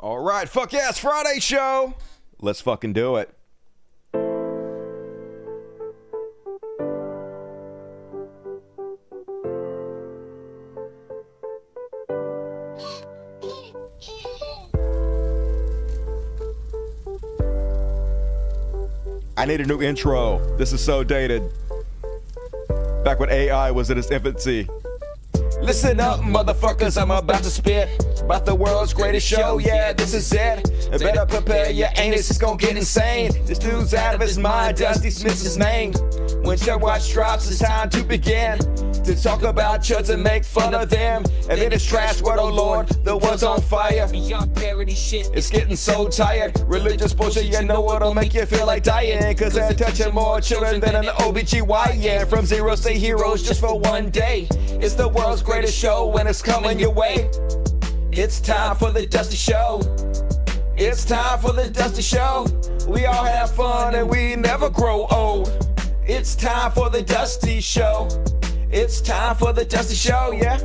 All right, fuck yeah, it's Friday show. Let's fucking do it. I need a new intro. This is so dated. Back when AI was in its infancy. Listen up, motherfuckers, I'm about to spit about the world's greatest show, yeah, this is it. Better prepare your anus, it's gonna get insane. This dude's out of his mind, Dusty Smith's his name. When Chud Watch drops, it's time to begin to talk about Chuds and make fun of them. And then it's trash word, oh lord, the world's on fire. Beyond parody shit, it's getting so tired. Religious bullshit, you know what'll make you feel like dying. Cause they're touching more children than an OBGYN. From zeros to heroes just for one day. It's the world's greatest show and it's coming your way. It's time for the Dusty Show. It's time for the Dusty Show. We all have fun and we never grow old. It's time for the Dusty Show. It's time for the Dusty Show, yeah.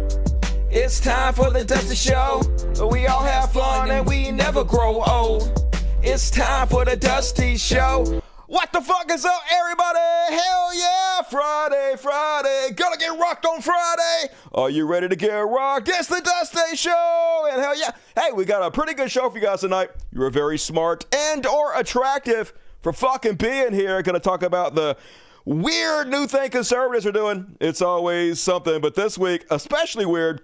It's time for the Dusty Show. We all have fun and we never grow old. It's time for the Dusty Show. What the fuck is up, everybody? Hell yeah, Friday. Gonna get rocked on Friday. Are you ready to get rocked? It's the Dusty Show. And hell yeah. Hey, we got a pretty good show for you guys tonight. You were very smart and or attractive for fucking being here. Gonna talk about the weird new thing conservatives are doing. It's always something, but this week, especially weird.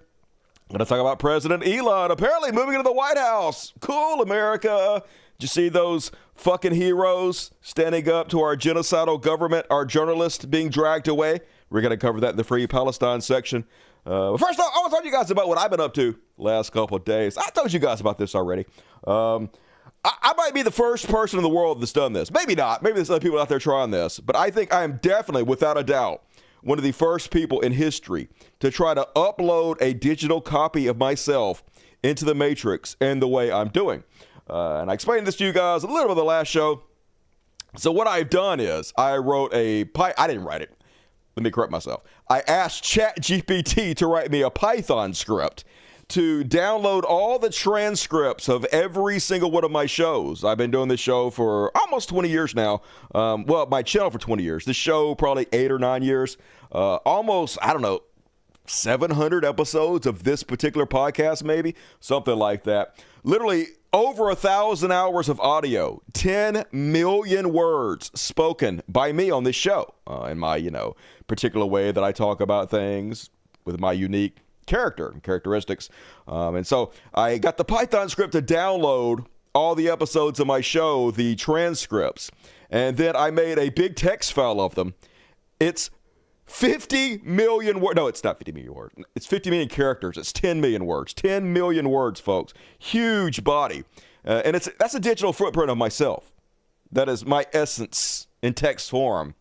I'm gonna talk about President Elon apparently moving into the White House. Cool, America. Did you see those fucking heroes standing up to our genocidal government, our journalists being dragged away? We're going to cover that in the Free Palestine section. But first off, I want to talk to you guys about what I've been up to last couple of days. I told you guys about this already. I might be the first person in the world that's done this. Maybe not. Maybe there's other people out there trying this. But I think I am definitely, without a doubt, one of the first people in history to try to upload a digital copy of myself into the Matrix in the way I'm doing. And I explained this to you guys a little bit of the last show. So what I've done is I wrote I didn't write it. Let me correct myself. I asked ChatGPT to write me a Python script to download all the transcripts of every single one of my shows. I've been doing this show for almost 20 years now. Well, my channel for 20 years. The show probably 8 or 9 years. Almost, 700 episodes of this particular podcast, maybe. Something like that. Literally over 1,000 hours of audio, 10 million words spoken by me on this show in my, particular way that I talk about things with my unique character and characteristics. And so I got the Python script to download all the episodes of my show, the transcripts, and then I made a big text file of them. It's 50 million words. No, it's not 50 million words. It's 50 million characters. It's 10 million words. 10 million words, folks. Huge body. And that's a digital footprint of myself. That is my essence in text form.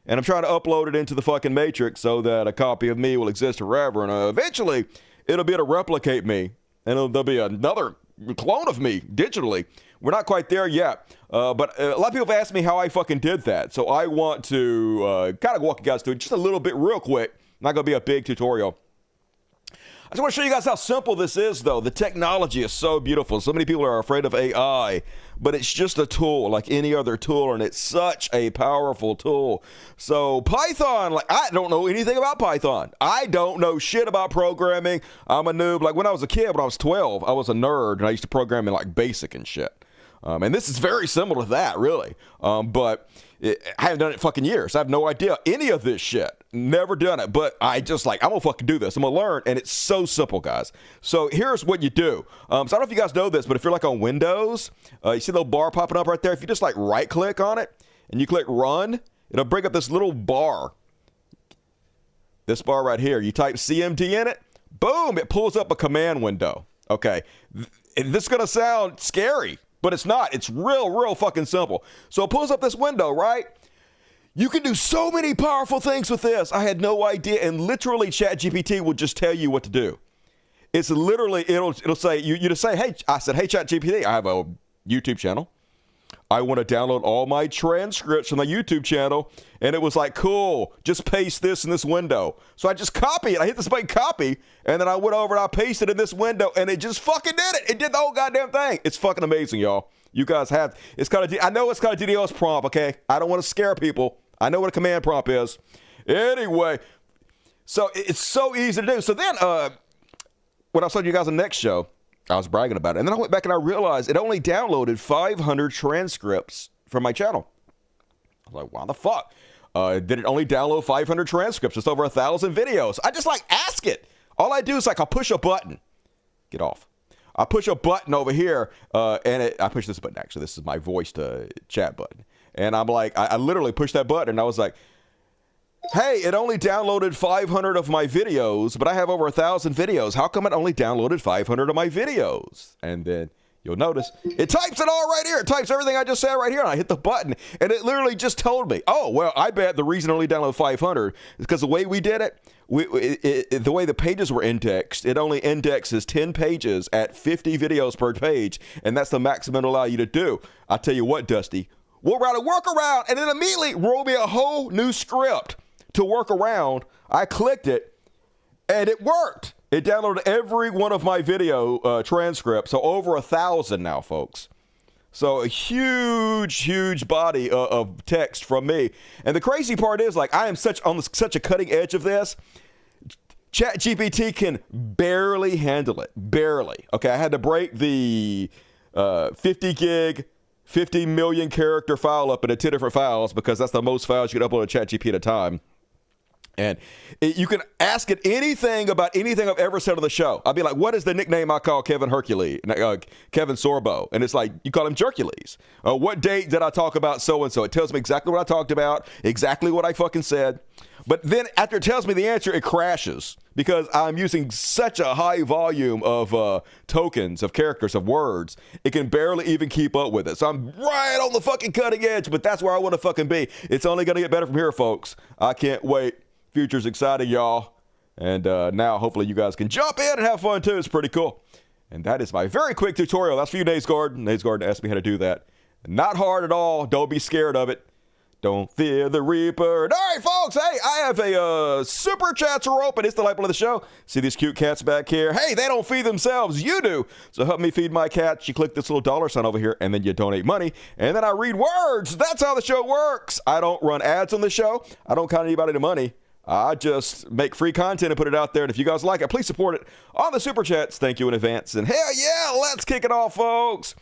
And I'm trying to upload it into the fucking Matrix so that a copy of me will exist forever. And eventually, it'll be able to replicate me. And there'll be another clone of me digitally. We're not quite there yet. But a lot of people have asked me how I fucking did that. So I want to kind of walk you guys through it just a little bit real quick. Not going to be a big tutorial. I just want to show you guys how simple this is, though. The technology is so beautiful. So many people are afraid of AI, but it's just a tool like any other tool, and it's such a powerful tool. So Python, I don't know anything about Python. I don't know shit about programming. I'm a noob. Like when I was a kid, when I was 12, I was a nerd, and I used to program in like BASIC and shit. And this is very similar to that, really. But I haven't done it in fucking years. I have no idea any of this shit. Never done it. But I'm gonna fucking do this. I'm gonna learn. And it's so simple, guys. So here's what you do. So I don't know if you guys know this, but if you're like on Windows, you see the little bar popping up right there. If you just like right click on it and you click run, it'll bring up this little bar. This bar right here. You type CMD in it. Boom. It pulls up a command window. Okay. This is gonna sound scary. But it's not. It's real fucking simple. So it pulls up this window, right? You can do so many powerful things with this. I had no idea. And literally ChatGPT will just tell you what to do. It's literally, it'll say, you just say, hey, I said, hey, ChatGPT, I have a YouTube channel. I want to download all my transcripts from the YouTube channel. And it was like, cool, just paste this in this window. So I just copy it. I hit this button, copy, and then I went over and I pasted it in this window, and it just fucking did it. It did the whole goddamn thing. It's fucking amazing, y'all. You guys have, I know it's got a DDoS prompt, okay? I don't want to scare people. I know what a command prompt is. Anyway, so it's so easy to do. So then, when I was telling you guys on the next show, I was bragging about it. And then I went back and I realized it only downloaded 500 transcripts from my channel. I was like, why the fuck? Did it only download 500 transcripts? It's over 1,000 videos. I just like ask it. All I do is like, I'll push a button. Get off. I push a button over here, and I push this button, actually. This is my voice to chat button. And I'm like, I literally pushed that button, and I was like, hey, it only downloaded 500 of my videos, but I have over 1,000 videos. How come it only downloaded 500 of my videos? And then you'll notice it types it all right here. It types everything I just said right here, and I hit the button, and it literally just told me, oh, well, I bet the reason it only downloaded 500 is because the way we did it, the way the pages were indexed, it only indexes 10 pages at 50 videos per page, and that's the maximum it'll allow you to do. I tell you what, Dusty, we'll write a workaround, and then immediately roll me a whole new script to work around. I clicked it, and it worked. It downloaded every one of my video transcripts, so over 1,000 now, folks. So a huge body of text from me. And the crazy part is, like, I am on such a cutting edge of this. ChatGPT can barely handle it. Barely. Okay, I had to break the 50 gig, 50 million character file up into 10 different files because that's the most files you can upload to ChatGPT at a time. And you can ask it anything about anything I've ever said on the show. I'll be like, what is the nickname I call Kevin Hercules, Kevin Sorbo? And it's like, you call him Jercules. What date did I talk about so-and-so? It tells me exactly what I talked about, exactly what I fucking said. But then after it tells me the answer, it crashes because I'm using such a high volume of tokens, of characters, of words. It can barely even keep up with it. So I'm right on the fucking cutting edge, but that's where I want to fucking be. It's only going to get better from here, folks. I can't wait. Future's exciting, y'all. And now, hopefully, you guys can jump in and have fun, too. It's pretty cool. And that is my very quick tutorial. That's for you, Nays Garden. Nays Garden asked me how to do that. Not hard at all. Don't be scared of it. Don't fear the Reaper. And all right, folks. Hey, I have a super chats are open. It's the lifeblood of the show. See these cute cats back here? Hey, they don't feed themselves. You do. So help me feed my cats. You click this little dollar sign over here, and then you donate money. And then I read words. That's how the show works. I don't run ads on the show. I don't count anybody to money. I just make free content and put it out there. And if you guys like it, please support it on the super chats. Thank you in advance. And hell yeah, let's kick it off, folks.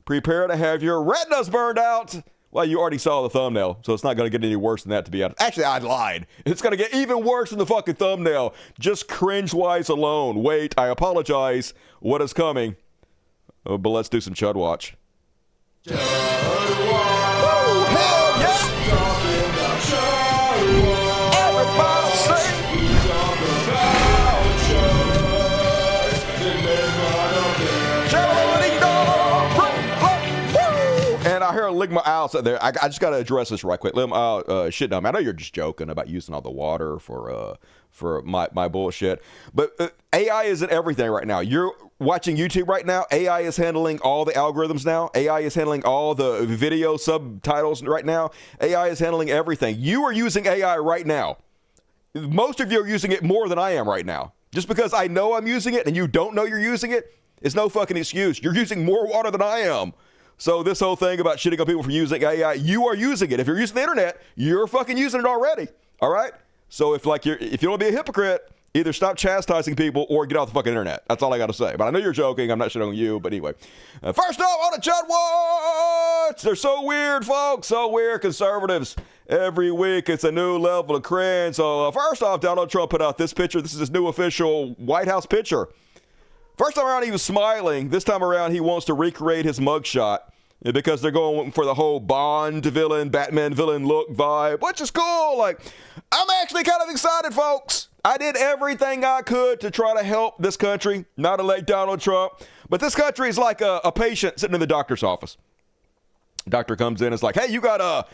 Prepare to have your retinas burned out. Well, you already saw the thumbnail, so it's not going to get any worse than that, to be honest. Actually, I lied. It's going to get even worse than the fucking thumbnail. Just cringe-wise alone. Wait, I apologize. What is coming? Oh, but let's do some Chud Watch. Chud Watch. Woo, hell yeah! And I hear Ligma Owls out there. I just got to address this right quick. Ligma Owl, shit, no, I know you're just joking about using all the water for my bullshit. But AI isn't everything right now. You're watching YouTube right now. AI is handling all the algorithms now. AI is handling all the video subtitles right now. AI is handling everything. You are using AI right now. Most of you are using it more than I am right now. Just because I know I'm using it and you don't know you're using it is no fucking excuse. You're using more water than I am. So this whole thing about shitting on people for using AI, you are using it. If you're using the internet, you're fucking using it already. All right? So if you want to be a hypocrite, either stop chastising people or get off the fucking internet. That's all I got to say. But I know you're joking. I'm not shitting on you. But anyway. First up on the Chud Watch. They're so weird, folks. So weird. Conservatives. Every week, it's a new level of cringe. So first off, Donald Trump put out this picture. This is his new official White House picture. First time around, he was smiling. This time around, he wants to recreate his mugshot because they're going for the whole Bond villain, Batman villain look vibe, which is cool. Like, I'm actually kind of excited, folks. I did everything I could to try to help this country, not elect Donald Trump. But this country is like a patient sitting in the doctor's office. Doctor comes in and is like, hey, you got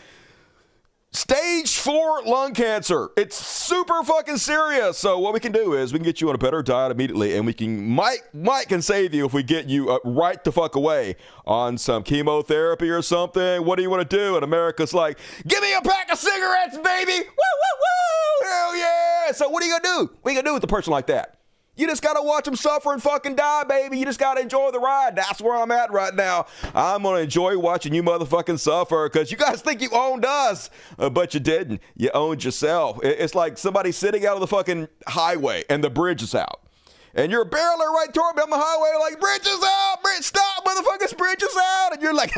Stage 4 lung cancer. It's super fucking serious. So what we can do is we can get you on a better diet immediately, and we can might can save you if we get you right the fuck away on some chemotherapy or something. What do you want to do? And America's like, give me a pack of cigarettes, baby. Woo, woo, woo. Hell yeah. So what are you gonna do? What are you gonna do with a person like that? You just got to watch them suffer and fucking die, baby. You just got to enjoy the ride. That's where I'm at right now. I'm going to enjoy watching you motherfucking suffer because you guys think you owned us, but you didn't. You owned yourself. It's like somebody sitting out on the fucking highway and the bridge is out. And you're barreling right toward me on the highway like, bridge is out, bridge, stop, motherfuckers, bridge is out. And you're like,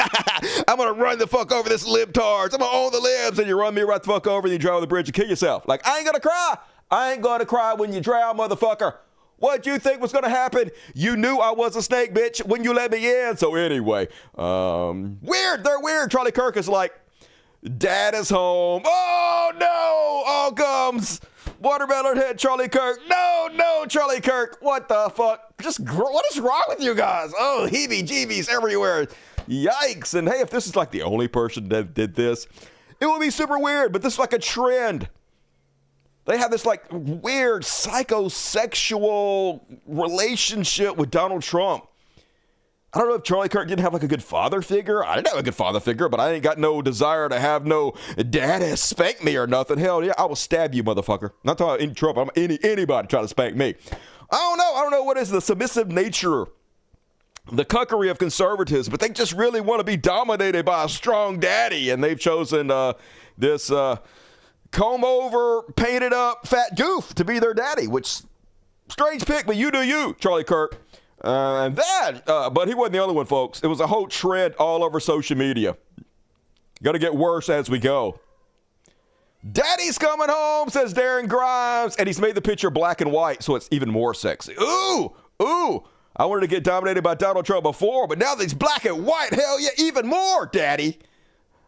I'm going to run the fuck over this libtards. I'm going to own the libs. And you run me right the fuck over and you drive over the bridge and kill yourself. Like, I ain't going to cry. I ain't going to cry when you drown, motherfucker. What you think was going to happen? You knew I was a snake, bitch, when you let me in. So anyway, weird. They're weird. Charlie Kirk is like, dad is home. Oh, no. All comes watermelon head Charlie Kirk. No, Charlie Kirk. What the fuck? What is wrong with you guys? Oh, heebie-jeebies everywhere. Yikes. And hey, if this is like the only person that did this, it would be super weird. But this is like a trend. They have this like weird psychosexual relationship with Donald Trump. I don't know if Charlie Kirk didn't have like a good father figure. I didn't have a good father figure, but I ain't got no desire to have no daddy spank me or nothing. Hell yeah, I will stab you, motherfucker. Not talking about any Trump. I'm anybody trying to spank me. I don't know what is the submissive nature, the cuckery of conservatives, but they just really want to be dominated by a strong daddy, and they've chosen this comb over, painted up fat goof to be their daddy, which strange pick, but you do you, Charlie Kirk. But he wasn't the only one, folks. It was a whole trend all over social media. Gonna get worse as we go. Daddy's coming home, says Darren Grimes, and he's made the picture black and white, so it's even more sexy. Ooh. I wanted to get dominated by Donald Trump before, but now that he's black and white, hell yeah, even more, Daddy.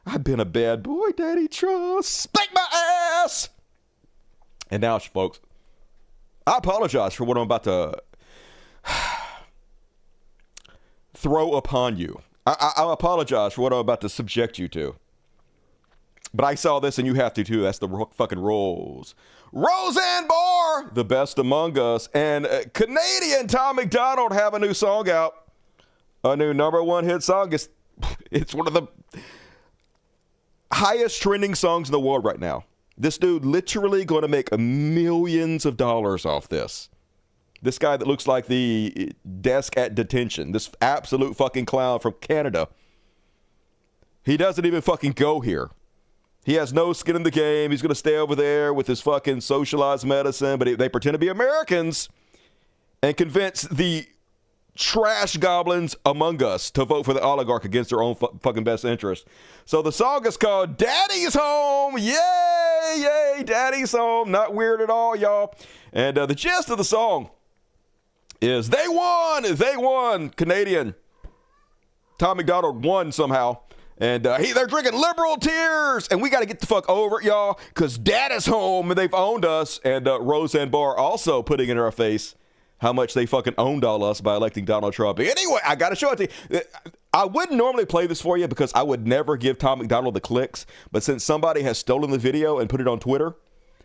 I've been a bad boy, Daddy Trump. Spank my ass. And now, folks, I apologize for what I'm about to throw upon you. I apologize for what I'm about to subject you to. But I saw this and you have to too. That's the fucking rules. Roseanne Barr, the best among us, and Canadian Tom McDonald have a new song out. A new #1 hit song. It's one of the highest trending songs in the world right now. This dude literally going to make millions of dollars off this. This guy that looks like the desk at detention. This absolute fucking clown from Canada. He doesn't even fucking go here. He has no skin in the game. He's going to stay over there with his fucking socialized medicine, but they pretend to be Americans and convince the trash goblins among us to vote for the oligarch against their own fucking best interest. So the song is called Daddy's Home. Yay, Daddy's Home. Not weird at all, y'all. And the gist of the song is they won. Canadian Tom McDonald won somehow. And they're drinking liberal tears, and we got to get the fuck over it, y'all, because Dad is home, and they've owned us. And Roseanne Barr also putting in our face how much they fucking owned all us by electing Donald Trump. Anyway, I got to show it to you. I wouldn't normally play this for you because I would never give Tom McDonald the clicks, but since somebody has stolen the video and put it on Twitter,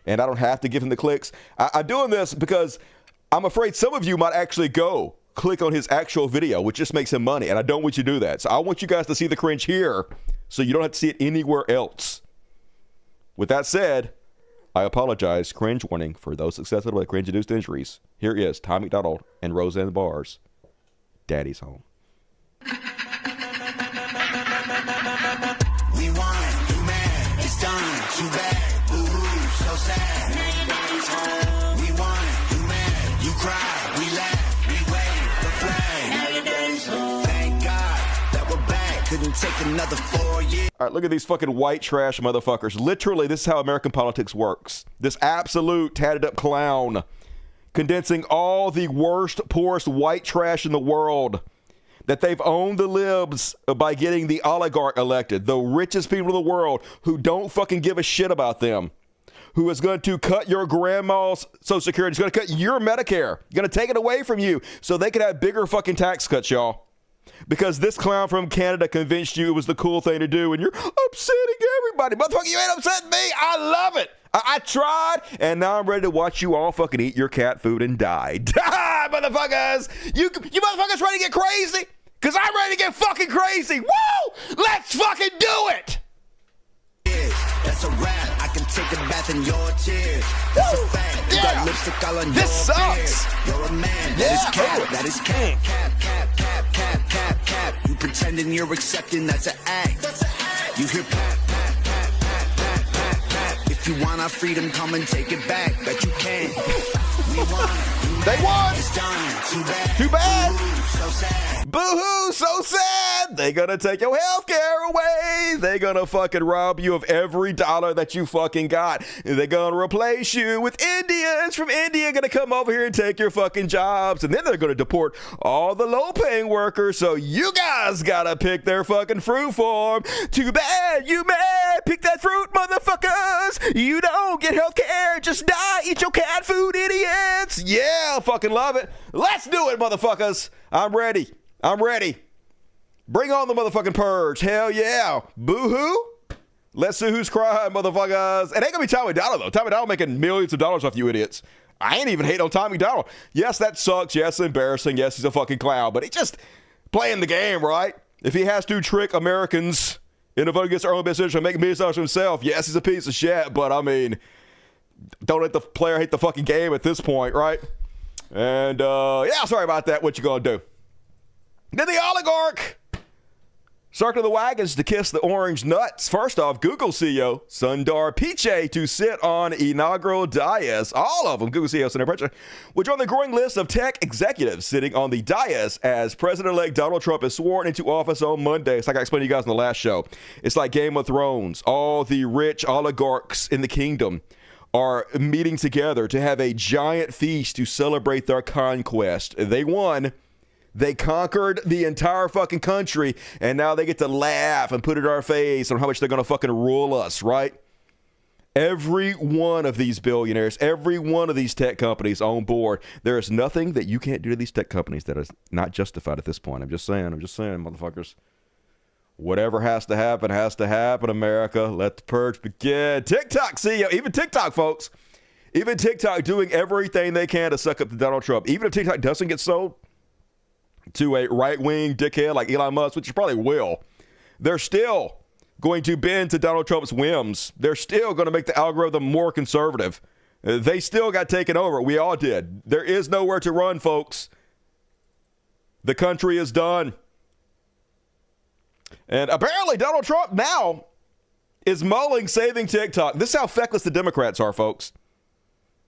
and I don't have to give him the clicks, I'm doing this because I'm afraid some of you might actually go click on his actual video, which just makes him money, and I don't want you to do that. So I want you guys to see the cringe here so you don't have to see it anywhere else. With that said, I apologize. Cringe warning for those susceptible to cringe-induced injuries. Here is Tom McDonald and Roseanne Barr's Daddy's Home. We won, you mad, it's done, too bad, ooh, so sad. We won, you mad, you cry, we laugh, we wave the flag. Thank God that we're back, couldn't take another 4 years. All right, look at these fucking white trash motherfuckers. Literally, this is how American politics works. This absolute tatted up clown condensing all the worst, poorest white trash in the world. That they've owned the libs by getting the oligarch elected, the richest people in the world who don't fucking give a shit about them, who is going to cut your grandma's Social Security, is going to cut your Medicare, going to take it away from you so they can have bigger fucking tax cuts, y'all. because this clown from Canada convinced you it was the cool thing to do, and you're upsetting everybody. Motherfucker, you ain't upsetting me. I love it. I tried, and now I'm ready to watch you all fucking eat your cat food and die. Die, motherfuckers! You motherfuckers ready to get crazy? Because I'm ready to get fucking crazy. Woo! Let's fucking do it! That's a wrap. I can take a bath in your tears. That's a fact. You got lipstick all on This your sucks. beard. You're a man. That is cap. That is cap. Cap. You pretending you're accepting. That's an act. You hear pat. If you want our freedom, come and take it back. Bet you can. We won. They won. It's done. Too bad. Too bad. Ooh, so sad. Boo-hoo, so sad. They gonna take your health care away. They gonna fucking rob you of every dollar that you fucking got. They gonna replace you with Indians from India, gonna come over here and take your fucking jobs. And then they're gonna deport all the low-paying workers, so you guys gotta pick their fucking fruit form. Too bad, you mad. Pick that fruit, motherfuckers. You don't get health care. Just die. Eat your cat food, idiots. Yeah, fucking love it. Let's do it, motherfuckers. I'm ready. Bring on the motherfucking purge. Hell yeah. Boo-hoo. Let's see who's crying, motherfuckers. It ain't gonna be Tommy McDonald, though. Tommy McDonald making millions of dollars off you idiots. I ain't even hate on Tommy McDonald. Yes, that sucks. Yes, embarrassing. Yes, he's a fucking clown. But he just playing the game, right? If he has to trick Americans into voting against their own business and make millions of dollars for himself, yes, he's a piece of shit. But, I mean, don't let the player hate the fucking game at this point, right? And, yeah, sorry about that. What you gonna do? Then the oligarch circling the wagons to kiss the orange nuts. First off, Google CEO Sundar Pichai to sit on inaugural dais. All of them, Google CEO Sundar Pichai, will join the growing list of tech executives sitting on the dais as President-elect Donald Trump is sworn into office on Monday. It's like I explained to you guys in the last show. It's like Game of Thrones. All the rich oligarchs in the kingdom are meeting together to have a giant feast to celebrate their conquest. They won. They conquered the entire fucking country, and now they get to laugh and put it in our face on how much they're going to fucking rule us, right? Every one of these billionaires, every one of these tech companies on board, there is nothing that you can't do to these tech companies that is not justified at this point. I'm just saying, motherfuckers. Whatever has to happen, America. Let the purge begin. TikTok CEO, even TikTok, folks. Even TikTok doing everything they can to suck up to Donald Trump. Even if TikTok doesn't get sold to a right-wing dickhead like Elon Musk, which you probably will, they're still going to bend to Donald Trump's whims. They're still going to make the algorithm more conservative. They still got taken over. We all did. There is nowhere to run, folks. The country is done. And apparently Donald Trump now is mulling saving TikTok. This is how feckless the Democrats are, folks.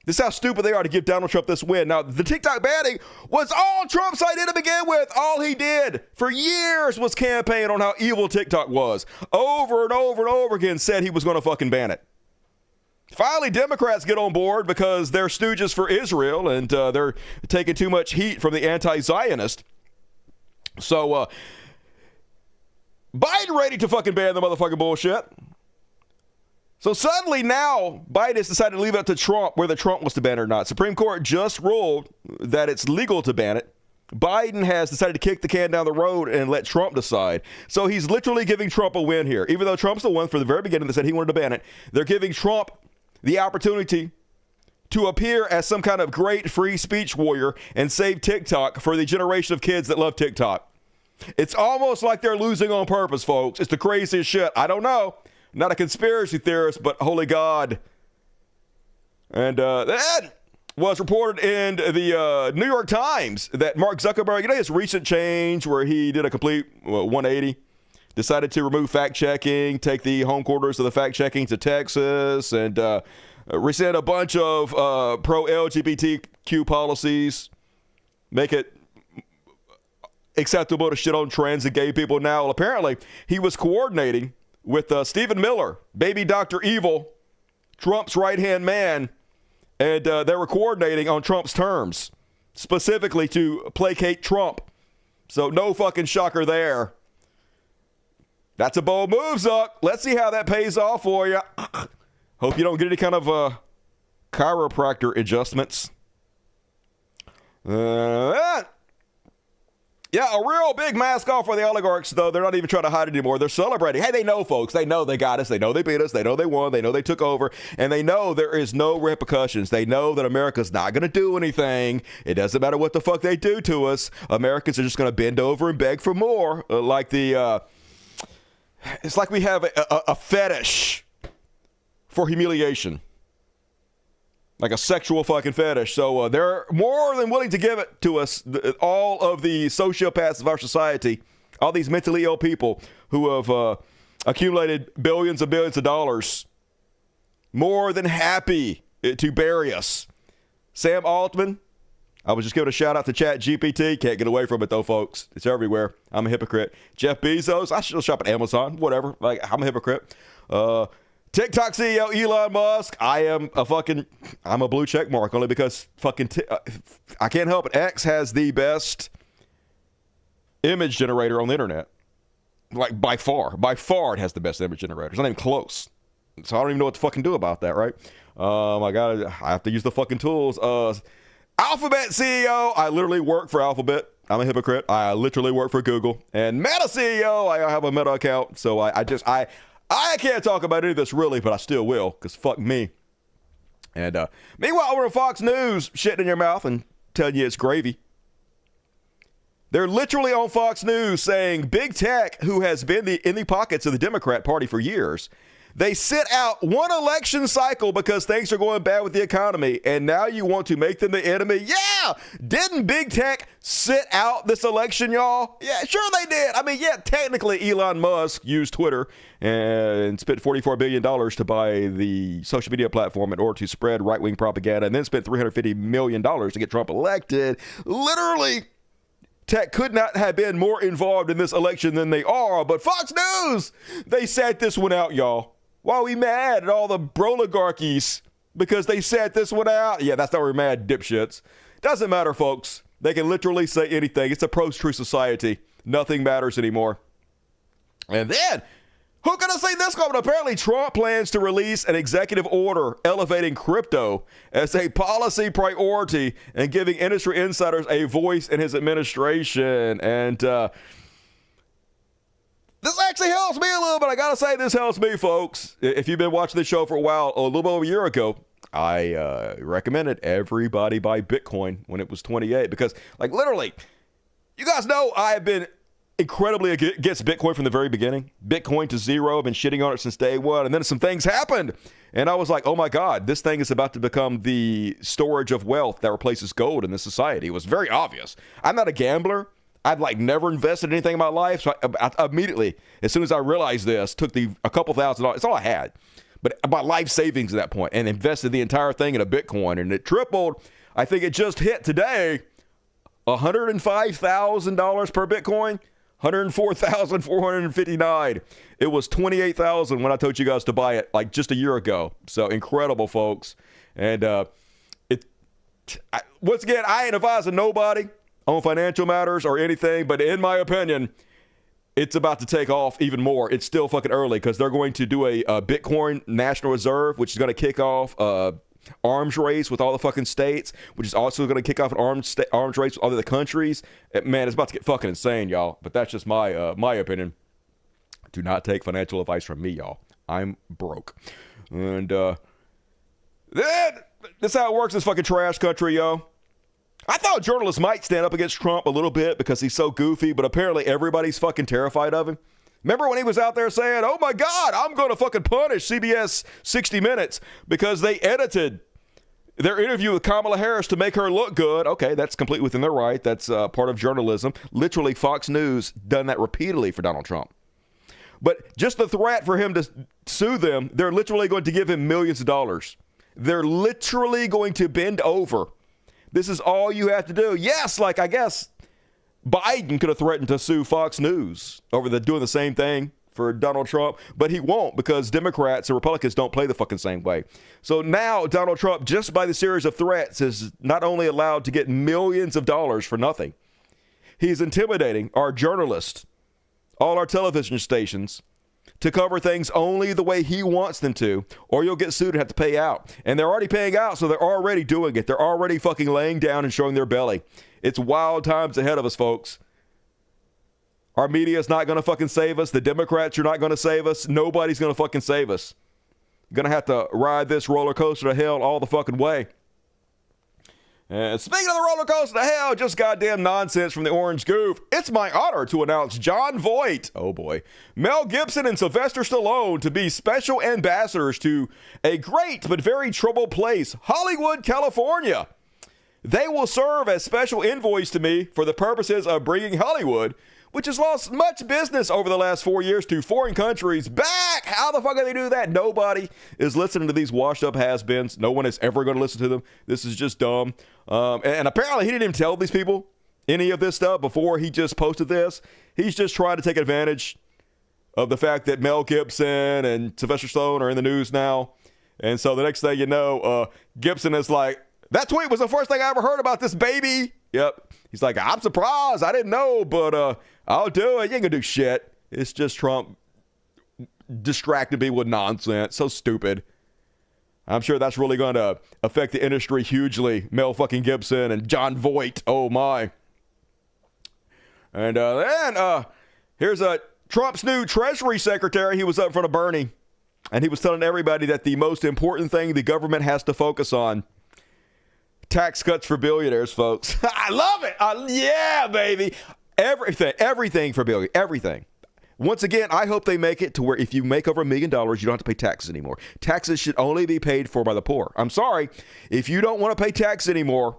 This is how stupid they are to give Donald Trump this win. Now, the TikTok banning was all Trump's idea to begin with. All he did for years was campaign on how evil TikTok was. Over and over and over again said he was going to fucking ban it. Finally, Democrats get on board because they're stooges for Israel and they're taking too much heat from the anti-Zionist. So, Biden ready to fucking ban the motherfucking bullshit. So suddenly now, Biden has decided to leave it up to Trump whether Trump wants to ban it or not. Supreme Court just ruled that it's legal to ban it. Biden has decided to kick the can down the road and let Trump decide. So he's literally giving Trump a win here. Even though Trump's the one from the very beginning that said he wanted to ban it, they're giving Trump the opportunity to appear as some kind of great free speech warrior and save TikTok for the generation of kids that love TikTok. It's almost like they're losing on purpose, folks. It's the craziest shit. I don't know. Not a conspiracy theorist, but holy God. And that was reported in the New York Times that Mark Zuckerberg, you know, his recent change where he did a complete 180, decided to remove fact-checking, take the home quarters of the fact-checking to Texas, and rescind a bunch of pro-LGBTQ policies, make it acceptable to shit on trans and gay people now. Well, apparently, he was coordinating with Stephen Miller, baby Dr. Evil, Trump's right-hand man, and they were coordinating on Trump's terms, specifically to placate Trump. So no fucking shocker there. That's a bold move, Zuck. Let's see how that pays off for you. Hope you don't get any kind of chiropractor adjustments. Yeah, a real big mask off for the oligarchs, though. They're not even trying to hide it anymore. They're celebrating. Hey, they know, folks. They know they got us. They know they beat us. They know they won. They know they took over. And they know there is no repercussions. They know that America's not going to do anything. It doesn't matter what the fuck they do to us. Americans are just going to bend over and beg for more. It's like we have a fetish for humiliation. Like a sexual fucking fetish. So they're more than willing to give it to us, all of the sociopaths of our society, all these mentally ill people who have accumulated billions and billions of dollars, more than happy to bury us. Sam Altman, I was just giving a shout out to Chat GPT. Can't get away from it though, folks. It's everywhere. I'm a hypocrite. Jeff Bezos, I still shop at Amazon, whatever. Like, I'm a hypocrite. TikTok CEO Elon Musk, I'm a blue check mark only because I can't help it. X has the best image generator on the internet. Like, by far it has the best image generator. It's not even close. So I don't even know what to fucking do about that, right? I have to use the fucking tools. Alphabet CEO, I literally work for Alphabet. I'm a hypocrite. I literally work for Google. And Meta CEO, I have a Meta account. So I can't talk about any of this really, but I still will, because fuck me. And meanwhile, we're on Fox News, shitting in your mouth and telling you it's gravy. They're literally on Fox News saying big tech, who has been in the pockets of the Democrat Party for years, they sit out one election cycle because things are going bad with the economy, and now you want to make them the enemy? Yeah! Didn't big tech sit out this election, y'all? Yeah, sure they did. I mean, yeah, technically Elon Musk used Twitter and spent $44 billion to buy the social media platform in order to spread right-wing propaganda, and then spent $350 million to get Trump elected. Literally, tech could not have been more involved in this election than they are, but Fox News, they sat this one out, y'all. Why are we mad at all the oligarchies? Because they sat this one out? Yeah, that's why we're mad, dipshits. Doesn't matter, folks. They can literally say anything. It's a post-truth society. Nothing matters anymore. And then, who could have seen this coming? Apparently, Trump plans to release an executive order elevating crypto as a policy priority and giving industry insiders a voice in his administration. And this actually helps me a little bit. I gotta say, this helps me, folks. If you've been watching this show for a while, a little bit over a year ago, I recommended everybody buy Bitcoin when it was 28 because, like, literally, you guys know I have been incredibly against Bitcoin from the very beginning. Bitcoin to zero. I've been shitting on it since day one. And then some things happened. And I was like, oh my God, this thing is about to become the storage of wealth that replaces gold in this society. It was very obvious. I'm not a gambler. I'd never invested in anything in my life. So I immediately, as soon as I realized this, took a couple $1,000. It's all I had. But my life savings at that point, and invested the entire thing in a Bitcoin. And it tripled. I think it just hit today $105,000 per Bitcoin. $104,459. It was $28,000 when I told you guys to buy it just a year ago. So incredible, folks. And once again, I ain't advising nobody on financial matters or anything, but in my opinion, it's about to take off even more. It's still fucking early because they're going to do a Bitcoin National Reserve, which is going to kick off arms race with all the fucking states, which is also going to kick off an arms race with all the countries. Man, it's about to get fucking insane, y'all. But that's just my opinion. Do not take financial advice from me, y'all. I'm broke. And then, this is how it works in this fucking trash country, yo. I thought journalists might stand up against Trump a little bit because he's so goofy, but apparently everybody's fucking terrified of him. Remember when he was out there saying, oh my God, I'm going to fucking punish CBS 60 Minutes because they edited their interview with Kamala Harris to make her look good. Okay, that's completely within their right. That's part of journalism. Literally, Fox News done that repeatedly for Donald Trump. But just the threat for him to sue them, they're literally going to give him millions of dollars. They're literally going to bend over. This is all you have to do. Yes, I guess Biden could have threatened to sue Fox News over doing the same thing for Donald Trump, but he won't because Democrats and Republicans don't play the fucking same way. So now Donald Trump, just by the series of threats, is not only allowed to get millions of dollars for nothing, he's intimidating our journalists, all our television stations, to cover things only the way he wants them to, or you'll get sued and have to pay out. And they're already paying out, so they're already doing it. They're already fucking laying down and showing their belly. It's wild times ahead of us, folks. Our media is not going to fucking save us. The Democrats are not going to save us. Nobody's going to fucking save us. Going to have to ride this roller coaster to hell all the fucking way. And speaking of the roller coaster to hell, just goddamn nonsense from the Orange Goof. It's my honor to announce Jon Voight, oh boy, Mel Gibson and Sylvester Stallone to be special ambassadors to a great but very troubled place, Hollywood, California. They will serve as special envoys to me for the purposes of bringing Hollywood, which has lost much business over the last 4 years, to foreign countries, back. How the fuck do they do that? Nobody is listening to these washed-up has-beens. No one is ever going to listen to them. This is just dumb. And apparently he didn't even tell these people any of this stuff before he just posted this. He's just trying to take advantage of the fact that Mel Gibson and Sylvester Stallone are in the news now. And so the next thing you know, Gibson is like, that tweet was the first thing I ever heard about this baby. Yep. He's like, I'm surprised. I didn't know, but I'll do it. You ain't gonna do shit. It's just Trump distracted me with nonsense. So stupid. I'm sure that's really going to affect the industry hugely. Mel fucking Gibson and Jon Voight. Oh, my. And then here's Trump's new Treasury Secretary. He was up in front of Bernie, and he was telling everybody that the most important thing the government has to focus on, tax cuts for billionaires, folks. I love it. Yeah, baby. Everything for billionaires. Everything. Once again, I hope they make it to where if you make over $1 million, you don't have to pay taxes anymore. Taxes should only be paid for by the poor. I'm sorry. If you don't want to pay tax anymore,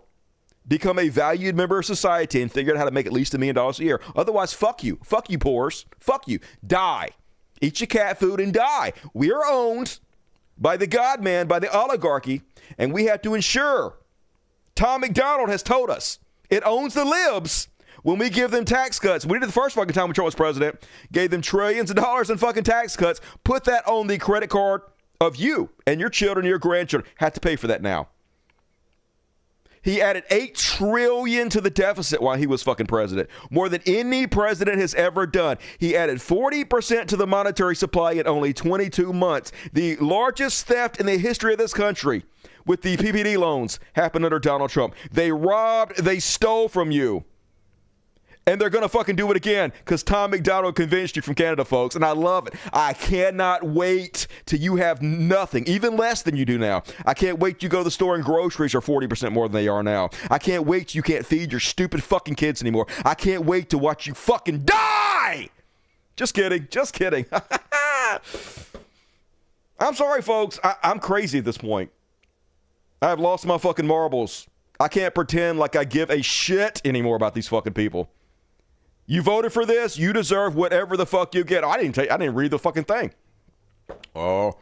become a valued member of society and figure out how to make at least $1 million a year. Otherwise, fuck you. Fuck you, poors. Fuck you. Die. Eat your cat food and die. We are owned by the God man, by the oligarchy, and we have to ensure. Tom McDonald has told us it owns the libs when we give them tax cuts. We did it the first fucking time when Trump was president, gave them trillions of dollars in fucking tax cuts, put that on the credit card of you and your children, your grandchildren. Have to pay for that now. He added $8 trillion to the deficit while he was fucking president. More than any president has ever done. He added 40% to the monetary supply in only 22 months. The largest theft in the history of this country with the PPP loans happened under Donald Trump. They robbed, they stole from you. And they're going to fucking do it again because Tom McDonald convinced you from Canada, folks. And I love it. I cannot wait till you have nothing, even less than you do now. I can't wait till you go to the store and groceries are 40% more than they are now. I can't wait till you can't feed your stupid fucking kids anymore. I can't wait to watch you fucking die. Just kidding. Just kidding. I'm sorry, folks. I'm crazy at this point. I've lost my fucking marbles. I can't pretend like I give a shit anymore about these fucking people. You voted for this. You deserve whatever the fuck you get. I didn't read the fucking thing. Oh.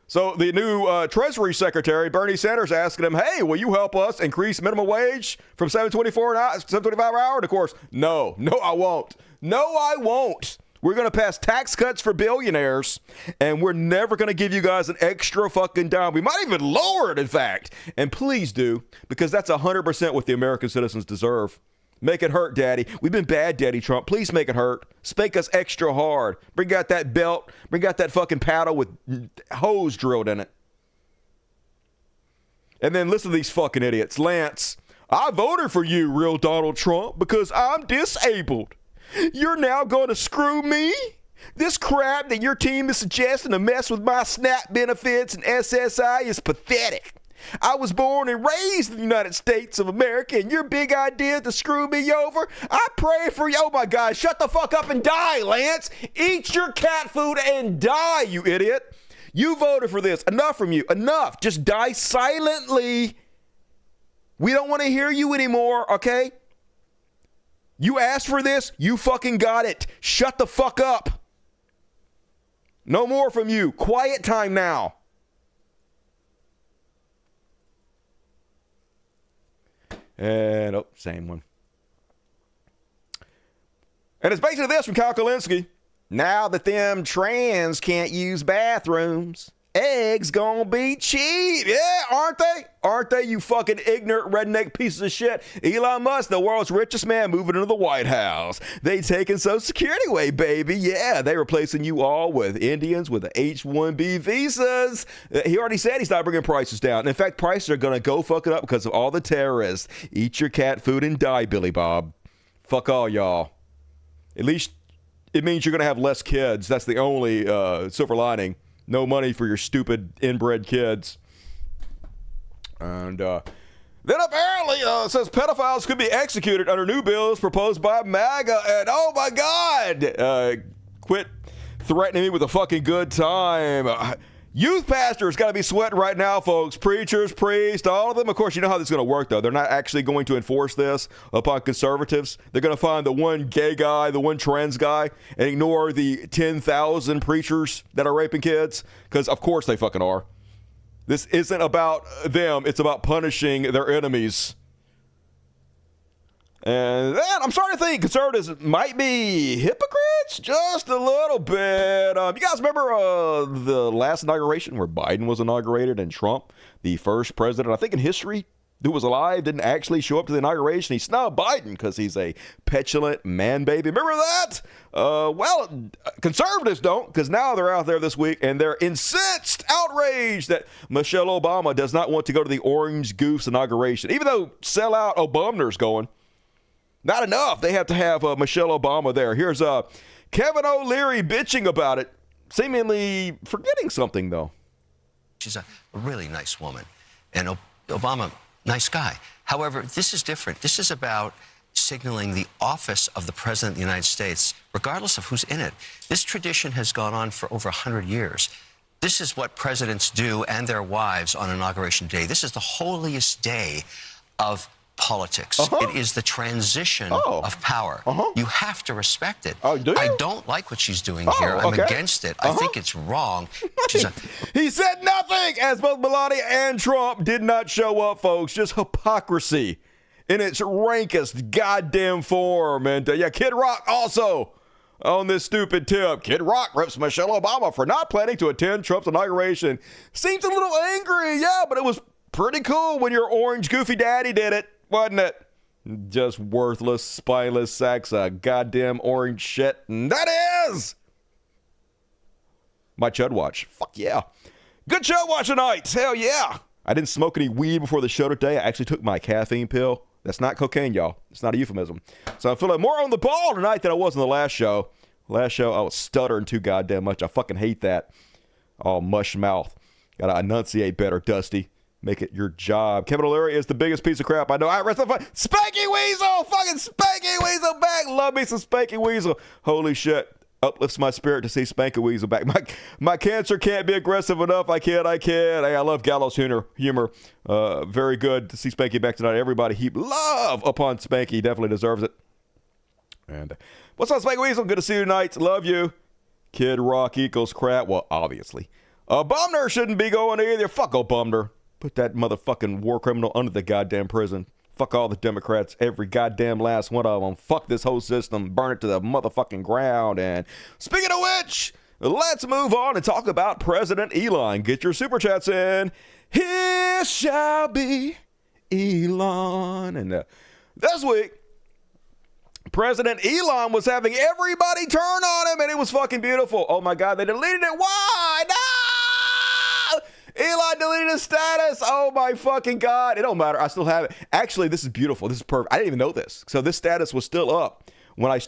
So the new Treasury Secretary, Bernie Sanders, asking him, hey, will you help us increase minimum wage from $7.25 an hour? And of course, no, I won't. No, I won't. We're going to pass tax cuts for billionaires, and we're never going to give you guys an extra fucking dime. We might even lower it, in fact. And please do, because that's 100% what the American citizens deserve. Make it hurt, Daddy. We've been bad, Daddy Trump. Please make it hurt. Spank us extra hard. Bring out that belt. Bring out that fucking paddle with hose drilled in it. And then listen to these fucking idiots. Lance, I voted for you, real Donald Trump, because I'm disabled. You're now going to screw me? This crap that your team is suggesting to mess with my SNAP benefits and SSI is pathetic. I was born and raised in the United States of America, and your big idea to screw me over? I pray for you. Oh, my God. Shut the fuck up and die, Lance. Eat your cat food and die, you idiot. You voted for this. Enough from you. Enough. Just die silently. We don't want to hear you anymore, okay? You asked for this. You fucking got it. Shut the fuck up. No more from you. Quiet time now. And, same one. And it's basically this from Kyle Kalinske. Now that them trans can't use bathrooms, eggs gonna be cheap. Yeah, aren't they? Aren't they, you fucking ignorant redneck pieces of shit? Elon Musk, the world's richest man, moving into the White House. They taking Social Security away, baby. Yeah, they replacing you all with Indians with the H-1B visas. He already said he's not bringing prices down. In fact, prices are going to go fucking up because of all the terrorists. Eat your cat food and die, Billy Bob. Fuck all y'all. At least it means you're going to have less kids. That's the only silver lining. No money for your stupid inbred kids. And then apparently it says pedophiles could be executed under new bills proposed by Maga. And oh my God, quit threatening me with a fucking good time. Youth pastors got to be sweating right now, folks. Preachers, priests, all of them. Of course, you know how this is going to work, though. They're not actually going to enforce this upon conservatives. They're going to find the one gay guy, the one trans guy, and ignore the 10,000 preachers that are raping kids, because of course they fucking are. This isn't about them. It's about punishing their enemies. And then I'm starting to think conservatives might be hypocrites just a little bit. You guys remember the last inauguration where Biden was inaugurated and Trump, the first president, I think in history, who was alive, didn't actually show up to the inauguration. He snubbed Biden because he's a petulant man baby. Remember that? Well, conservatives don't, because now they're out there this week and they're incensed, outraged that Michelle Obama does not want to go to the Orange Goose inauguration, even though sellout Obama's going. Not enough. They have to have Michelle Obama there. Here's Kevin O'Leary bitching about it, seemingly forgetting something, though. She's a really nice woman. And Obama, nice guy. However, this is different. This is about signaling the office of the President of the United States, regardless of who's in it. This tradition has gone on for over 100 years. This is what presidents do and their wives on Inauguration Day. This is the holiest day of politics. It is the transition of power. You have to respect it. Oh, do you? I don't like what she's doing here. I'm against it. I think it's wrong. He said nothing, as both Melania and Trump did not show up, folks. Just hypocrisy in its rankest goddamn form. And yeah, Kid Rock also on this stupid tip. Kid Rock rips Michelle Obama for not planning to attend Trump's inauguration. Seems a little angry, yeah, but it was pretty cool when your orange goofy daddy did it. Wasn't it? Just worthless, spineless sacks of goddamn orange shit. And that is my Chud Watch. Fuck yeah. Good Chud Watch tonight. Hell yeah. I didn't smoke any weed before the show today. I actually took my caffeine pill. That's not cocaine, y'all. It's not a euphemism. So I'm feeling more on the ball tonight than I was in the last show. Last show, I was stuttering too goddamn much. I fucking hate that. All mush mouth. Gotta enunciate better, Dusty. Make it your job. Kevin O'Leary is the biggest piece of crap I know. All right, rest of the fun. Spanky Weasel! Fucking Spanky Weasel back! Love me some Spanky Weasel. Holy shit. Uplifts my spirit to see Spanky Weasel back. My cancer can't be aggressive enough. I can't. Hey, I love gallows humor. Very good to see Spanky back tonight. Everybody heap love upon Spanky. He definitely deserves it. And what's up, Spanky Weasel? Good to see you tonight. Love you. Kid Rock equals crap. Well, obviously. Bumner shouldn't be going either. Fuck Bumner. Put that motherfucking war criminal under the goddamn prison. Fuck all the Democrats, every goddamn last one of them. Fuck this whole system. Burn it to the motherfucking ground. And speaking of which, let's move on and talk about President Elon. Get your super chats in. Here shall be Elon. And this week, President Elon was having everybody turn on him, and it was fucking beautiful. Oh my God, they deleted it. Why? No! Elon deleted his status. Oh my fucking God. It don't matter. I still have it. Actually, this is beautiful. This is perfect. I didn't even know this. So this status was still up when I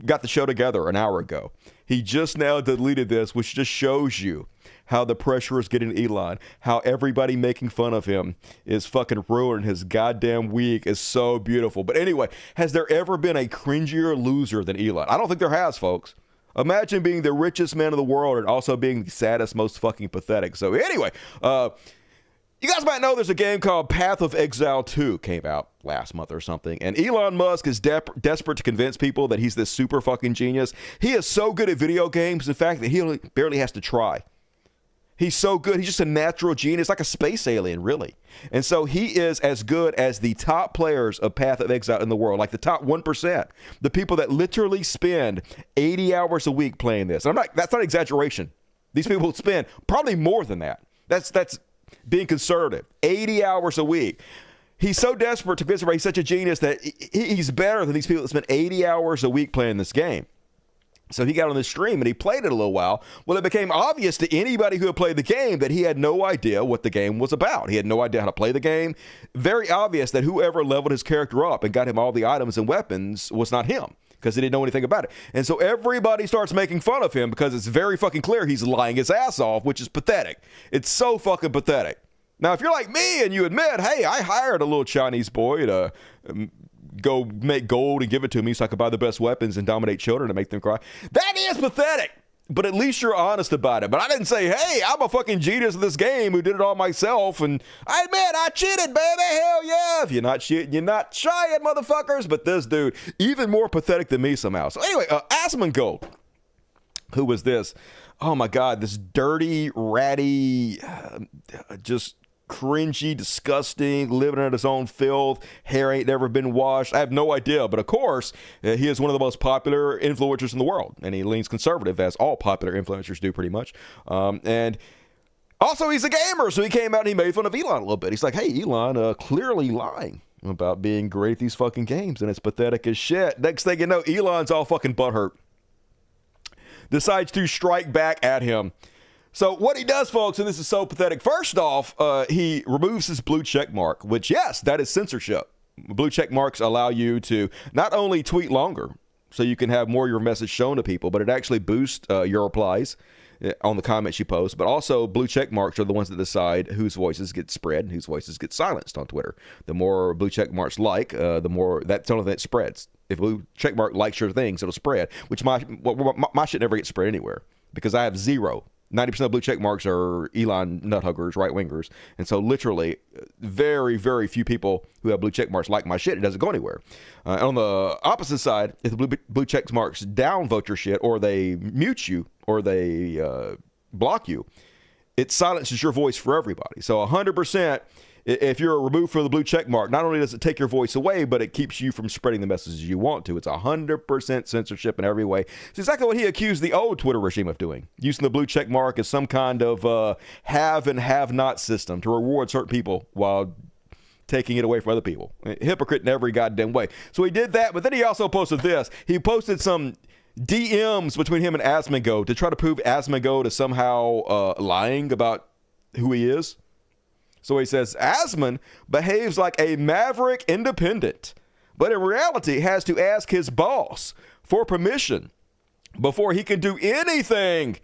got the show together an hour ago. He just now deleted this, which just shows you how the pressure is getting Elon, how everybody making fun of him is fucking ruining his goddamn week. Is so beautiful. But anyway, has there ever been a cringier loser than Elon? I don't think there has, folks. Imagine being the richest man in the world and also being the saddest, most fucking pathetic. So anyway, you guys might know there's a game called Path of Exile 2 came out last month or something. And Elon Musk is desperate to convince people that he's this super fucking genius. He is so good at video games, in fact, that he barely has to try. He's so good. He's just a natural genius, like a space alien, really. And so he is as good as the top players of Path of Exile in the world, like the top 1%, the people that literally spend 80 hours a week playing this. That's not exaggeration. These people spend probably more than that. That's being conservative. 80 hours a week. He's so desperate to convince everybody he's such a genius that he's better than these people that spend 80 hours a week playing this game. So he got on the stream and he played it a little while. Well, it became obvious to anybody who had played the game that he had no idea what the game was about. He had no idea how to play the game. Very obvious that whoever leveled his character up and got him all the items and weapons was not him, because he didn't know anything about it. And so everybody starts making fun of him because it's very fucking clear he's lying his ass off, which is pathetic. It's so fucking pathetic. Now, if you're like me and you admit, hey, I hired a little Chinese boy to go make gold and give it to me so I could buy the best weapons and dominate children and make them cry, that is pathetic. But at least you're honest about it. But I didn't say, hey, I'm a fucking genius in this game who did it all myself. And I admit, I cheated, baby. Hell yeah. If you're not cheating, you're not trying, motherfuckers. But this dude, even more pathetic than me somehow. So anyway, Asmongold. Who was this? Oh my God, this dirty, ratty, just cringy, disgusting, living in his own filth, hair ain't never been washed. I have no idea, but of course, he is one of the most popular influencers in the world, and he leans conservative, as all popular influencers do pretty much. And also, he's a gamer, so he came out and he made fun of Elon a little bit. He's like, hey, Elon, clearly lying about being great at these fucking games, and it's pathetic as shit. Next thing you know, Elon's all fucking butthurt. Decides to strike back at him. So what he does, folks, and this is so pathetic. First off, he removes his blue check mark, which, yes, that is censorship. Blue check marks allow you to not only tweet longer, so you can have more of your message shown to people, but it actually boosts your replies on the comments you post. But also, blue check marks are the ones that decide whose voices get spread and whose voices get silenced on Twitter. The more blue check marks the more that's only that spreads. If blue check mark likes your things, it'll spread, which my shit never gets spread anywhere because I have zero. 90% of blue check marks are Elon nuthuggers, right-wingers. And so literally very, very few people who have blue check marks like my shit. It doesn't go anywhere. On the opposite side, if the blue check marks downvote your shit, or they mute you, or they block you, it silences your voice for everybody. So 100%, if you're removed from the blue check mark, not only does it take your voice away, but it keeps you from spreading the messages you want to. It's 100% censorship in every way. It's exactly what he accused the old Twitter regime of doing, using the blue check mark as some kind of have and have not system to reward certain people while taking it away from other people. Hypocrite in every goddamn way. So he did that, but then he also posted this. He posted some DMs between him and Asmongold to try to prove Asmongold is somehow lying about who he is. So he says, Asmon behaves like a maverick independent, but in reality has to ask his boss for permission before he can do anything.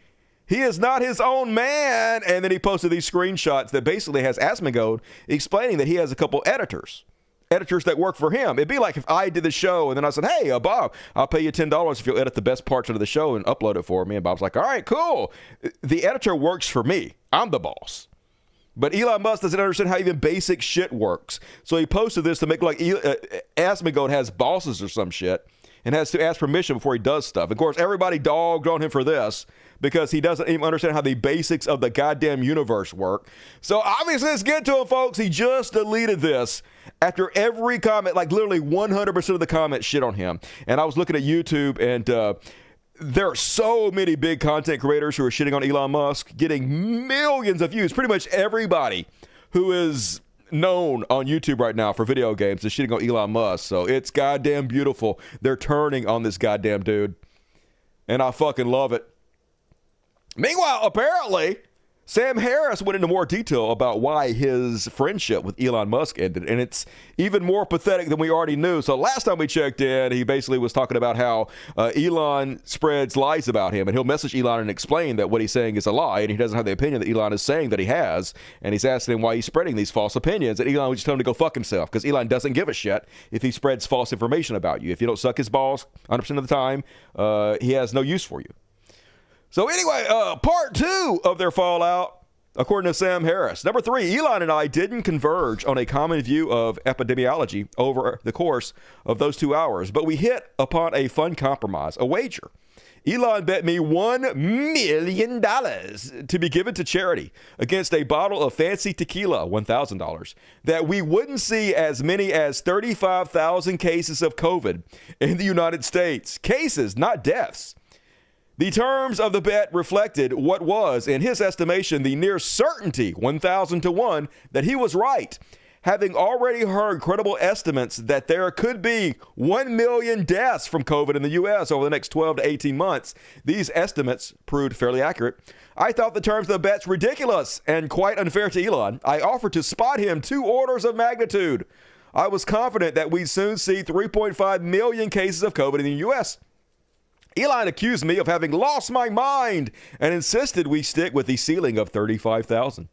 He is not his own man. And then he posted these screenshots that basically has Asmongold explaining that he has a couple editors that work for him. It'd be like if I did the show and then I said, hey, Bob, I'll pay you $10 if you'll edit the best parts of the show and upload it for me. And Bob's like, all right, cool. The editor works for me. I'm the boss. But Elon Musk doesn't understand how even basic shit works. So he posted this to make like Asmongold has bosses or some shit and has to ask permission before he does stuff. Of course, everybody dogged on him for this because he doesn't even understand how the basics of the goddamn universe work. So obviously, let's get to him, folks. He just deleted this after every comment, like literally 100% of the comments shit on him. And I was looking at YouTube and there are so many big content creators who are shitting on Elon Musk, getting millions of views. Pretty much everybody who is known on YouTube right now for video games is shitting on Elon Musk. So it's goddamn beautiful. They're turning on this goddamn dude. And I fucking love it. Meanwhile, apparently, Sam Harris went into more detail about why his friendship with Elon Musk ended, and it's even more pathetic than we already knew. So last time we checked in, he basically was talking about how Elon spreads lies about him, and he'll message Elon and explain that what he's saying is a lie, and he doesn't have the opinion that Elon is saying that he has, and he's asking him why he's spreading these false opinions, and Elon would just tell him to go fuck himself, because Elon doesn't give a shit if he spreads false information about you. If you don't suck his balls 100% of the time, he has no use for you. So anyway, part 2 of their fallout, according to Sam Harris. Number 3, Elon and I didn't converge on a common view of epidemiology over the course of those 2 hours, but we hit upon a fun compromise, a wager. Elon bet me $1 million to be given to charity against a bottle of fancy tequila, $1,000, that we wouldn't see as many as 35,000 cases of COVID in the United States. Cases, not deaths. The terms of the bet reflected what was, in his estimation, the near certainty, 1,000 to 1, that he was right. Having already heard credible estimates that there could be 1 million deaths from COVID in the U.S. over the next 12 to 18 months, these estimates proved fairly accurate. I thought the terms of the bet's ridiculous and quite unfair to Elon. I offered to spot him 2 orders of magnitude. I was confident that we'd soon see 3.5 million cases of COVID in the U.S. Elon accused me of having lost my mind and insisted we stick with the ceiling of 35,000.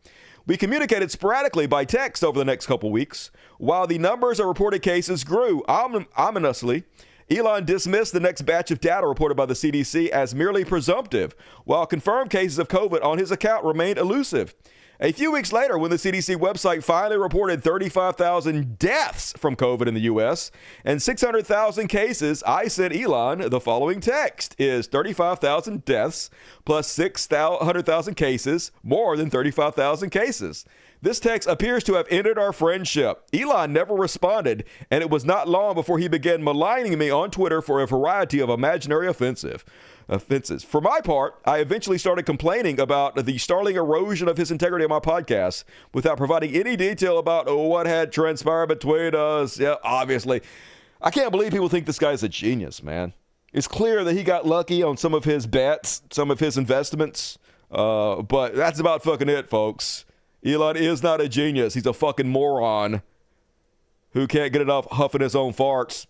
We communicated sporadically by text over the next couple weeks. While the numbers of reported cases grew ominously, Elon dismissed the next batch of data reported by the CDC as merely presumptive, while confirmed cases of COVID on his account remained elusive. A few weeks later, when the CDC website finally reported 35,000 deaths from COVID in the U.S. and 600,000 cases, I sent Elon the following text: is 35,000 deaths plus 600,000 cases more than 35,000 cases? This text appears to have ended our friendship. Elon never responded, and it was not long before he began maligning me on Twitter for a variety of imaginary offenses. For my part, I eventually started complaining about the startling erosion of his integrity on my podcast without providing any detail about what had transpired between us. Yeah, obviously. I can't believe people think this guy's a genius, man. It's clear that he got lucky on some of his bets, some of his investments, but that's about fucking it, folks. Elon is not a genius. He's a fucking moron who can't get enough huffing his own farts.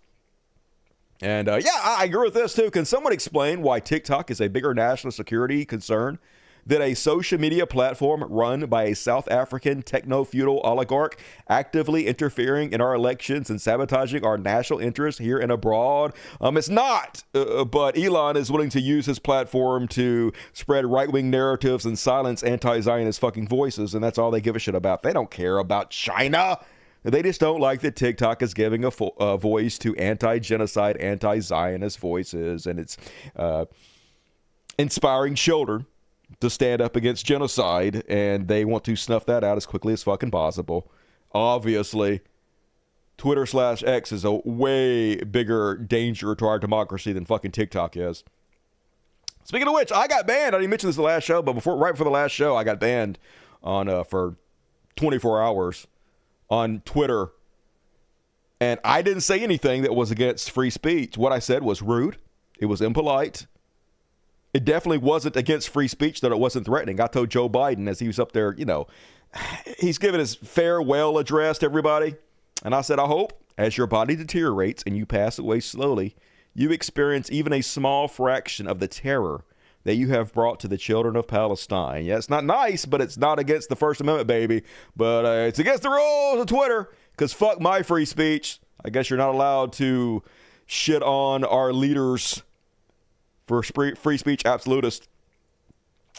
And yeah, I agree with this too. Can someone explain why TikTok is a bigger national security concern than a social media platform run by a South African techno-feudal oligarch actively interfering in our elections and sabotaging our national interests here and abroad? It's not, but Elon is willing to use his platform to spread right-wing narratives and silence anti-Zionist fucking voices, and that's all they give a shit about. They don't care about China. They just don't like that TikTok is giving a voice to anti-genocide, anti-Zionist voices, and it's inspiring children to stand up against genocide, and they want to snuff that out as quickly as fucking possible. Obviously, Twitter/X is a way bigger danger to our democracy than fucking TikTok is. Speaking of which, I got banned. I didn't mention this in the last show, but right before the last show, I got banned on for 24 hours. On Twitter, and I didn't say anything that was against free speech. What I said was rude. It was impolite. It definitely wasn't against free speech, that it wasn't threatening. I told Joe Biden as he was up there, he's giving his farewell address to everybody, and I said, I hope as your body deteriorates and you pass away slowly, you experience even a small fraction of the terror that you have brought to the children of Palestine. Yeah, it's not nice, but it's not against the First Amendment, baby. But it's against the rules of Twitter, because fuck my free speech. I guess you're not allowed to shit on our leaders for free speech absolutist.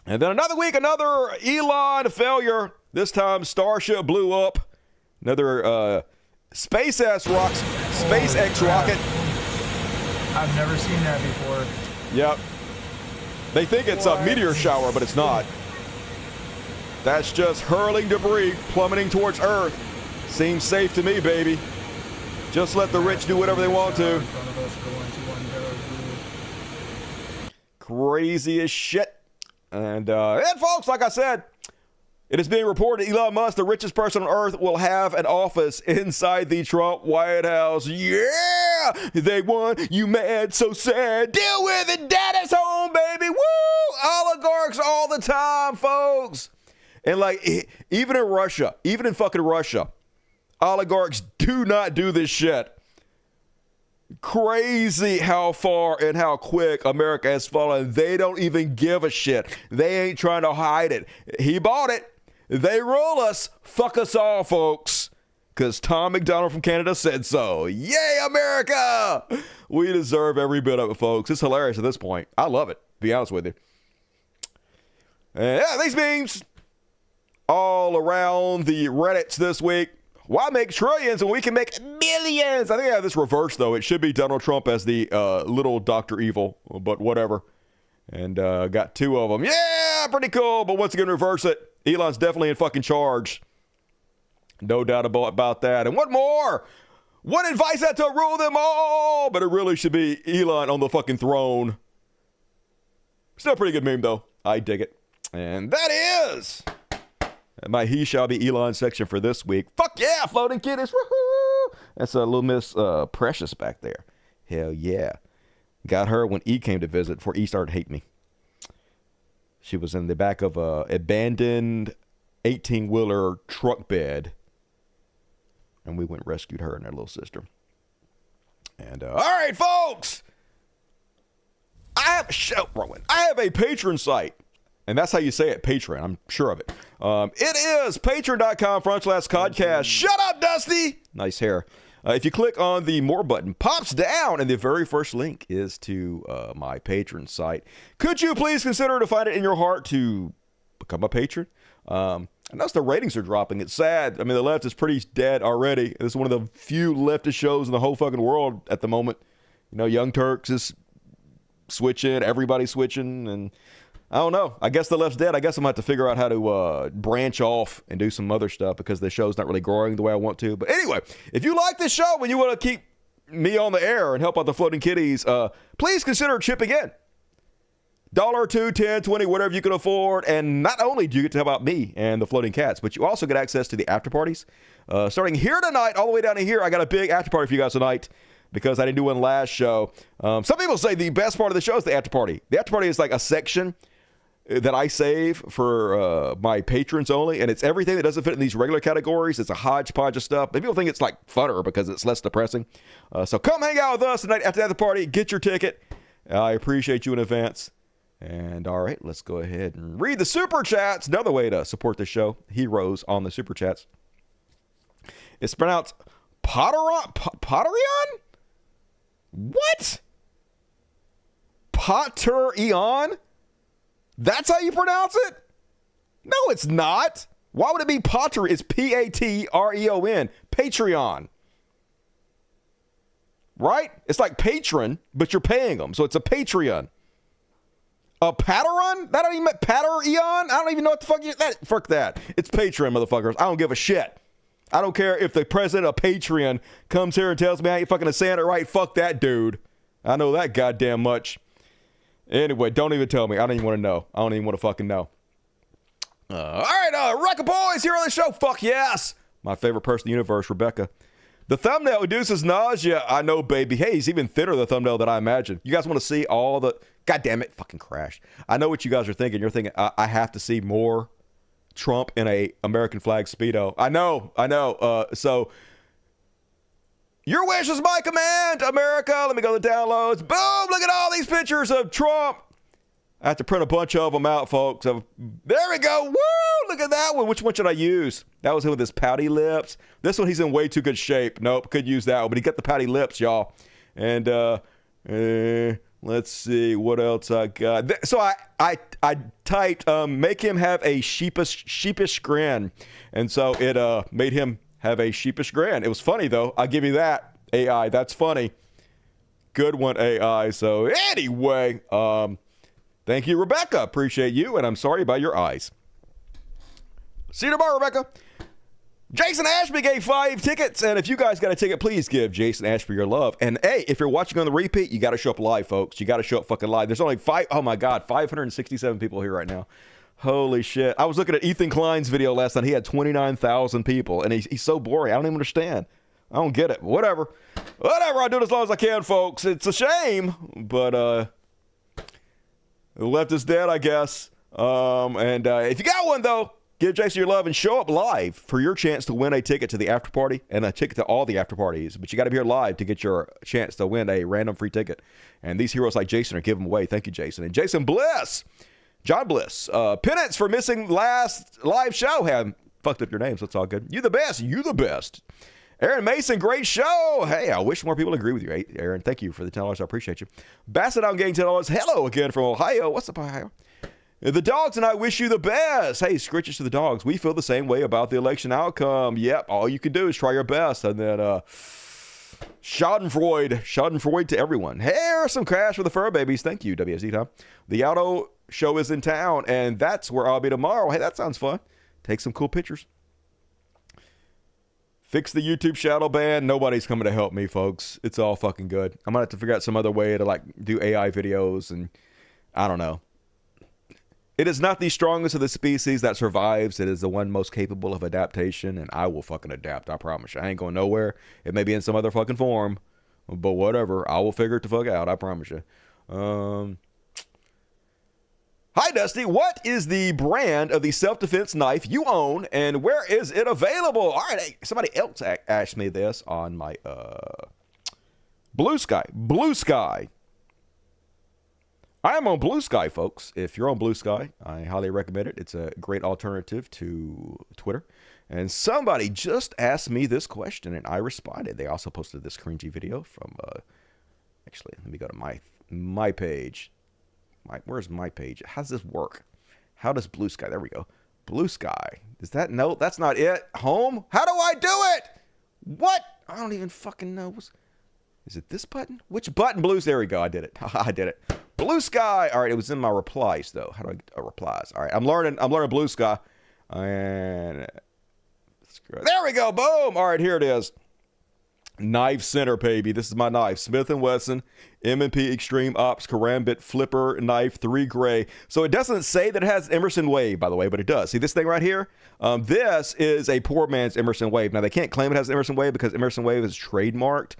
And then another week, another Elon failure. This time, Starship blew up. Another SpaceX rocket. I've never seen that before. Yep. They think it's a meteor shower, but it's not. That's just hurling debris plummeting towards Earth. Seems safe to me, baby. Just let the rich do whatever they want to. Crazy as shit. And folks, like I said, it is being reported Elon Musk, the richest person on Earth, will have an office inside the Trump White House. Yeah! They won. You mad, so sad. Deal with it. Daddy's home, baby. Woo! Oligarchs all the time, folks. And even in Russia, even in fucking Russia, oligarchs do not do this shit. Crazy how far and how quick America has fallen. They don't even give a shit. They ain't trying to hide it. He bought it. They rule us. Fuck us all, folks. Because Tom McDonald from Canada said so. Yay, America! We deserve every bit of it, folks. It's hilarious at this point. I love it, to be honest with you. And yeah, these memes all around the Reddits this week. Why make trillions when we can make millions? I think I have this reversed, though. It should be Donald Trump as the little Dr. Evil, but whatever. And got 2 of them. Yeah, pretty cool. But once again, reverse it. Elon's definitely in fucking charge. No doubt about that. And what more? What advice had to rule them all? But it really should be Elon on the fucking throne. Still a pretty good meme, though. I dig it. And that is My he shall be Elon section for this week. Fuck yeah, floating kitties. Woohoo! That's a little Miss Precious back there. Hell yeah. Got her when E came to visit before E started hating me. She was in the back of a abandoned 18-wheeler truck bed. And we went and rescued her and her little sister. And, all right, folks. I have a Patreon site. And that's how you say it, Patreon. I'm sure of it. It is patreon.com/codcast. Shut up, Dusty. Nice hair. If you click on the more button, pops down, and the very first link is to my Patreon site. Could you please consider to find it in your heart to become a patron? I noticed the ratings are dropping. It's sad. I mean, the left is pretty dead already. This is one of the few leftist shows in the whole fucking world at the moment. You know, Young Turks is switching, everybody's switching, and I don't know. I guess the left's dead. I guess I'm going to have to figure out how to branch off and do some other stuff because the show's not really growing the way I want to. But anyway, if you like this show and you want to keep me on the air and help out the floating kitties, please consider chipping in. $1, $2, $10, $20, whatever you can afford. And not only do you get to help out me and the floating cats, but you also get access to the after parties. Starting here tonight, all the way down to here, I got a big after party for you guys tonight because I didn't do one last show. Some people say the best part of the show is the after party. The after party is like a section that I save for my patrons only, and it's everything that doesn't fit in these regular categories. It's a hodgepodge of stuff. Maybe people think it's like funner because it's less depressing. So come hang out with us tonight after the party. Get your ticket. I appreciate you in advance. And all right, let's go ahead and read the super chats. Another way to support the show. Heroes on the super chats. It's pronounced Potterion? What? Potterion? That's how you pronounce it? No, it's not. Why would it be Potter? It's Patreon. Patreon. Right? It's like patron, but you're paying them. So it's a Patreon. A Patteron? That don't even Patteron? I don't even know what the fuck that. Fuck that. It's Patreon, motherfuckers. I don't give a shit. I don't care if the president of Patreon comes here and tells me I ain't fucking saying it right. Fuck that dude. I know that goddamn much. Anyway, don't even tell me. I don't even want to know. I don't even want to fucking know. All right, Rebecca Boys here on the show. Fuck yes. My favorite person in the universe, Rebecca. The thumbnail reduces nausea. I know, baby. Hey, he's even thinner, the thumbnail, than I imagined. You guys want to see all the... God damn it. Fucking crashed. I know what you guys are thinking. You're thinking, I have to see more Trump in a American flag Speedo. I know. So... Your wish is my command, America. Let me go to the downloads. Boom! Look at all these pictures of Trump. I have to print a bunch of them out, folks. There we go. Woo! Look at that one. Which one should I use? That was him with his pouty lips. This one, he's in way too good shape. Nope, could use that one. But he got the pouty lips, y'all. And let's see what else I got. So I typed, make him have a sheepish grin. And so it made him have a sheepish grin. It was funny, though. I'll give you that, AI. That's funny. Good one, AI. So anyway, thank you, Rebecca. Appreciate you, and I'm sorry about your eyes. See you tomorrow, Rebecca. Jason Ashby gave 5 tickets, and if you guys got a ticket, please give Jason Ashby your love. And hey, if you're watching on the repeat, you got to show up live, folks. You got to show up fucking live. There's only 567 people here right now. Holy shit. I was looking at Ethan Klein's video last night. He had 29,000 people, and he's so boring. I don't even understand. I don't get it. Whatever. I'll do it as long as I can, folks. It's a shame, but the left is dead, I guess. And if you got one, though, give Jason your love and show up live for your chance to win a ticket to the after party and a ticket to all the after parties. But you got to be here live to get your chance to win a random free ticket. And these heroes like Jason are giving them away. Thank you, Jason. And Jason Bliss. John Bliss, penance for missing last live show. Have fucked up your name, so it's all good. You the best. You the best. Aaron Mason, great show. Hey, I wish more people agree with you, Aaron. Thank you for the $10. I appreciate you. Basset getting $10. Hello again from Ohio. What's up, Ohio? The dogs and I wish you the best. Hey, scritches to the dogs. We feel the same way about the election outcome. Yep, all you can do is try your best. And then, Schadenfreude to everyone. Here's some cash for the fur babies. Thank you, WSD Tom. The auto show is in town, and that's where I'll be tomorrow. Hey, that sounds fun. Take some cool pictures. Fix the YouTube shadow ban. Nobody's coming to help me, folks. It's all fucking good. I'm gonna have to figure out some other way to like do AI videos, and I don't know. It is not the strongest of the species that survives. It is the one most capable of adaptation, and I will fucking adapt. I promise you. I ain't going nowhere. It may be in some other fucking form, but whatever. I will figure it the fuck out. I promise you. Hi, Dusty. What is the brand of the self-defense knife you own, and where is it available? All right, hey, somebody else asked me this on my Blue Sky. Blue Sky. I am on Blue Sky, folks. If you're on Blue Sky, I highly recommend it. It's a great alternative to Twitter. And somebody just asked me this question, and I responded. They also posted this cringy video from, actually, let me go to my page. Where's my page? How does this work? How does Blue Sky? There we go. Blue Sky. Is that? No, that's not it. Home? How do I do it? What? I don't even fucking know. Is it this button? Which button? Blues. There we go. I did it. I did it. Blue Sky. All right. It was in my replies though. How do I get replies? All right. I'm learning Blue Sky. And there we go. Boom. All right. Here it is. Knife Center, baby. This is my knife. Smith & Wesson M&P Extreme Ops Karambit Flipper Knife 3 Gray. So it doesn't say that it has Emerson Wave, by the way, but it does. See this thing right here? This is a poor man's Emerson Wave. Now, they can't claim it has Emerson Wave because Emerson Wave is trademarked.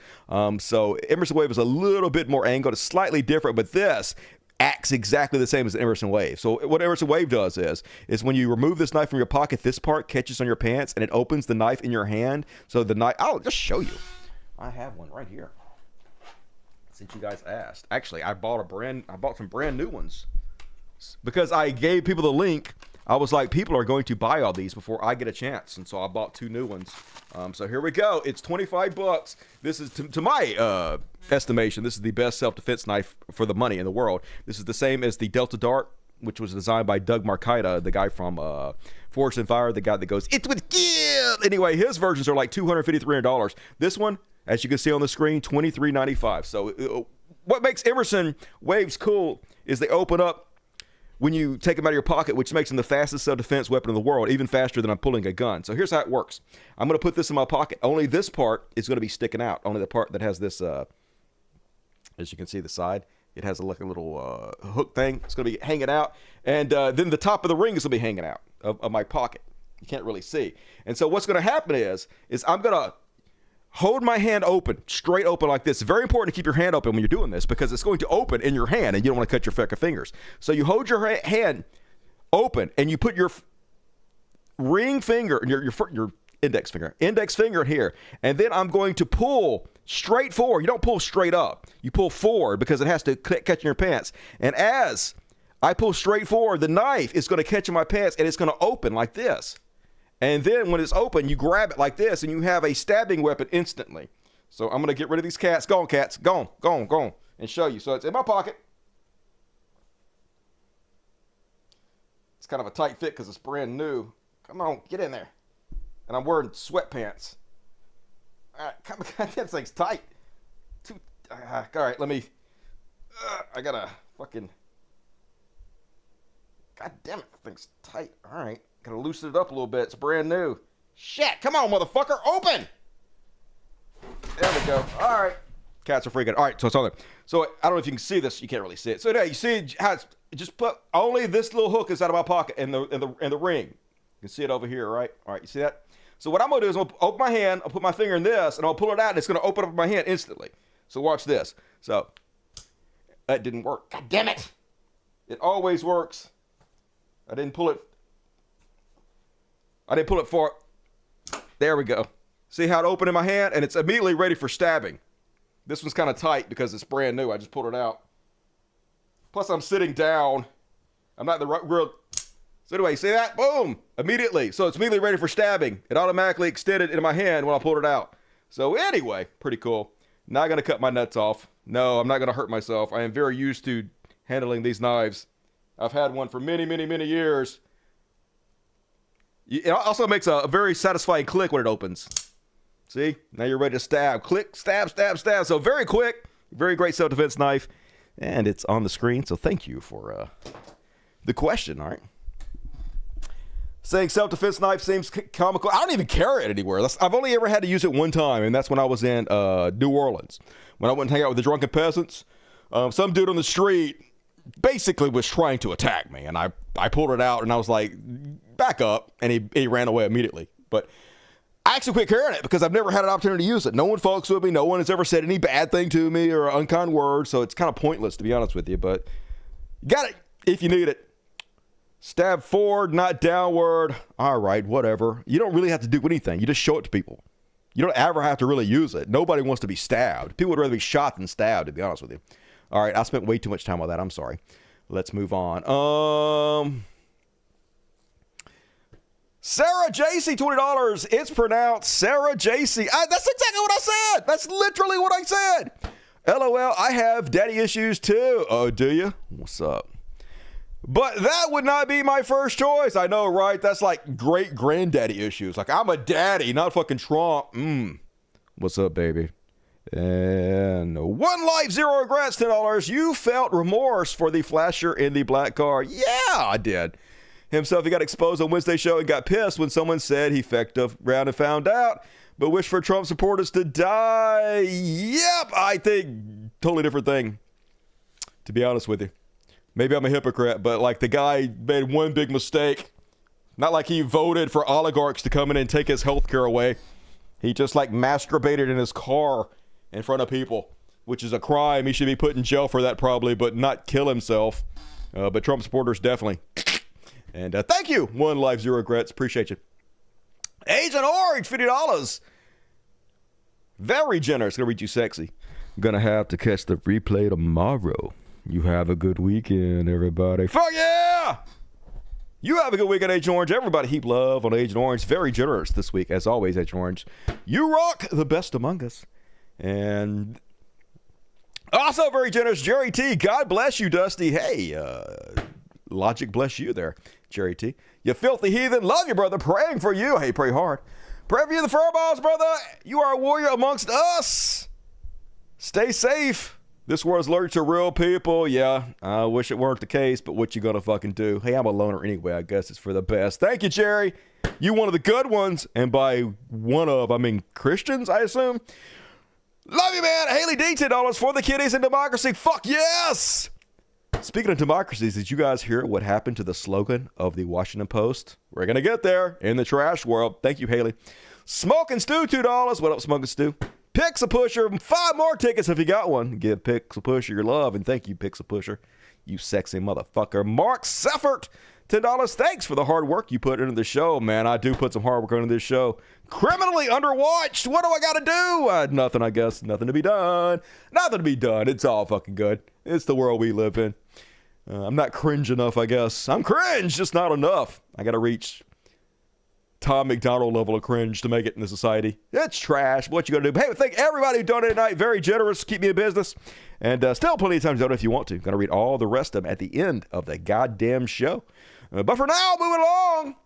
So Emerson Wave is a little bit more angled. It's slightly different, but this acts exactly the same as an Emerson Wave. So what Emerson Wave does is when you remove this knife from your pocket, this part catches on your pants and it opens the knife in your hand. So the knife, I'll just show you. I have one right here. Since you guys asked. Actually, I bought some brand new ones. Because I gave people the link, I was like, people are going to buy all these before I get a chance. And so I bought 2 new ones. So here we go. It's $25. This is, to my estimation, this is the best self-defense knife for the money in the world. This is the same as the Delta Dart, which was designed by Doug Marcaida, the guy from Forged in Fire, the guy that goes, "It would kill." Anyway, his versions are like $250, $300. This one, as you can see on the screen, $23.95. So what makes Emerson Waves cool is they open up when you take them out of your pocket, which makes them the fastest self-defense weapon in the world, even faster than I'm pulling a gun. So here's how it works. I'm going to put this in my pocket. Only this part is going to be sticking out. Only the part that has this, as you can see, the side. It has like a little hook thing. It's going to be hanging out. And then the top of the ring is going to be hanging out of my pocket. You can't really see. And so what's going to happen is I'm going to hold my hand open, straight open like this. It's very important to keep your hand open when you're doing this because it's going to open in your hand and you don't want to cut your fucking fingers. So you hold your hand open and you put your ring finger, your index finger here. And then I'm going to pull straight forward. You don't pull straight up. You pull forward because it has to catch in your pants. And as I pull straight forward, the knife is going to catch in my pants and it's going to open like this. And then when it's open, you grab it like this and you have a stabbing weapon instantly. So I'm going to get rid of these cats. Go on, cats. Go on. And show you. So it's in my pocket. It's kind of a tight fit because it's brand new. Come on, get in there. And I'm wearing sweatpants. All right, come on, that thing's tight. All right, let me. I gotta fucking. God damn it, that thing's tight. All right. Gotta loosen it up a little bit. It's brand new. Shit, come on, motherfucker, open! There we go. All right. Cats are freaking. All right, so it's on there. So I don't know if you can see this. You can't really see it. So yeah, you see how it's just put only this little hook is out of my pocket and the ring. You can see it over here, right? All right, you see that? So what I'm gonna do is I'm gonna open my hand. I'll put my finger in this, and I'll pull it out, and it's gonna open up my hand instantly. So watch this. So that didn't work. God damn it! It always works. I didn't pull it for. There we go. See how it opened in my hand? And it's immediately ready for stabbing. This one's kind of tight because it's brand new. I just pulled it out. Plus, I'm sitting down. I'm not in the real. So anyway, see that? Boom! Immediately. So it's immediately ready for stabbing. It automatically extended into my hand when I pulled it out. So anyway, pretty cool. Not going to cut my nuts off. No, I'm not going to hurt myself. I am very used to handling these knives. I've had one for many, many, many years. It also makes a very satisfying click when it opens. See? Now you're ready to stab. Click, stab, stab, stab. So very quick. Very great self-defense knife. And it's on the screen. So thank you for the question. All right. Saying self-defense knife seems comical. I don't even carry it anywhere. I've only ever had to use it one time. And that's when I was in New Orleans. When I went and hang out with the drunken peasants. Some dude on the street basically was trying to attack me, and I pulled it out, and I was like, back up, and he ran away immediately. But I actually quit carrying it because I've never had an opportunity to use it. No one fucks with me. No one has ever said any bad thing to me or an unkind word, so it's kind of pointless, to be honest with you. But you got it if you need it. Stab forward, not downward. All right, whatever. You don't really have to do anything. You just show it to people. You don't ever have to really use it. Nobody wants to be stabbed. People would rather be shot than stabbed, to be honest with you. All right, I spent way too much time on that. I'm sorry. Let's move on. Sarah JC, $20. It's pronounced Sarah JC. That's exactly what I said. That's literally what I said. LOL, I have daddy issues too. Oh, do you? What's up? But that would not be my first choice. I know, right? That's like great granddaddy issues. Like, I'm a daddy, not fucking Trump. What's up, baby? And one life, zero regrets, $10. You felt remorse for the flasher in the black car. Yeah, I did. Himself, he got exposed on Wednesday show and got pissed when someone said he fecked around and found out, but wished for Trump supporters to die. Yep, I think totally different thing, to be honest with you. Maybe I'm a hypocrite, but like the guy made one big mistake. Not like he voted for oligarchs to come in and take his health care away. He just like masturbated in his car in front of people, which is a crime. He should be put in jail for that probably, but not kill himself. But Trump supporters definitely. And thank you, One Life, Zero Regrets. Appreciate you. Agent Orange, $50. Very generous. Gonna read you sexy. Gonna have to catch the replay tomorrow. You have a good weekend, everybody. Fuck yeah! You have a good weekend, Agent Orange. Everybody heap love on Agent Orange. Very generous this week, as always, Agent Orange. You rock the best among us. And also very generous, Jerry T. God bless you, Dusty. Hey, Logic bless you there, Jerry T. You filthy heathen. Love you, brother. Praying for you. Hey, pray hard. Pray for you, the furballs, brother. You are a warrior amongst us. Stay safe. This world's allergic to real people. Yeah, I wish it weren't the case, but what you gonna fucking do? Hey, I'm a loner anyway. I guess it's for the best. Thank you, Jerry. You one of the good ones. And by one of, I mean Christians, I assume. Love you, man. Haley D, $10 for the kiddies and democracy. Fuck yes. Speaking of democracies, did you guys hear what happened to the slogan of the Washington Post? We're going to get there in the trash world. Thank you, Haley. Smoking Stew, $2. What up, Smoking Stew? Pixel Pusher, 5 more tickets if you got one. Give Pixel Pusher your love, and thank you, Pixel Pusher. You sexy motherfucker. Mark Seffert, $10. Thanks for the hard work you put into the show, man. I do put some hard work into this show. Criminally underwatched. What do I got to do? Nothing, I guess. Nothing to be done. Nothing to be done. It's all fucking good. It's the world we live in. I'm not cringe enough, I guess. I'm cringe, just not enough. I got to reach Tom McDonald level of cringe to make it in the society. It's trash. What you gonna do? Hey, thank everybody who donated tonight. Very generous. Keep me in business. And still plenty of time to donate if you want to. Gonna read all the rest of them at the end of the goddamn show. But for now, moving along.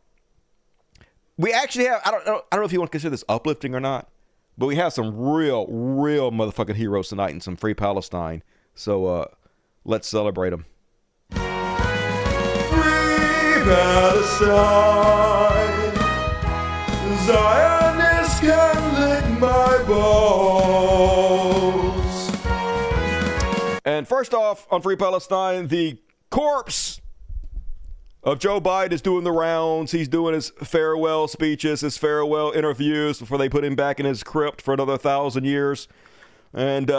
We actually have, I don't know if you want to consider this uplifting or not, but we have some real motherfucking heroes tonight in some Free Palestine. So let's celebrate them. Free Palestine. Zionists can lick my balls. And first off, on Free Palestine, the corpse of Joe Biden is doing the rounds. He's doing his farewell speeches, his farewell interviews before they put him back in his crypt for another 1,000 years. And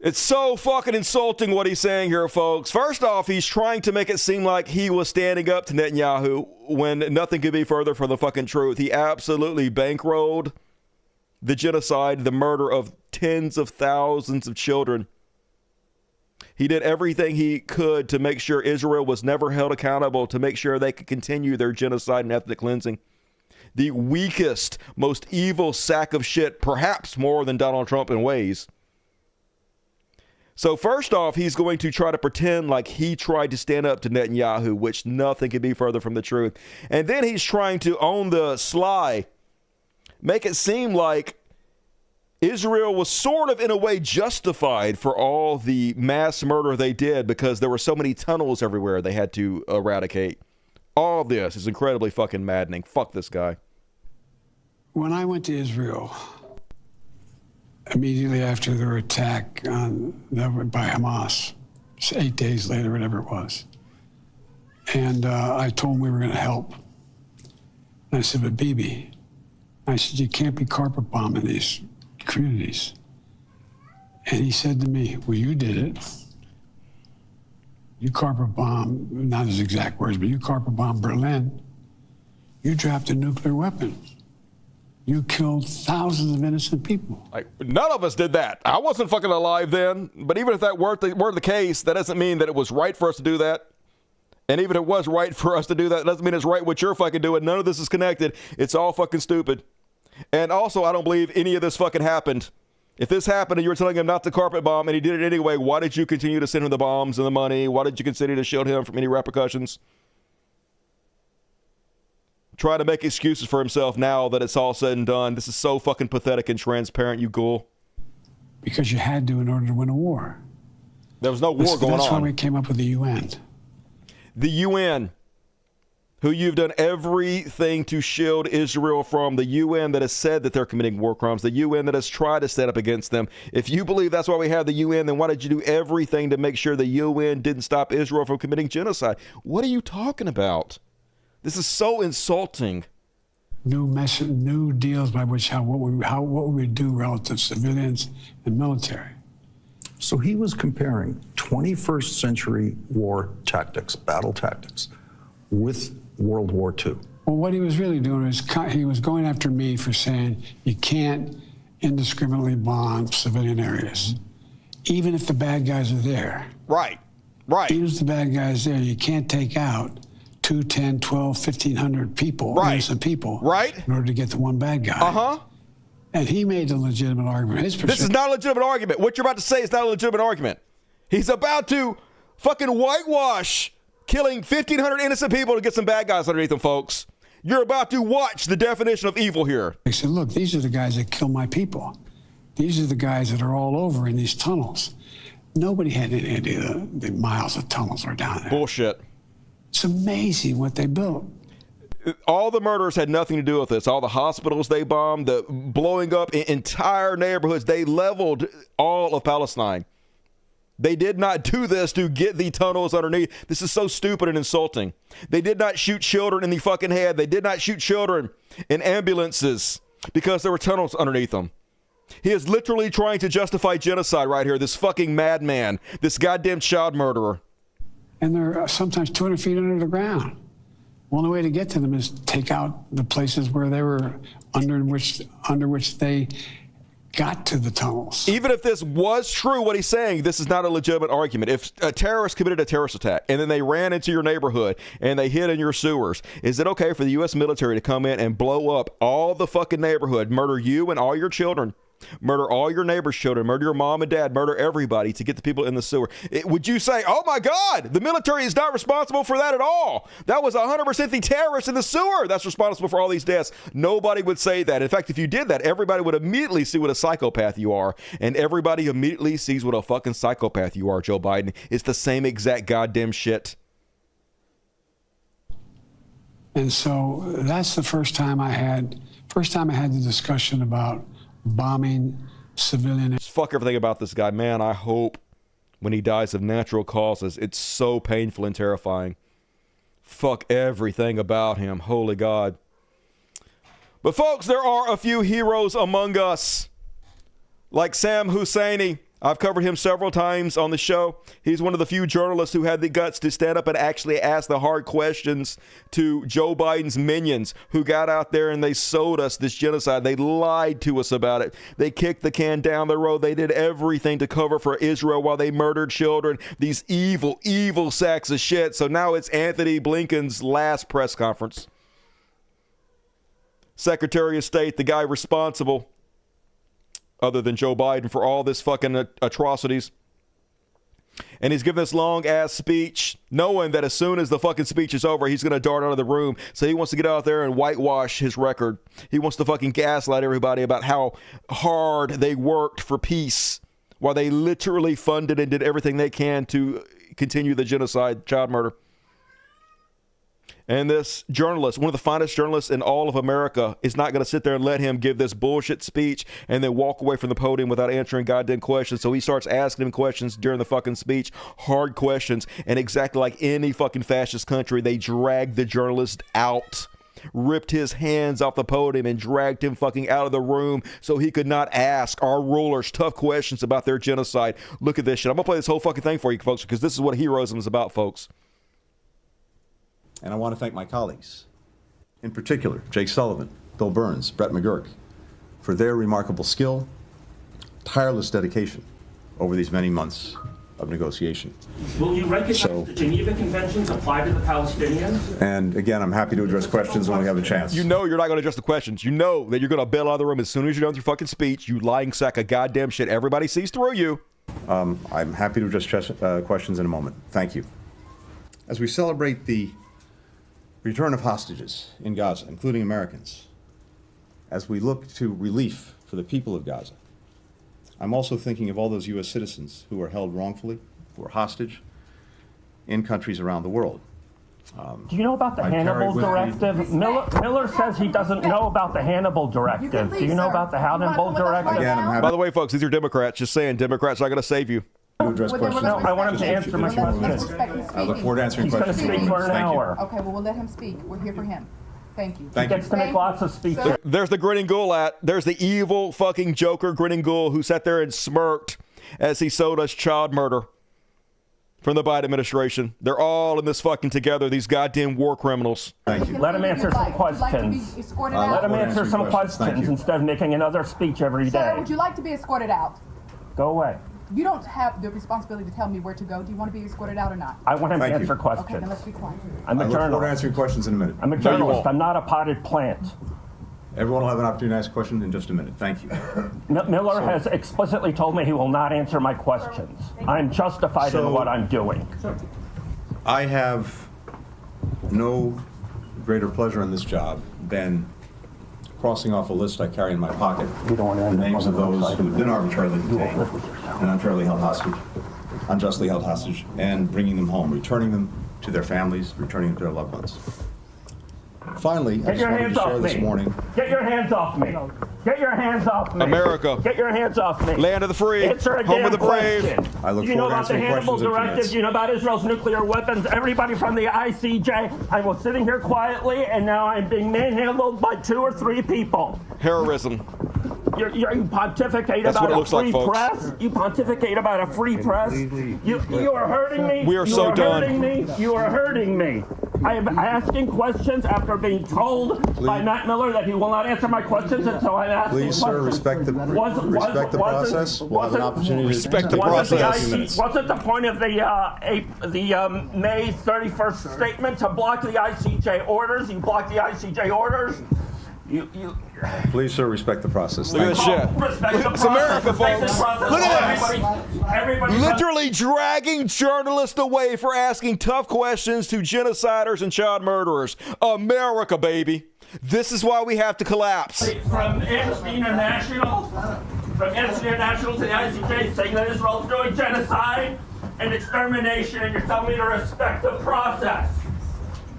it's so fucking insulting what he's saying here, folks. First off, he's trying to make it seem like he was standing up to Netanyahu when nothing could be further from the fucking truth. He absolutely bankrolled the genocide, the murder of tens of thousands of children. He did everything he could to make sure Israel was never held accountable, to make sure they could continue their genocide and ethnic cleansing. The weakest, most evil sack of shit, perhaps more than Donald Trump in ways. So first off, he's going to try to pretend like he tried to stand up to Netanyahu, which nothing could be further from the truth. And then he's trying to, on the sly, make it seem like Israel was sort of, in a way, justified for all the mass murder they did because there were so many tunnels everywhere they had to eradicate. All this is incredibly fucking maddening. Fuck this guy. When I went to Israel, immediately after their attack by Hamas, It's 8 days later, whatever it was. And I told him we were going to help. And I said, but Bibi, I said, you can't be carpet bombing these communities. And he said to me, well, you did it. You carpet bomb, not his exact words, but you carpet bomb Berlin. You dropped a nuclear weapon. You killed thousands of innocent people. Like, none of us did that. I wasn't fucking alive then. But even if that were the case, that doesn't mean that it was right for us to do that. And even if it was right for us to do that, it doesn't mean it's right what you're fucking doing. None of this is connected. It's all fucking stupid. And also, I don't believe any of this fucking happened. If this happened and you were telling him not to carpet bomb and he did it anyway, why did you continue to send him the bombs and the money? Why did you continue to shield him from any repercussions? Try to make excuses for himself now that it's all said and done. This is so fucking pathetic and transparent, you ghoul. Because you had to in order to win a war. There was no war going on. That's why we came up with the UN. The UN, who you've done everything to shield Israel from, the UN that has said that they're committing war crimes, the UN that has tried to stand up against them. If you believe that's why we have the UN, then why did you do everything to make sure the UN didn't stop Israel from committing genocide? What are you talking about? This is so insulting. New deals by which what we would do relative to civilians and military. So he was comparing 21st century war tactics, battle tactics, with World War II. Well, what he was really doing is he was going after me for saying you can't indiscriminately bomb civilian areas, even if the bad guys are there. Right, right. Even if the bad guys are there, you can't take out 2, 10, 12, 1,500 people, innocent people, in order to get the one bad guy. Uh-huh. And he made a legitimate argument. This is not a legitimate argument. What you're about to say is not a legitimate argument. He's about to fucking whitewash killing 1,500 innocent people to get some bad guys underneath them, folks. You're about to watch the definition of evil here. He said, look, these are the guys that kill my people. These are the guys that are all over in these tunnels. Nobody had any idea the miles of tunnels are down there. Bullshit. It's amazing what they built. All the murders had nothing to do with this. All the hospitals they bombed, the blowing up entire neighborhoods, they leveled all of Palestine. They did not do this to get the tunnels underneath. This is so stupid and insulting. They did not shoot children in the fucking head. They did not shoot children in ambulances because there were tunnels underneath them. He is literally trying to justify genocide right here. This fucking madman, this goddamn child murderer. And they're sometimes 200 feet under the ground. Well, the way to get to them is take out the places where they were under which they got to the tunnels. Even if this was true, what he's saying, this is not a legitimate argument. If a terrorist committed a terrorist attack and then they ran into your neighborhood and they hid in your sewers, is it okay for the U.S. military to come in and blow up all the fucking neighborhood, murder you and all your children, murder all your neighbors' children, murder your mom and dad, murder everybody to get the people in the sewer? Would you say, oh my God, the military is not responsible for that at all? That was 100% the terrorists in the sewer that's responsible for all these deaths. Nobody would say that. In fact, if you did that, everybody would immediately see what a psychopath you are. And everybody immediately sees what a fucking psychopath you are, Joe Biden. It's the same exact goddamn shit. And so that's the first time I had the discussion about bombing civilian. Fuck everything about this guy, man. I hope when he dies of natural causes, it's so painful and terrifying. Fuck everything about him. Holy God. But folks, there are a few heroes among us, like Sam Husseini. I've covered him several times on the show. He's one of the few journalists who had the guts to stand up and actually ask the hard questions to Joe Biden's minions, who got out there and they sold us this genocide. They lied to us about it. They kicked the can down the road. They did everything to cover for Israel while they murdered children. These evil, evil sacks of shit. So now it's Anthony Blinken's last press conference. Secretary of State, the guy responsible, other than Joe Biden, for all this fucking atrocities. And he's giving this long-ass speech, knowing that as soon as the fucking speech is over, he's going to dart out of the room. So he wants to get out there and whitewash his record. He wants to fucking gaslight everybody about how hard they worked for peace, while they literally funded and did everything they can to continue the genocide, child murder. And this journalist, one of the finest journalists in all of America, is not going to sit there and let him give this bullshit speech and then walk away from the podium without answering goddamn questions. So he starts asking him questions during the fucking speech, hard questions. And exactly like any fucking fascist country, they dragged the journalist out, ripped his hands off the podium and dragged him fucking out of the room so he could not ask our rulers tough questions about their genocide. Look at this shit. I'm going to play this whole fucking thing for you, folks, because this is what heroism is about, folks. And I want to thank my colleagues, in particular, Jake Sullivan, Bill Burns, Brett McGurk, for their remarkable skill, tireless dedication over these many months of negotiation. Will you recognize the Geneva Conventions apply to the Palestinians? And again, I'm happy to address questions when we have a chance. You know you're not going to address the questions. You know that you're going to bail out of the room as soon as you're done with your fucking speech, you lying sack of goddamn shit. Everybody sees through you. I'm happy to address questions in a moment. Thank you. As we celebrate the return of hostages in Gaza, including Americans, as we look to relief for the people of Gaza, I'm also thinking of all those U.S. citizens who are held wrongfully, who are hostage in countries around the world. Do you know about the Hannibal Directive? Miller says he doesn't know about the Hannibal Directive. Do you know about the Hannibal Directive? Again, I'm happy By the way, folks, these are Democrats. Just saying, Democrats are not going to save you. to address questions. No, I want him to answer my question. I look forward to answering He's going to questions. speak for an Thank you. hour. Okay, well, we'll let him speak. We're here for him. Thank you. Thank He you. gets to make lots of speeches. There's the grinning ghoul there's the evil fucking Joker grinning ghoul who sat there and smirked as he sold us child murder from the Biden administration. They're all in this fucking together, these goddamn war criminals. Thank you. Let him answer some questions. Let him answer some questions instead of making another speech every Sir, day. would you like to be escorted out? Go away. You don't have the responsibility to tell me where to go. Do you want to be escorted out or not? I want him to Thank you. answer Okay, questions. then let's be quiet. I'm I a look forward to journalist. answering questions in a minute. I'm a journalist. I'm not a potted plant. Everyone will have an opportunity to ask a question in just a minute. Thank you. Miller has explicitly told me he will not answer my questions. I'm justified in what I'm doing. I have no greater pleasure in this job than crossing off a list I carry in my pocket, the names of those who have been arbitrarily detained and unfairly held hostage, unjustly held hostage, and bringing them home, returning them to their families, returning them to their loved ones. Finally, I Get just your wanted hands to share off this me. morning. Get your hands off me. Get your hands off me. America. Get your hands off me. Land of the free. Answer a Home damn of the brave. question. I look Do you know forward to about the answering Hannibal questions in a few Directive? minutes. Do you know about Israel's nuclear weapons? Everybody from the ICJ. I was sitting here quietly, and now I'm being manhandled by 2 or 3 people. Heroism. You pontificate That's about what it a looks like, free folks. press. You pontificate about a free press. You are hurting me. We are so done. Hurting me. You are hurting me. I am asking questions after being told by Matt Miller that he will not answer my questions, and so I'm asking Please, questions. sir, respect the process. We'll have an opportunity to Respect the answer process. in a few minutes. Wasn't the point of the May 31st statement to block the ICJ orders? You blocked the ICJ orders. You Please, sir, respect the process. Look at Thank this you. shit. respect the It's process. America, Respect the folks. process. Look at this. Everybody Literally dragging journalists away for asking tough questions to genociders and child murderers. America, baby. This is why we have to collapse. from Amnesty International to the ICJ saying that Israel's doing genocide and extermination, and you're telling me to respect the process.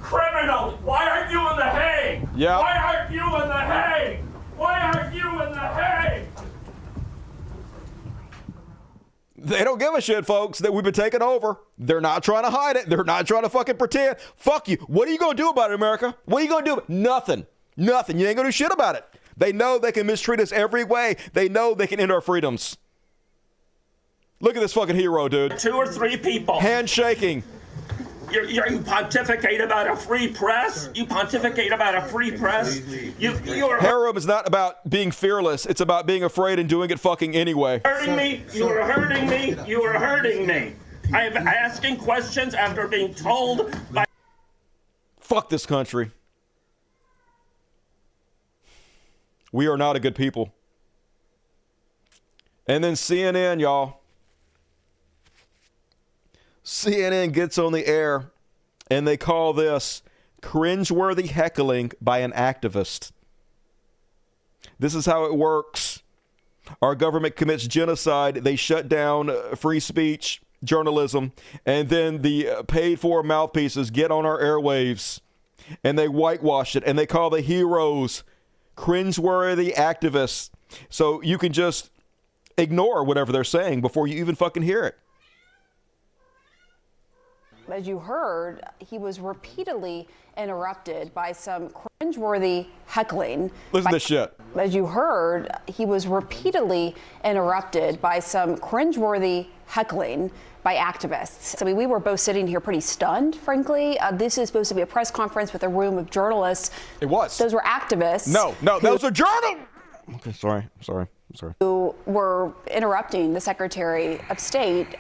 Criminal, why aren't you in The Hague? Yeah. Why aren't you in The Hague? Why aren't you in The Hague? They don't give a shit, folks, that we've been taken over. They're not trying to hide it. They're not trying to fucking pretend. Fuck you. What are you going to do about it, America? What are you going to do? Nothing. Nothing. You ain't going to do shit about it. They know they can mistreat us every way. They know they can end our freedoms. Look at this fucking hero, dude. 2 or 3 people. Handshaking. You pontificate about a free press. You pontificate about a free press. You're Heroism is not about being fearless. It's about being afraid and doing it fucking anyway. hurting me. You are hurting me. You are hurting me. I am asking questions after being told by. Fuck this country. We are not a good people. And then CNN, y'all. CNN gets on the air and they call this cringeworthy heckling by an activist. This is how it works. Our government commits genocide. They shut down free speech, journalism, and then the paid-for mouthpieces get on our airwaves and they whitewash it, and they call the heroes cringeworthy activists. So you can just ignore whatever they're saying before you even fucking hear it. As you heard, he was repeatedly interrupted by some cringeworthy heckling. Listen to this shit. As you heard, he was repeatedly interrupted by some cringeworthy heckling by activists. I mean, we were both sitting here pretty stunned, frankly. This is supposed to be a press conference with a room of journalists. It was. Those were activists. No, those are journalists. Okay, sorry. Who were interrupting the Secretary of State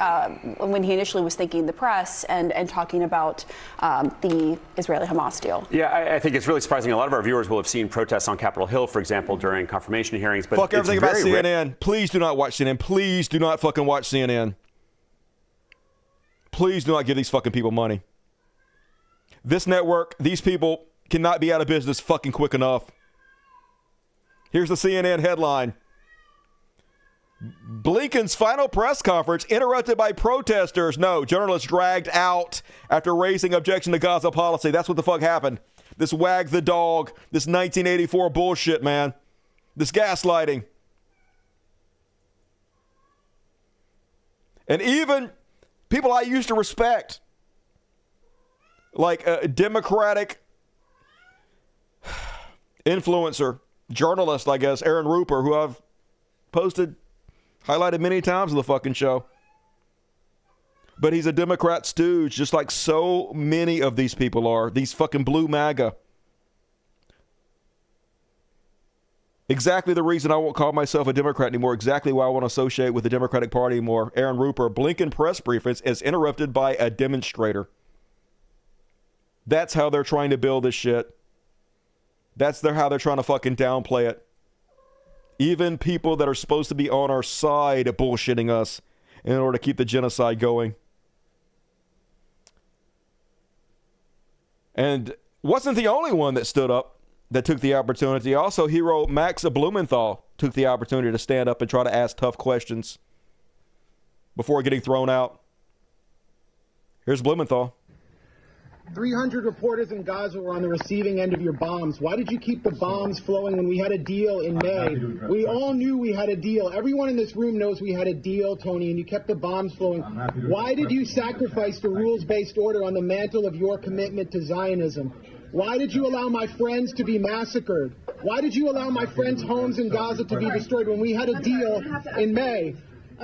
when he initially was thanking the press and talking about the Israeli-Hamas deal. Yeah, I think it's really surprising. A lot of our viewers will have seen protests on Capitol Hill, for example, during confirmation hearings. But fuck everything about CNN. Please do not watch CNN. Please do not fucking watch CNN. Please do not give these fucking people money. This network, these people cannot be out of business fucking quick enough. Here's the CNN headline. Blinken's final press conference interrupted by protesters. No, journalists dragged out after raising objection to Gaza policy. That's what the fuck happened. This wag the dog, this 1984 bullshit, man. This gaslighting. And even people I used to respect, like a Democratic influencer, journalist, I guess, Aaron Rupert, who I've highlighted many times on the fucking show. But he's a Democrat stooge, just like so many of these people are. These fucking blue MAGA. Exactly the reason I won't call myself a Democrat anymore. Exactly why I won't associate with the Democratic Party anymore. Aaron Rupert, Blinken press briefings is interrupted by a demonstrator. That's how they're trying to build this shit. That's how they're trying to fucking downplay it. Even people that are supposed to be on our side are bullshitting us in order to keep the genocide going. And wasn't the only one that stood up, that took the opportunity. Also, hero Max Blumenthal took the opportunity to stand up and try to ask tough questions before getting thrown out. Here's Blumenthal. 300 reporters in Gaza were on the receiving end of your bombs. Why did you keep the bombs flowing when we had a deal in May? We all knew we had a deal. Everyone in this room knows we had a deal, Tony, and you kept the bombs flowing. Why did you sacrifice the rules-based order on the mantle of your commitment to Zionism? Why did you allow my friends to be massacred? Why did you allow my friends' homes in Gaza to be destroyed when we had a deal in May?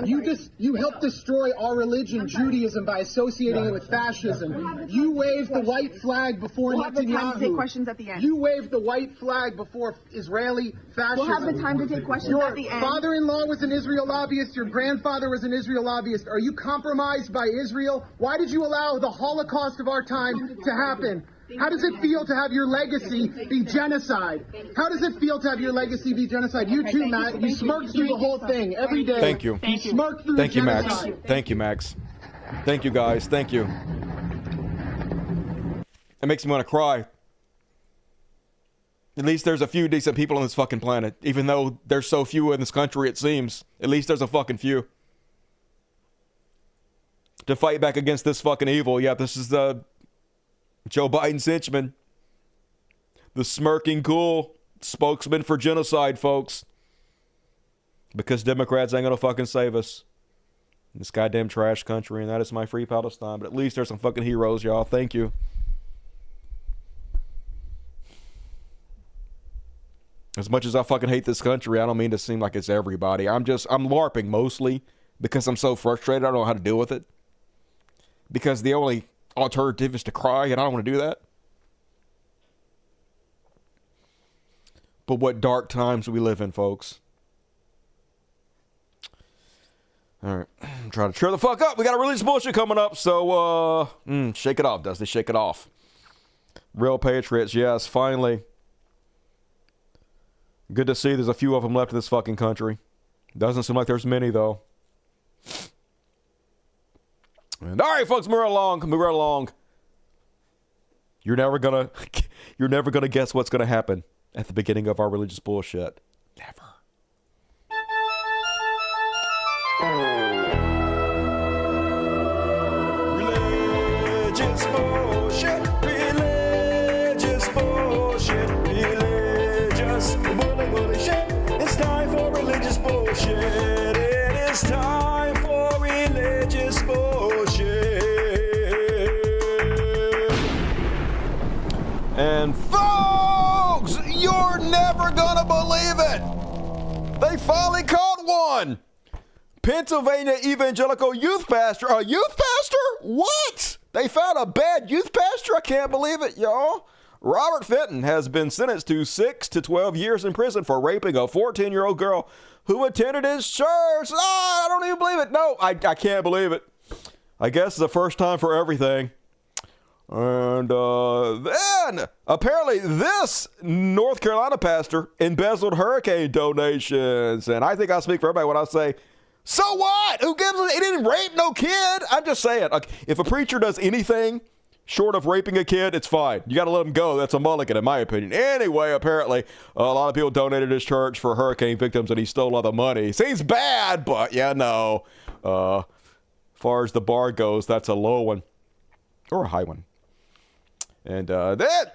You helped destroy our religion, Judaism, by associating it with fascism. You waved the white flag before We'll have the time to take Netanyahu. questions at the end. You waved the white flag before Israeli fascism. We'll have the time to take questions Your at the end. father-in-law was an Israel lobbyist. Your grandfather was an Israel lobbyist. Are you compromised by Israel? Why did you allow the Holocaust of our time to happen? How does it feel to have your legacy be genocide? How does it feel to have your legacy be genocide? You too, Matt. You smirk through the whole thing every day. Thank you. You smirk through Thank you, Max. genocide. Thank you, Max. Thank you, guys. Thank you. It makes me want to cry. At least there's a few decent people on this fucking planet. Even though there's so few in this country, it seems. At least there's a fucking few. To fight back against this fucking evil. Yeah, this is the Joe Biden's henchman. The smirking ghoul. Spokesman for genocide, folks. Because Democrats ain't gonna fucking save us. In this goddamn trash country, and that is my free Palestine. But at least there's some fucking heroes, y'all. Thank you. As much as I fucking hate this country, I don't mean to seem like it's everybody. I'm LARPing mostly because I'm so frustrated. I don't know how to deal with it. Because the only alternative is to cry, and I don't want to do that. But what dark times we live in, folks. All right, try to cheer the fuck up. We got a religious bullshit coming up, so shake it off, Dusty. Shake it off. Real patriots, yes, finally. Good to see there's a few of them left in this fucking country. Doesn't seem like there's many, though. And all right, folks, move right along. You're never gonna guess what's gonna happen at the beginning of our religious bullshit. Never. Religious bullshit. Religious It's time for religious bullshit. And folks, you're never gonna believe it. They finally caught one. Pennsylvania evangelical youth pastor. A youth pastor? What? They found a bad youth pastor? I can't believe it, y'all. Robert Fenton has been sentenced to 6 to 12 years in prison for raping a 14-year-old girl who attended his church. Oh, I don't even believe it. No, I can't believe it. I guess it's the first time for everything. And then, apparently, this North Carolina pastor embezzled hurricane donations. And I think I speak for everybody when I say, so what? Who gives a... He didn't rape no kid. I'm just saying, like, if a preacher does anything short of raping a kid, it's fine. You got to let him go. That's a mulligan, in my opinion. Anyway, apparently, a lot of people donated his church for hurricane victims, and he stole all the money. Seems bad, but yeah, no. Far as the bar goes, that's a low one. Or a high one. And then,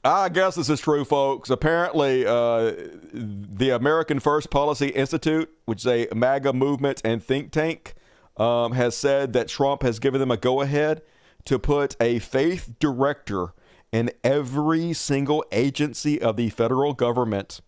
I guess this is true, folks. Apparently, the American First Policy Institute, which is a MAGA movement and think tank, has said that Trump has given them a go-ahead to put a faith director in every single agency of the federal government.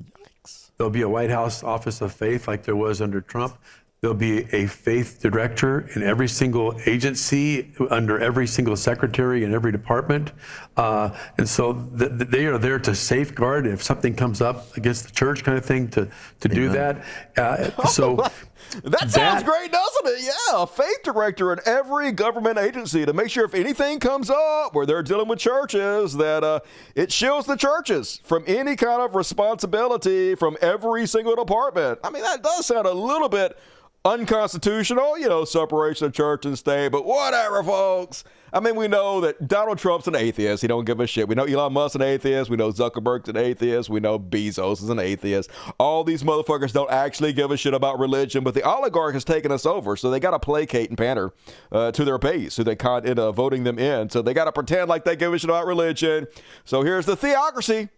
Yikes. There'll be a White House Office of Faith like there was under Trump. There'll be a faith director in every single agency, under every single secretary in every department. And so they are there to safeguard if something comes up against the church kind of thing to do that. That sounds great, doesn't it? Yeah, a faith director in every government agency to make sure if anything comes up where they're dealing with churches, that it shields the churches from any kind of responsibility from every single department. I mean, that does sound a little bit unconstitutional, you know, separation of church and state, but whatever, folks. I mean, we know that Donald Trump's an atheist. He don't give a shit. We know Elon Musk's an atheist. We know Zuckerberg's an atheist. We know Bezos is an atheist. All these motherfuckers don't actually give a shit about religion, but the oligarch has taken us over, so they got to placate and pander to their base, so they can't end up voting them in. So they got to pretend like they give a shit about religion. So here's the theocracy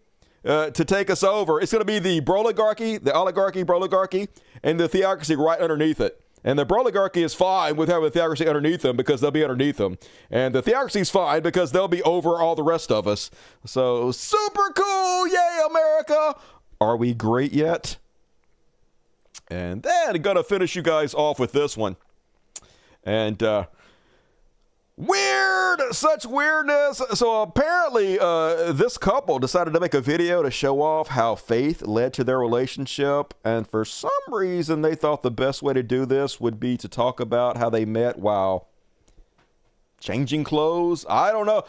to take us over. It's going to be the broligarchy, the oligarchy, and the theocracy right underneath it. And the broligarchy is fine with having the theocracy underneath them because they'll be underneath them. And the theocracy is fine because they'll be over all the rest of us. So super cool. Yay, America. Are we great yet? And then I'm going to finish you guys off with this one. And such weirdness. So apparently this couple decided to make a video to show off how faith led to their relationship, and for some reason they thought the best way to do this would be to talk about how they met while changing clothes. I don't know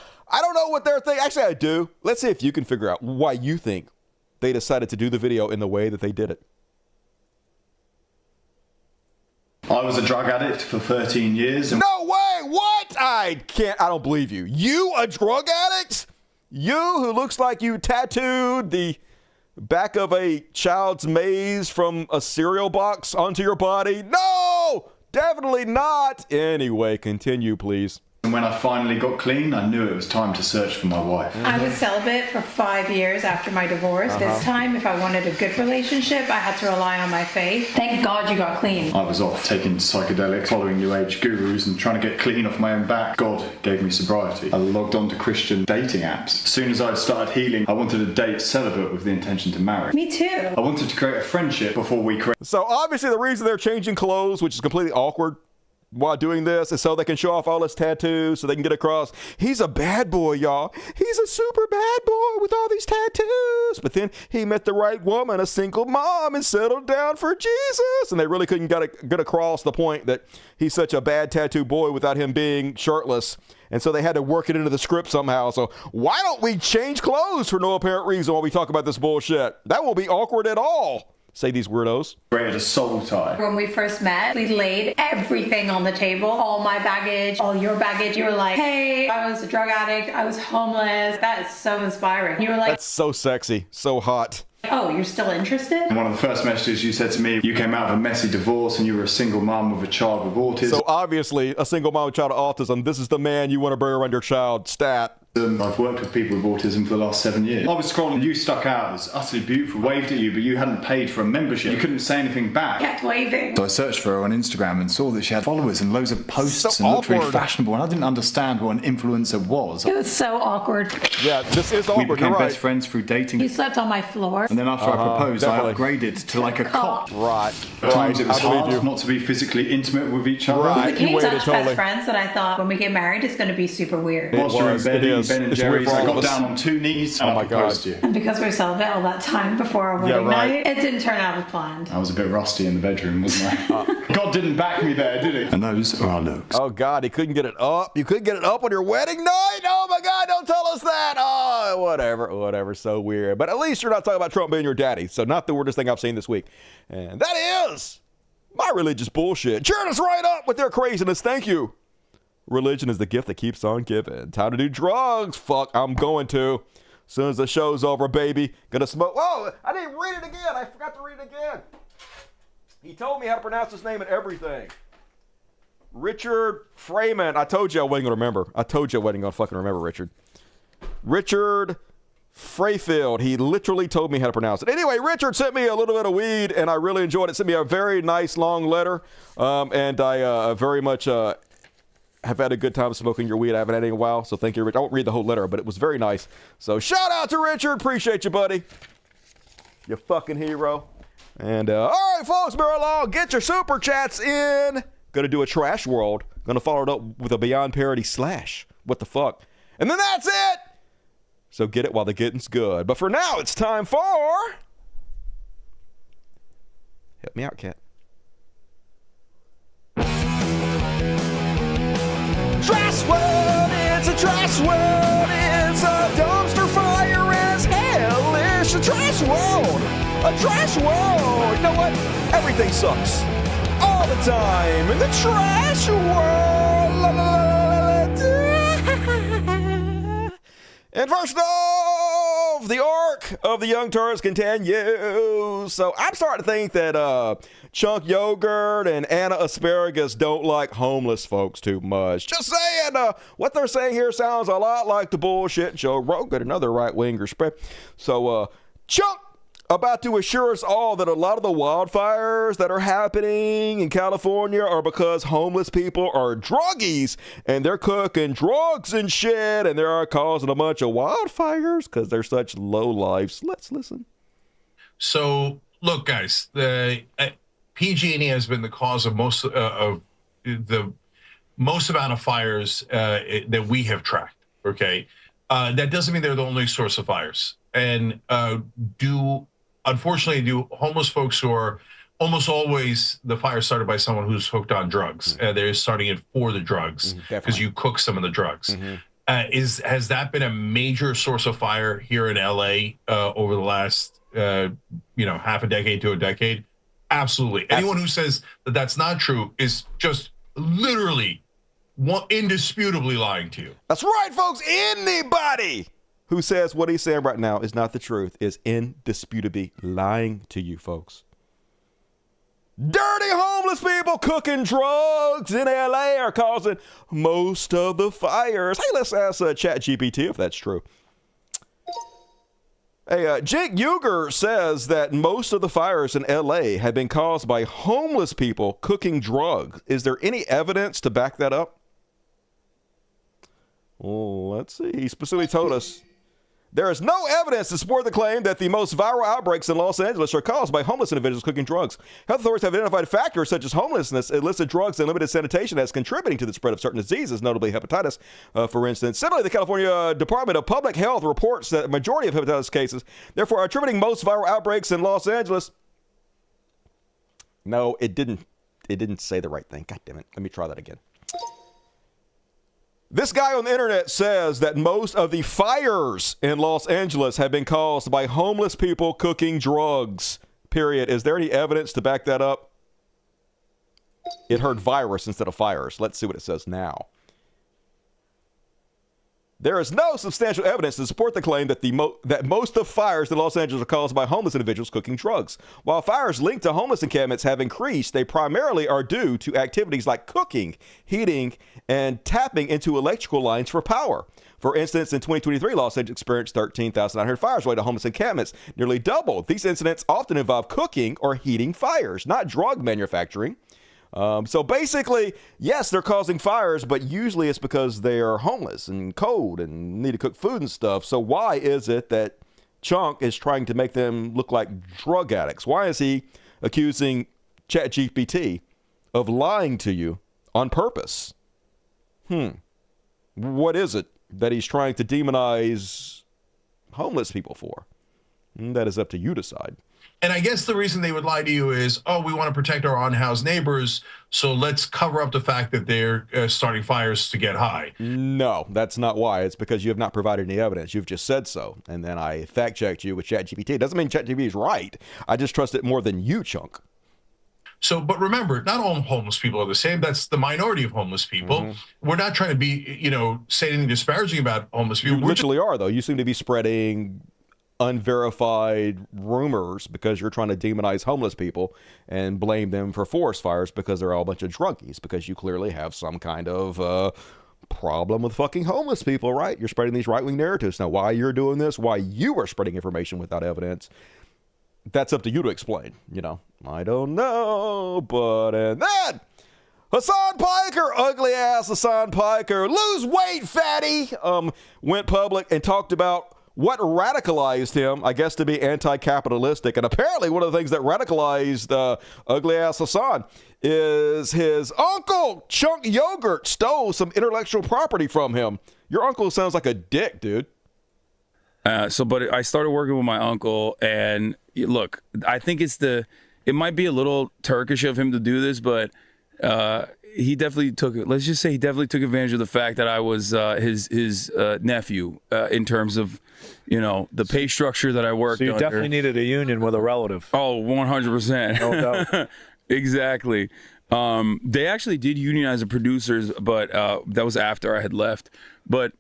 what they're thinking. Actually, I do. Let's see if you can figure out why you think they decided to do the video in the way that they did it. I was a drug addict for 13 years. No way! What? I don't believe you. You a drug addict? You who looks like you tattooed the back of a child's maze from a cereal box onto your body? No! Definitely not. Anyway, continue, please. And when I finally got clean, I knew it was time to search for my wife. I was celibate for 5 years after my divorce. This time, if I wanted a good relationship, I had to rely on my faith. Thank God you got clean. I was off taking psychedelics, following New Age gurus, and trying to get clean off my own back. God gave me sobriety. I logged on to Christian dating apps. As soon as I'd started healing, I wanted to date celibate with the intention to marry. Me too. I wanted to create a friendship before we create. So obviously the reason they're changing clothes, which is completely awkward, while doing this is so they can show off all his tattoos, so they can get across, he's a bad boy, y'all. He's a super bad boy with all these tattoos. But then he met the right woman, a single mom, and settled down for Jesus. And they really couldn't get across the point that he's such a bad tattoo boy without him being shirtless. And so they had to work it into the script somehow. So why don't we change clothes for no apparent reason while we talk about this bullshit? That won't be awkward at all, say these weirdos. Created a soul tie. When we first met, we laid everything on the table. All my baggage, all your baggage. You were like, hey, I was a drug addict. I was homeless. That is so inspiring. You were like, that's so sexy, so hot. Oh, you're still interested? And one of the first messages you said to me, you came out of a messy divorce and you were a single mom with a child with autism. So obviously, a single mom with a child with autism, this is the man you want to bring around your child. Stat. I've worked with people with autism for the last 7 years. I was scrolling, you stuck out as utterly beautiful, waved at you, but you hadn't paid for a membership. You couldn't say anything back. Kept waving. So I searched for her on Instagram and saw that she had followers and loads of posts So and looked really awkward. fashionable, and I didn't understand what an influencer was. It was so awkward. Yeah, this is We awkward. became You're right. best friends through dating. He slept on my floor. And then after I proposed, definitely. I upgraded to like a cop. Right. At times it was I believe hard you. not to be physically intimate with each other. Right. We became You waited such totally. best friends that I thought when we get married, it's going to be super weird. Whilst you're in was, bed it eating is. Ben and It's weird Jerry's, for all I of got us. down on 2 knees and Oh my I proposed God. to you. And because we're celibate all that time before our wedding right. night, it didn't turn out as planned. I was a bit rusty in the bedroom, wasn't I? God didn't back me there, did he? And those are our looks. Oh God, he couldn't get it up. You couldn't get it up on your wedding night? Oh my God, don't tell us that. Oh, whatever, so weird. But at least you're not talking about Trump being your daddy. So not the weirdest thing I've seen this week. And that is my religious bullshit. Cheering us right up with their craziness. Thank you. Religion is the gift that keeps on giving. Time to do drugs. Fuck, I'm going to. As soon as the show's over, baby. Gonna smoke. Whoa, I didn't read it again. I forgot to read it again. He told me how to pronounce his name and everything. Richard Freeman. I told you I wasn't going to remember. I told you I wasn't going to fucking remember, Richard. Richard Freyfield. He literally told me how to pronounce it. Anyway, Richard sent me a little bit of weed, and I really enjoyed it. Sent me a very nice long letter, and I very much have had a good time smoking your weed. I haven't had it in a while, so thank you, Richard. I won't read the whole letter, but it was very nice. So shout out to Richard. Appreciate you, buddy. You fucking hero. And all right, folks, bear along. Get your super chats in. Gonna do a trash world. Gonna follow it up with a Beyond Parody slash. What the fuck? And then that's it. So get it while the getting's good. But for now, it's time for... Help me out, cat. Trash world, it's a trash world. It's a dumpster fire as hell. It's a trash world. A trash world. You know what? Everything sucks. All the time in the trash world. La, la, la, la, la. And first off, the arc of the Young Turks continues. So I'm starting to think that Chunk Yogurt and Anna Asparagus don't like homeless folks too much. Just saying, what they're saying here sounds a lot like the bullshit Joe Rogan, another right-winger spread. So Chunk about to assure us all that a lot of the wildfires that are happening in California are because homeless people are druggies and they're cooking drugs and shit and they're causing a bunch of wildfires because they're such low lives. Let's listen. So look, guys, the PG&E has been the cause of most of the most amount of fires that we have tracked. Okay, that doesn't mean they're the only source of fires. And unfortunately, do homeless folks who are almost always the fire started by someone who's hooked on drugs. They're starting it for the drugs because you cook some of the drugs. Has that been a major source of fire here in LA over the last half a decade to a decade? Absolutely. Anyone who says that that's not true is just literally indisputably lying to you. That's right, folks. Anybody who says what he's saying right now is not the truth is indisputably lying to you, folks. Dirty homeless people cooking drugs in LA are causing most of the fires. Hey, let's ask ChatGPT if that's true. Hey, Jake Uger says that most of the fires in LA have been caused by homeless people cooking drugs. Is there any evidence to back that up? Well, let's see. He specifically told us there is no evidence to support the claim that the most viral outbreaks in Los Angeles are caused by homeless individuals cooking drugs. Health authorities have identified factors such as homelessness, illicit drugs, and limited sanitation as contributing to the spread of certain diseases, notably hepatitis, for instance. Similarly, the California Department of Public Health reports that a majority of hepatitis cases, therefore, are attributing most viral outbreaks in Los Angeles. No, it didn't. It didn't say the right thing. God damn it. Let me try that again. This guy on the internet says that most of the fires in Los Angeles have been caused by homeless people cooking drugs, period. Is there any evidence to back that up? It heard virus instead of fires. Let's see what it says now. There is no substantial evidence to support the claim that that most of fires in Los Angeles are caused by homeless individuals cooking drugs. While fires linked to homeless encampments have increased, they primarily are due to activities like cooking, heating, and tapping into electrical lines for power. For instance, in 2023, Los Angeles experienced 13,900 fires related to homeless encampments, nearly double. These incidents often involve cooking or heating fires, not drug manufacturing. So basically, yes, they're causing fires, but usually it's because they are homeless and cold and need to cook food and stuff. So why is it that Chunk is trying to make them look like drug addicts? Why is he accusing ChatGPT of lying to you on purpose? What is it that he's trying to demonize homeless people for? That is up to you to decide. And I guess the reason they would lie to you is, oh, we want to protect our unhoused neighbors, so let's cover up the fact that they're starting fires to get high. No, that's not why. It's because you have not provided any evidence. You've just said so. And then I fact-checked you with ChatGPT. It doesn't mean ChatGPT is right. I just trust it more than you, Chunk. So, but remember, not all homeless people are the same. That's the minority of homeless people. We're not trying to be, say anything disparaging about homeless people. You literally are, though. You seem to be spreading unverified rumors because you're trying to demonize homeless people and blame them for forest fires because they're all a bunch of drunkies, because you clearly have some kind of problem with fucking homeless people, right? You're spreading these right-wing narratives. Now, why you're doing this, why you are spreading information without evidence, that's up to you to explain. I don't know, but and then Hassan Piker, ugly ass Hassan Piker, lose weight, fatty, went public and talked about what radicalized him, I guess, to be anti-capitalistic. And apparently one of the things that radicalized ugly-ass Hassan is his uncle, Chunk Yogurt, stole some intellectual property from him. Your uncle sounds like a dick, dude. But I started working with my uncle, and look, I think it might be a little Turkish of him to do this, but he definitely took advantage of the fact that I was his nephew in terms of, the pay structure that I worked under. So you definitely needed a union with a relative. Oh, 100%. No doubt. Exactly. They actually did unionize the producers, but that was after I had left. But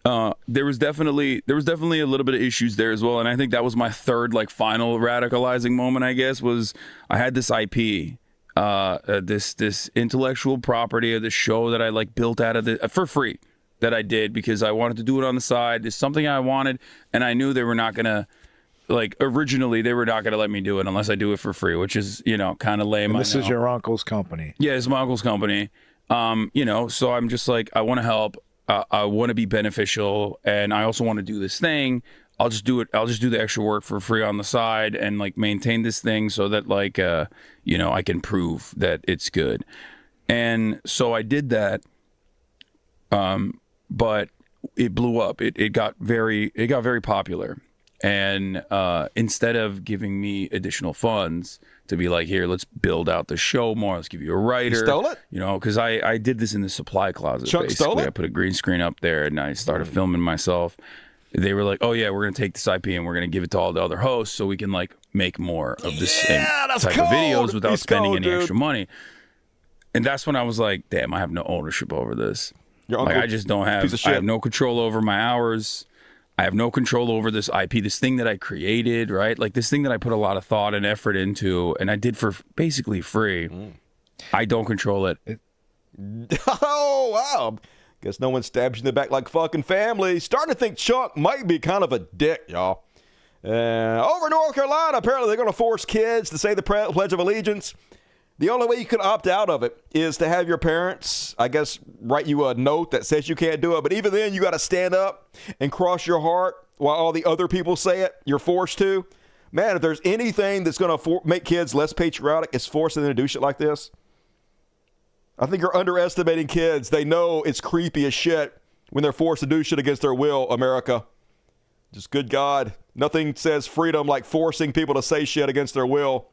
there was definitely a little bit of issues there as well, and I think that was my third final radicalizing moment. I guess was I had this IP. This intellectual property of the show that I built out of for free that I did because I wanted to do it on the side. It's something I wanted, and I knew they were not gonna originally they were not gonna let me do it unless I do it for free, which is kind of lame. And this is your uncle's company. Yeah, it's my uncle's company. So I'm just I want to help. I want to be beneficial, and I also want to do this thing. I'll just do it. I'll just do the extra work for free on the side and maintain this thing so that I can prove that it's good. And so I did that. But it blew up. It got very popular. And instead of giving me additional funds to be here, let's build out the show more. Let's give you a writer. You stole it? Because I did this in the supply closet. Chunk basically. stole it? I put a green screen up there and I started filming myself. They were like, oh yeah, we're going to take this IP and we're going to give it to all the other hosts so we can make more of this type of videos without spending any extra money. And that's when I was like, damn, I have no ownership over this. I just don't have, I have no control over my hours. I have no control over this IP, this thing that I created, right? This thing that I put a lot of thought and effort into and I did for basically free. I don't control it. Oh, wow. Guess no one stabs you in the back like fucking family. Starting to think Chunk might be kind of a dick, y'all. Over in North Carolina, apparently they're going to force kids to say the Pledge of Allegiance. The only way you can opt out of it is to have your parents, I guess, write you a note that says you can't do it. But even then, you got to stand up and cross your heart while all the other people say it. You're forced to. Man, if there's anything that's going to make kids less patriotic, it's forcing them to do shit like this. I think you're underestimating kids. They know it's creepy as shit when they're forced to do shit against their will, America. Just good God. Nothing says freedom like forcing people to say shit against their will.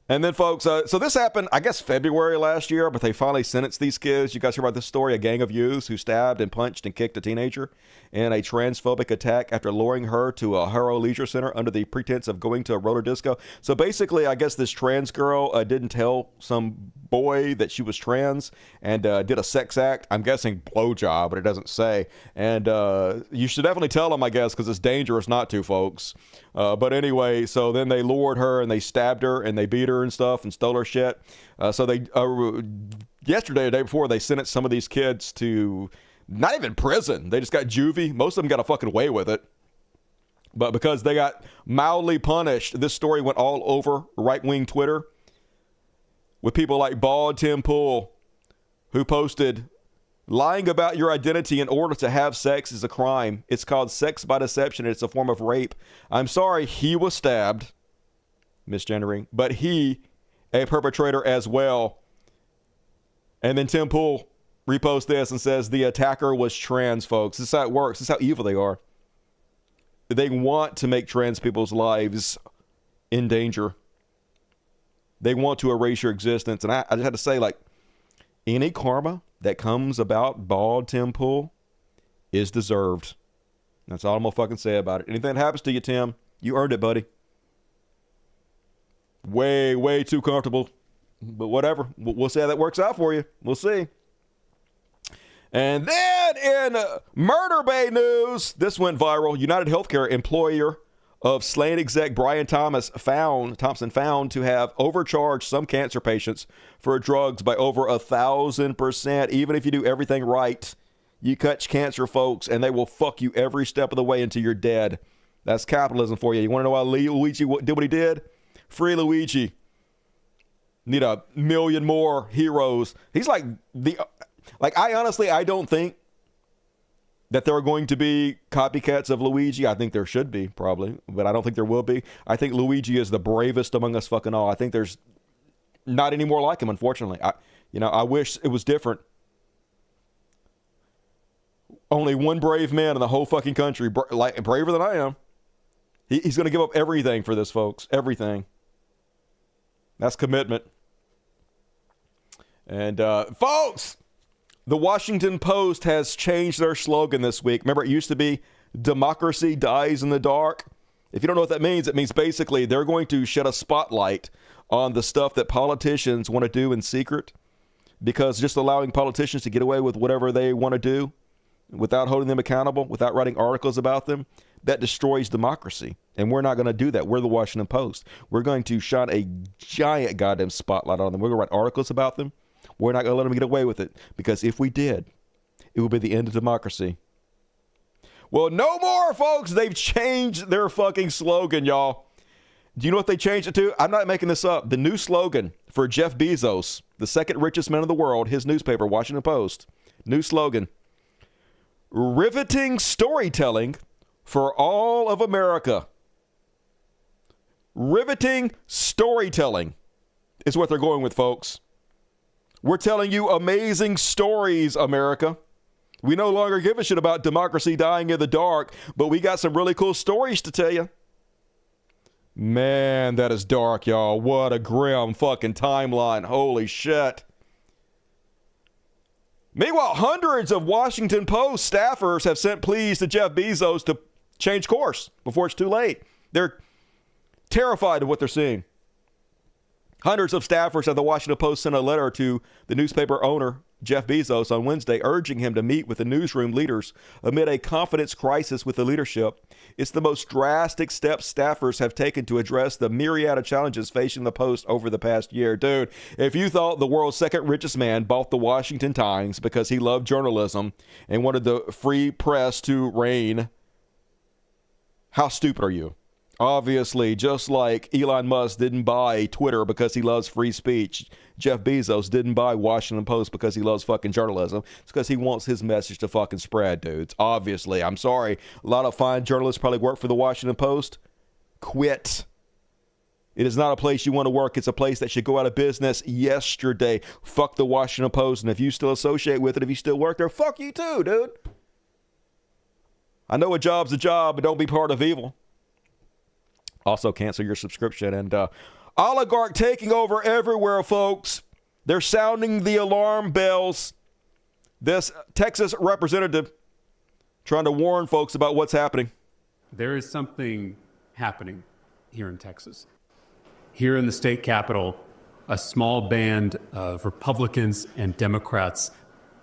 And then, folks, so this happened, I guess, February last year, but they finally sentenced these kids. You guys hear about this story? A gang of youths who stabbed and punched and kicked a teenager in a transphobic attack after luring her to a Haro Leisure Center under the pretense of going to a roller disco. So basically, I guess this trans girl didn't tell some boy that she was trans and did a sex act. I'm guessing blowjob, but it doesn't say. And you should definitely tell them, I guess, because it's dangerous not to, folks. But anyway, so then they lured her and they stabbed her and they beat her and stuff and stole her shit. So they yesterday, the day before, they sentenced some of these kids to not even prison. They just got juvie. Most of them got a fucking way with it. But because they got mildly punished, this story went all over right-wing Twitter with people like Bald Tim Pool, who posted, "Lying about your identity in order to have sex is a crime. It's called sex by deception. It's a form of rape. I'm sorry, he was stabbed," misgendering, "but he, a perpetrator as well." And then Tim Pool reposts this and says the attacker was trans, folks. This is how it works. This is how evil they are. They want to make trans people's lives in danger. They want to erase your existence. And I just had to say, like, any karma that comes about Bald Tim Pool is deserved. That's all I'm gonna fucking say about it. Anything that happens to you, Tim, you earned it, buddy. Way too comfortable. But whatever. We'll see how that works out for you. We'll see. And then in Murder Bay news, this went viral. United Healthcare, employer of slain exec Brian Thompson found to have overcharged some cancer patients for drugs by over 1,000%. Even if you do everything right, you catch cancer, folks, and they will fuck you every step of the way until you're dead. That's capitalism for you. You want to know why Luigi did what he did? Free Luigi. Need a million more heroes. He's like I don't think that there are going to be copycats of Luigi. I think there should be, probably, but I don't think there will be. I think Luigi is the bravest among us fucking all. I think there's not any more like him, unfortunately. I wish it was different. Only one brave man in the whole fucking country, braver than I am. He's going to give up everything for this, folks. Everything. That's commitment. And, folks, the Washington Post has changed their slogan this week. Remember, it used to be "Democracy dies in the dark." If you don't know what that means, it means basically they're going to shed a spotlight on the stuff that politicians want to do in secret, because just allowing politicians to get away with whatever they want to do without holding them accountable, without writing articles about them, that destroys democracy. And we're not going to do that. We're the Washington Post. We're going to shine a giant goddamn spotlight on them. We're going to write articles about them. We're not going to let them get away with it, because if we did, it would be the end of democracy. Well, no more, folks. They've changed their fucking slogan, y'all. Do you know what they changed it to? I'm not making this up. The new slogan for Jeff Bezos, the second richest man in the world, his newspaper, Washington Post, new slogan: riveting storytelling for all of America. Riveting storytelling is what they're going with, folks. We're telling you amazing stories, America. We no longer give a shit about democracy dying in the dark, but we got some really cool stories to tell you. Man, that is dark, y'all. What a grim fucking timeline. Holy shit. Meanwhile, hundreds of Washington Post staffers have sent pleas to Jeff Bezos to change course before it's too late. They're terrified of what they're seeing. Hundreds of staffers at the Washington Post sent a letter to the newspaper owner, Jeff Bezos, on Wednesday, urging him to meet with the newsroom leaders amid a confidence crisis with the leadership. It's the most drastic steps staffers have taken to address the myriad of challenges facing the Post over the past year. Dude, if you thought the world's second richest man bought the Washington Times because he loved journalism and wanted the free press to reign, how stupid are you? Obviously, just like Elon Musk didn't buy Twitter because he loves free speech, Jeff Bezos didn't buy Washington Post because he loves fucking journalism. It's because he wants his message to fucking spread, dudes. Obviously, I'm sorry. A lot of fine journalists probably work for the Washington Post. Quit. It is not a place you want to work. It's a place that should go out of business yesterday. Fuck the Washington Post. And if you still associate with it, if you still work there, fuck you too, dude. I know a job's a job, but don't be part of evil. Also, cancel your subscription. And Oligarch taking over everywhere, folks. They're sounding the alarm bells. This Texas representative trying to warn folks about what's happening. There is something happening here in Texas. Here in the state capitol, a small band of Republicans and Democrats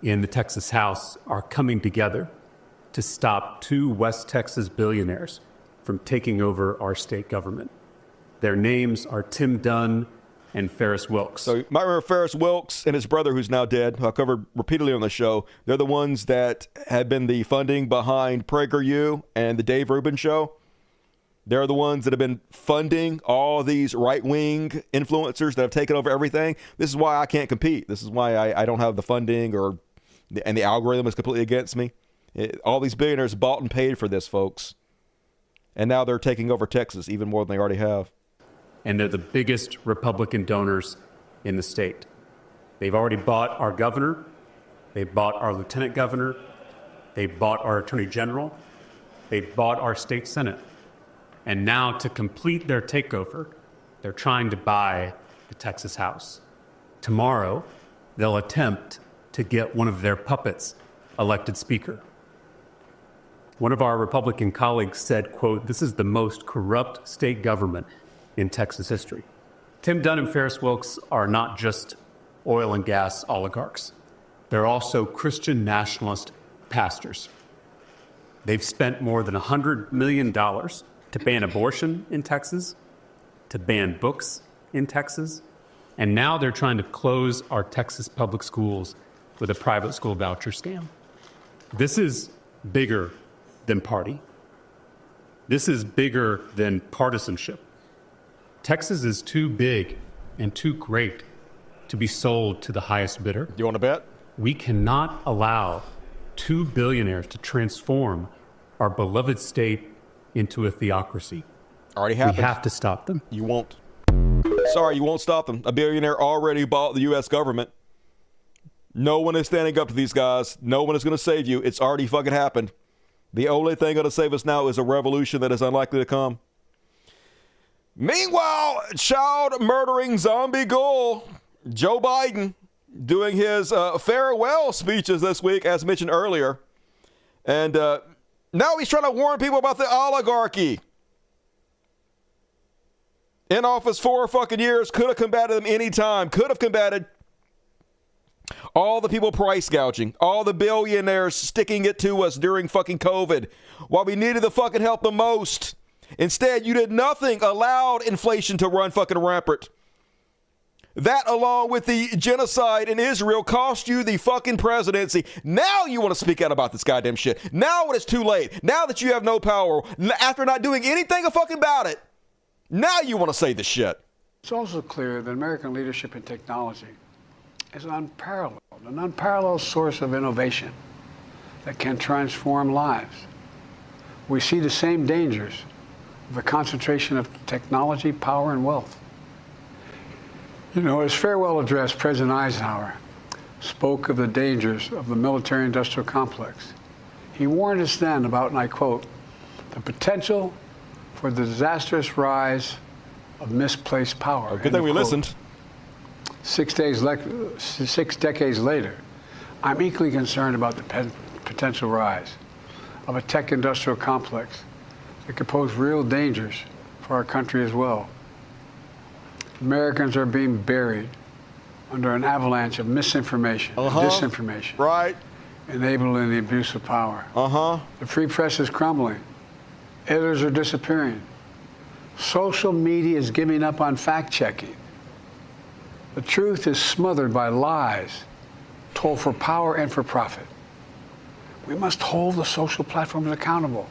in the Texas House are coming together to stop two West Texas billionaires from taking over our state government. Their names are Tim Dunn and Ferris Wilks. So you might remember Ferris Wilks and his brother, who's now dead, who I covered repeatedly on the show. They're the ones that had been the funding behind PragerU and the Dave Rubin Show. They're the ones that have been funding all these right-wing influencers that have taken over everything. This is why I can't compete. This is why I don't have the funding, and the algorithm is completely against me. All these billionaires bought and paid for this, folks. And now they're taking over Texas even more than they already have. And they're the biggest Republican donors in the state. They've already bought our governor. They bought our lieutenant governor. They bought our attorney general. They bought our state senate. And now, to complete their takeover, they're trying to buy the Texas House. Tomorrow, they'll attempt to get one of their puppets elected speaker. One of our Republican colleagues said, quote, "This is the most corrupt state government in Texas history." Tim Dunn and Ferris Wilks are not just oil and gas oligarchs. They're also Christian nationalist pastors. They've spent more than $100 million to ban abortion in Texas, to ban books in Texas, and now they're trying to close our Texas public schools with a private school voucher scam. This is bigger than party. This is bigger than partisanship. Texas is too big and too great to be sold to the highest bidder. You want to bet? We cannot allow two billionaires to transform our beloved state into a theocracy. Already happened. We have to stop them. You won't. Sorry, you won't stop them. A billionaire already bought the U.S. government. No one is standing up to these guys. No one is going to save you. It's already fucking happened. The only thing going to save us now is a revolution that is unlikely to come. Meanwhile, child murdering zombie ghoul Joe Biden doing his farewell speeches this week, as mentioned earlier. And now he's trying to warn people about the oligarchy. In office 4 fucking years, could have combated them anytime, could have combated all the people price gouging, all the billionaires sticking it to us during fucking COVID while we needed the fucking help the most. Instead, you did nothing, allowed inflation to run fucking rampant. That, along with the genocide in Israel, cost you the fucking presidency. Now you want to speak out about this goddamn shit. Now when it's too late. Now that you have no power, after not doing anything fucking about it, now you want to say this shit. It's also clear that American leadership in technology is an unparalleled source of innovation that can transform lives. We see the same dangers of the concentration of technology, power, and wealth. You know, his farewell address, President Eisenhower spoke of the dangers of the military-industrial complex. He warned us then about, and I quote, the potential for the disastrous rise of misplaced power. Good thing we listened. 6 decades later, I'm equally concerned about the potential rise of a tech-industrial complex that could pose real dangers for our country as well. Americans are being buried under an avalanche of misinformation, and disinformation, right, enabling the abuse of power. The free press is crumbling. Editors are disappearing. Social media is giving up on fact-checking. The truth is smothered by lies told for power and for profit. We must hold the social platforms accountable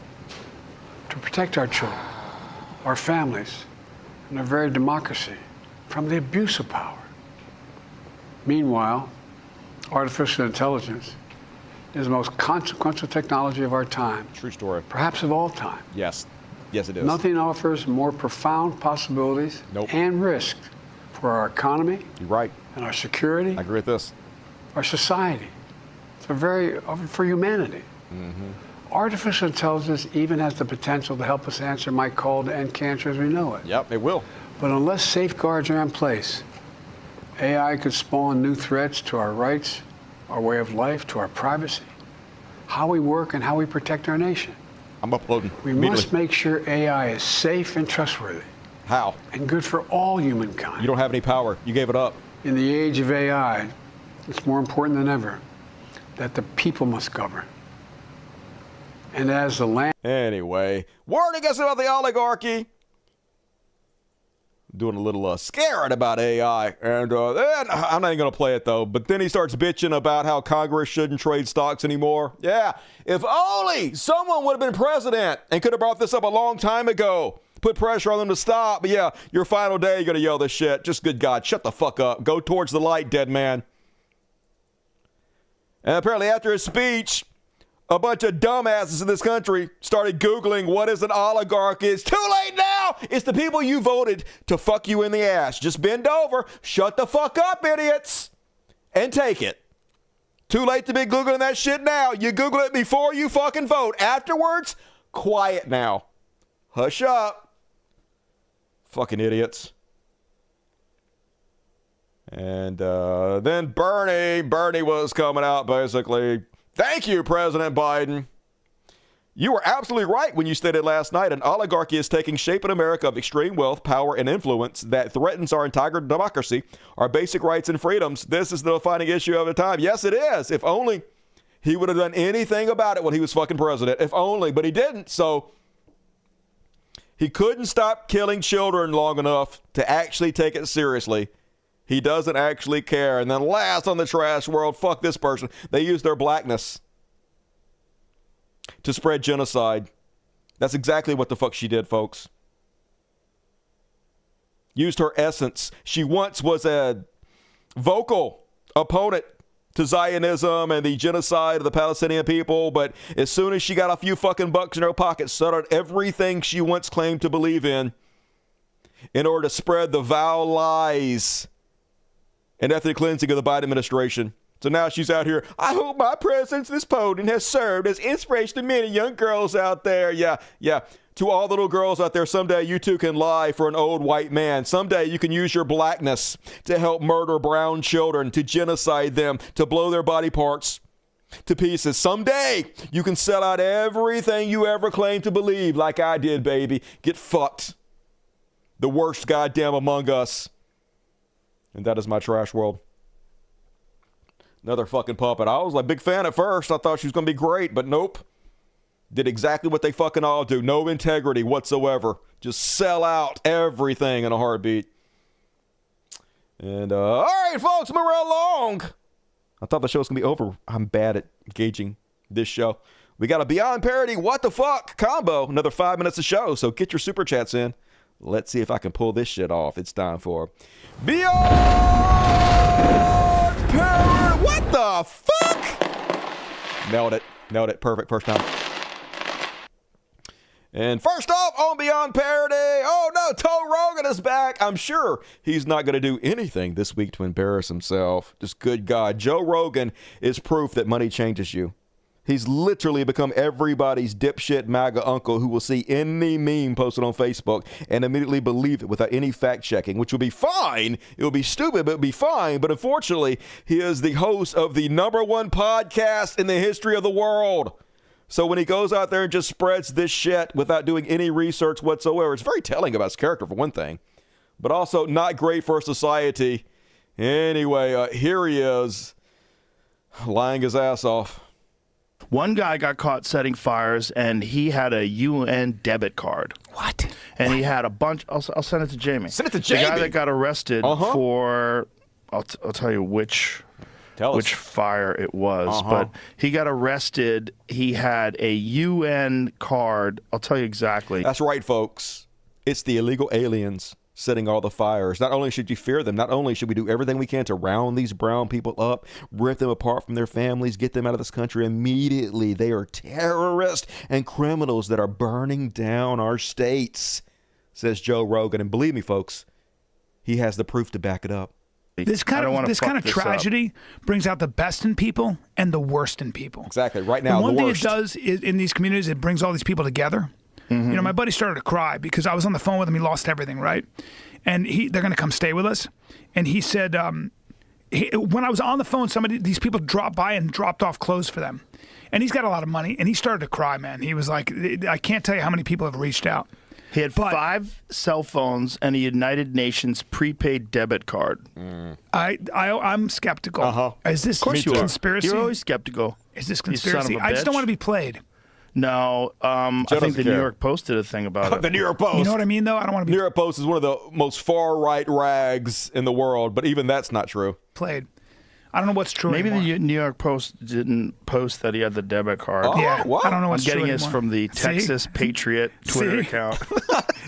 to protect our children, our families, and our very democracy from the abuse of power. Meanwhile, artificial intelligence is the most consequential technology of our time. True story. Perhaps of all time. Yes. Yes, it is. Nothing offers more profound possibilities and risk for our economy. You're right. And our security. I agree with this. Our society. For humanity. Artificial intelligence even has the potential to help us answer my call to end cancer as we know it. Yep, it will. But unless safeguards are in place, AI could spawn new threats to our rights, our way of life, to our privacy, how we work, and how we protect our nation. I'm uploading. We must make sure AI is safe and trustworthy. How? And good for all humankind. You don't have any power. You gave it up. In the age of AI, it's more important than ever that the people must govern. And as the land... Anyway, warning us about the oligarchy. Doing a little scared about AI. And then, I'm not even going to play it, though. But then he starts bitching about how Congress shouldn't trade stocks anymore. Yeah, if only someone would have been president and could have brought this up a long time ago. Put pressure on them to stop. But yeah, your final day, you're going to yell this shit. Just good God, shut the fuck up. Go towards the light, dead man. And apparently after his speech, a bunch of dumbasses in this country started Googling what is an oligarch. It's too late now. It's the people you voted to fuck you in the ass. Just bend over, shut the fuck up, idiots, and take it. Too late to be Googling that shit now. You Google it before you fucking vote. Afterwards, quiet now. Hush up. Fucking idiots. And then Bernie was coming out basically. Thank you, President Biden. You were absolutely right when you stated last night an oligarchy is taking shape in America of extreme wealth, power, and influence that threatens our entire democracy, our basic rights and freedoms. This is the defining issue of the time. Yes, it is. If only he would have done anything about it when he was fucking president. If only, but he didn't. So he couldn't stop killing children long enough to actually take it seriously. He doesn't actually care. And then last on the trash world, fuck this person. They use their blackness to spread genocide. That's exactly what the fuck she did, folks. Used her essence. She once was a vocal opponent to Zionism and the genocide of the Palestinian people, but as soon as she got a few fucking bucks in her pocket, started everything she once claimed to believe in order to spread the vile lies and ethnic cleansing of the Biden administration. So now she's out here, I hope my presence this podium has served as inspiration to many young girls out there. Yeah. To all the little girls out there, someday you too can lie for an old white man. Someday you can use your blackness to help murder brown children, to genocide them, to blow their body parts to pieces. Someday you can sell out everything you ever claimed to believe like I did, baby. Get fucked. The worst goddamn among us. And that is my trash world. Another fucking puppet. I was a big fan at first. I thought she was going to be great, but nope. Did exactly what they fucking all do. No integrity whatsoever. Just sell out everything in a heartbeat. And, all right, folks, moving right along. I thought the show was going to be over. I'm bad at gauging this show. We got a Beyond Parody What the Fuck combo. Another 5 minutes of show, so get your super chats in. Let's see if I can pull this shit off. It's time for Beyond Parody. What the fuck? Nailed it. Perfect. First time. And first off on Beyond Parody, oh no, Joe Rogan is back. I'm sure he's not going to do anything this week to embarrass himself. Just good God. Joe Rogan is proof that money changes you. He's literally become everybody's dipshit MAGA uncle who will see any meme posted on Facebook and immediately believe it without any fact checking, which would be fine. It would be stupid, but it would be fine. But unfortunately, he is the host of the #1 podcast in the history of the world. So when he goes out there and just spreads this shit without doing any research whatsoever, it's very telling about his character for one thing, but also not great for society. Anyway, here he is, lying his ass off. One guy got caught setting fires, and he had a UN debit card. What? And he had a bunch. I'll send it to Jamie. Send it to Jamie. The guy that got arrested for, I'll tell you which fire it was. But he got arrested. He had a UN card. I'll tell you exactly. That's right, folks. It's the illegal aliens setting all the fires. Not only should you fear them, not only should we do everything we can to round these brown people up, rip them apart from their families, get them out of this country immediately. They are terrorists and criminals that are burning down our states, says Joe Rogan. And believe me, folks, he has the proof to back it up. This kind of tragedy brings out the best in people and the worst in people. Exactly. Right now, and one the thing worst. it does is, in these communities, it brings all these people together. You know, my buddy started to cry because I was on the phone with him. He lost everything, right? And they're going to come stay with us. And he said, when I was on the phone, these people dropped by and dropped off clothes for them. And he's got a lot of money. And he started to cry, man. He was like, I can't tell you how many people have reached out. He had 5 cell phones and a United Nations prepaid debit card. I'm skeptical. Is this conspiracy? You're always skeptical. Is this conspiracy? I just don't want to be played. No, I think the New York Post did a thing about it. The New York Post. You know what I mean, though? I don't want to be New York Post is one of the most far-right rags in the world, but even that's not true. Played. I don't know what's true Maybe anymore. the New York Post didn't post that he had the debit card. Oh, yeah, what? I don't know what's I'm getting true this anymore. from the Texas Patriot Twitter account.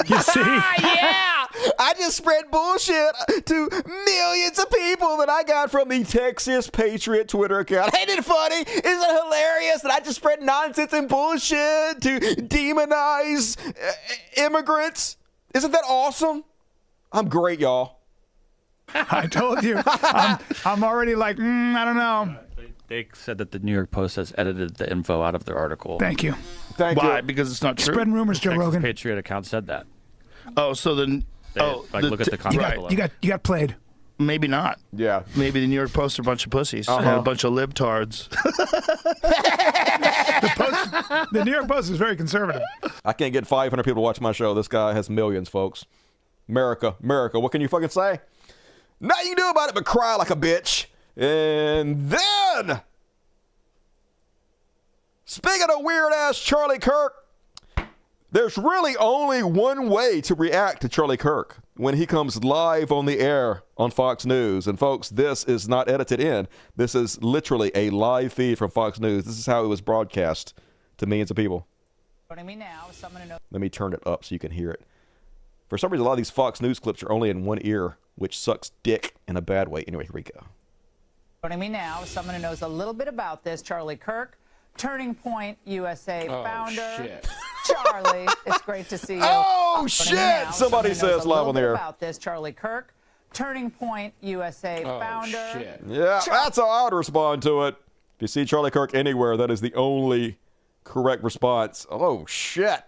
You see? Yeah! I just spread bullshit to millions of people that I got from the Texas Patriot Twitter account. Ain't it funny? Isn't it hilarious that I just spread nonsense and bullshit to demonize immigrants? Isn't that awesome? I'm great, y'all. I told you. I'm already like, I don't know. They said that the New York Post has edited the info out of their article. Thank you. Why? Because it's not true? Spreading rumors, Joe Texas Rogan. Patriot account said that. Oh, so then... look at the comment below. You got played. Maybe not. Yeah. Maybe the New York Post are a bunch of pussies and a bunch of libtards. The New York Post is very conservative. I can't get 500 people to watch my show. This guy has millions, folks. America, what can you fucking say? Nothing you can do about it but cry like a bitch. And then, speaking of weird-ass Charlie Kirk, there's really only one way to react to Charlie Kirk when he comes live on the air on Fox News. And folks, this is not edited in. This is literally a live feed from Fox News. This is how it was broadcast to millions of people. Let me turn it up so you can hear it. For some reason, a lot of these Fox News clips are only in one ear, which sucks dick in a bad way. Anyway, here we go. Joining me now is someone who knows a little bit about this, Charlie Kirk, Turning Point USA founder. Shit. Charlie, it's great to see you. Oh, shit! Somebody says live on the air. About this, Charlie Kirk, Turning Point USA founder. Shit. Yeah, that's how I would respond to it. If you see Charlie Kirk anywhere, that is the only correct response. Oh, shit.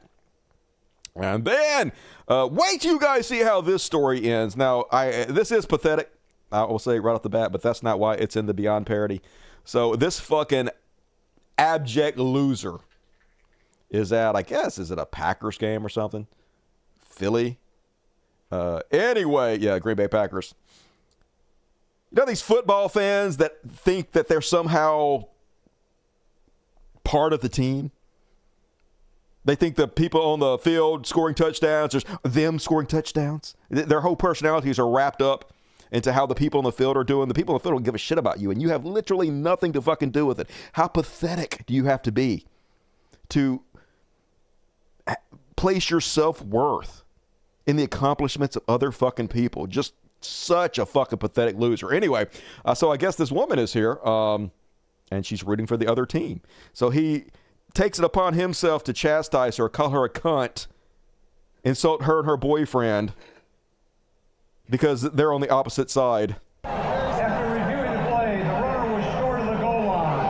And then, wait till you guys see how this story ends. Now, this is pathetic. I will say right off the bat, but that's not why it's in the Beyond parody. So this fucking abject loser is at, I guess, is it a Packers game or something? Philly? Anyway, yeah, Green Bay Packers. You know these football fans that think that they're somehow part of the team? They think the people on the field scoring touchdowns, there's them scoring touchdowns. Their whole personalities are wrapped up into how the people on the field are doing. The people on the field don't give a shit about you, and you have literally nothing to fucking do with it. How pathetic do you have to be to place your self-worth in the accomplishments of other fucking people? Just such a fucking pathetic loser. Anyway, so I guess this woman is here, and she's rooting for the other team. So he takes it upon himself to chastise her, call her a cunt, insult her and her boyfriend because they're on the opposite side. After reviewing the play, the runner was short of the goal line.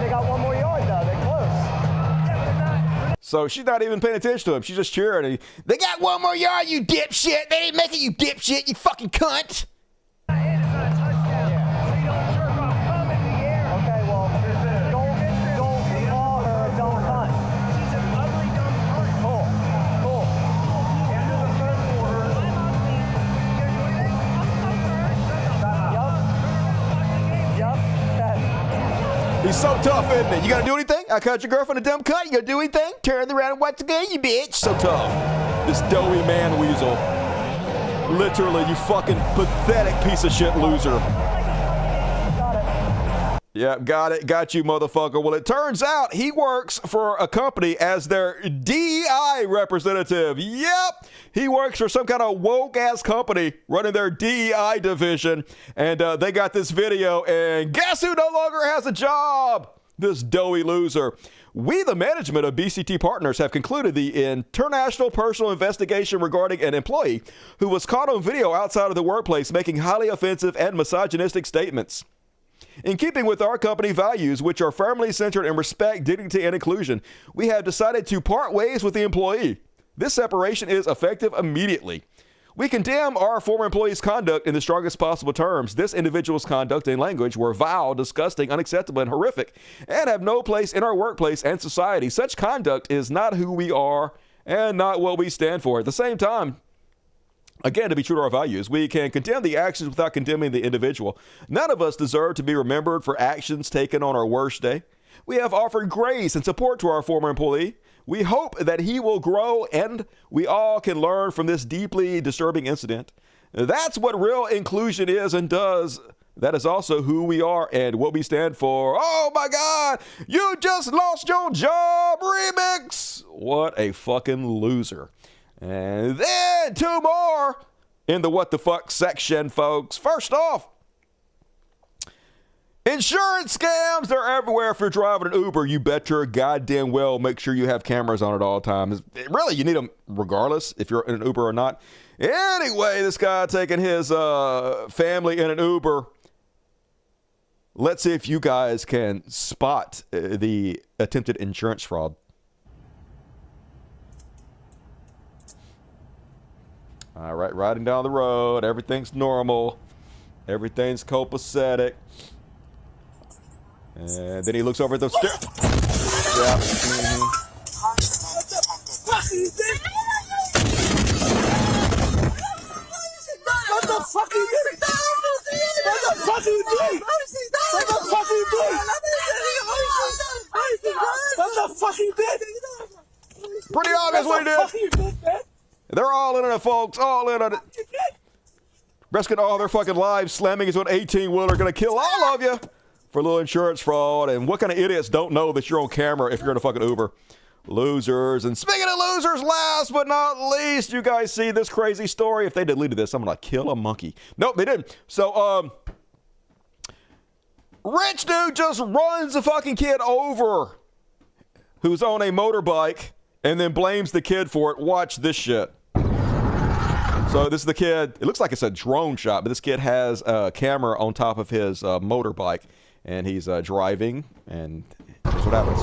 They got one more yard though. They're close. So she's not even paying attention to him. She's just cheering. They got one more yard, you dipshit. They didn't make it, you dipshit, you fucking cunt. He's so tough, isn't it? You gotta do anything? I caught your girlfriend a dumb cunt. You gotta do anything? Turn around and watch again, you bitch. So tough. This doughy man weasel. Literally, you fucking pathetic piece of shit loser. Yeah, got it. Got you, motherfucker. Well, it turns out he works for a company as their DEI representative. Yep. He works for some kind of woke-ass company running their DEI division. And they got this video, and guess who no longer has a job? This doughy loser. We, the management of BCT Partners, have concluded the international personal investigation regarding an employee who was caught on video outside of the workplace making highly offensive and misogynistic statements. In keeping with our company values, which are firmly centered in respect, dignity, and inclusion, we have decided to part ways with the employee. This separation is effective immediately. We condemn our former employee's conduct in the strongest possible terms. This individual's conduct and language were vile, disgusting, unacceptable, and horrific, and have no place in our workplace and society. Such conduct is not who we are and not what we stand for. At the same time, again, to be true to our values, we can condemn the actions without condemning the individual. None of us deserve to be remembered for actions taken on our worst day. We have offered grace and support to our former employee. We hope that he will grow and we all can learn from this deeply disturbing incident. That's what real inclusion is and does. That is also who we are and what we stand for. Oh my God, you just lost your job remix. What a fucking loser. And then 2 more in the what the fuck section, folks. First off, insurance scams, they're everywhere. If you're driving an Uber, you better goddamn well make sure you have cameras on at all times. Really, you need them regardless if you're in an Uber or not. Anyway, this guy taking his family in an Uber. Let's see if you guys can spot the attempted insurance fraud. All right, riding down the road, everything's normal. Everything's copacetic. And then he looks over at the stairs. Yeah. What the fuck you doing? What the fuck you doing? What the fuck you doing? What the fuck you did? Pretty obvious what he did. They're all in on it, folks. All in on it. Risking all their fucking lives, slamming into an 18-wheeler, gonna kill all of you for a little insurance fraud. And what kind of idiots don't know that you're on camera if you're in a fucking Uber? Losers. And speaking of losers, last but not least, you guys see this crazy story? If they deleted this, I'm gonna kill a monkey. Nope, they didn't. So, rich dude just runs a fucking kid over who's on a motorbike and then blames the kid for it. Watch this shit. So this is the kid. It looks like it's a drone shot, but this kid has a camera on top of his motorbike, and he's driving, and here's what happens.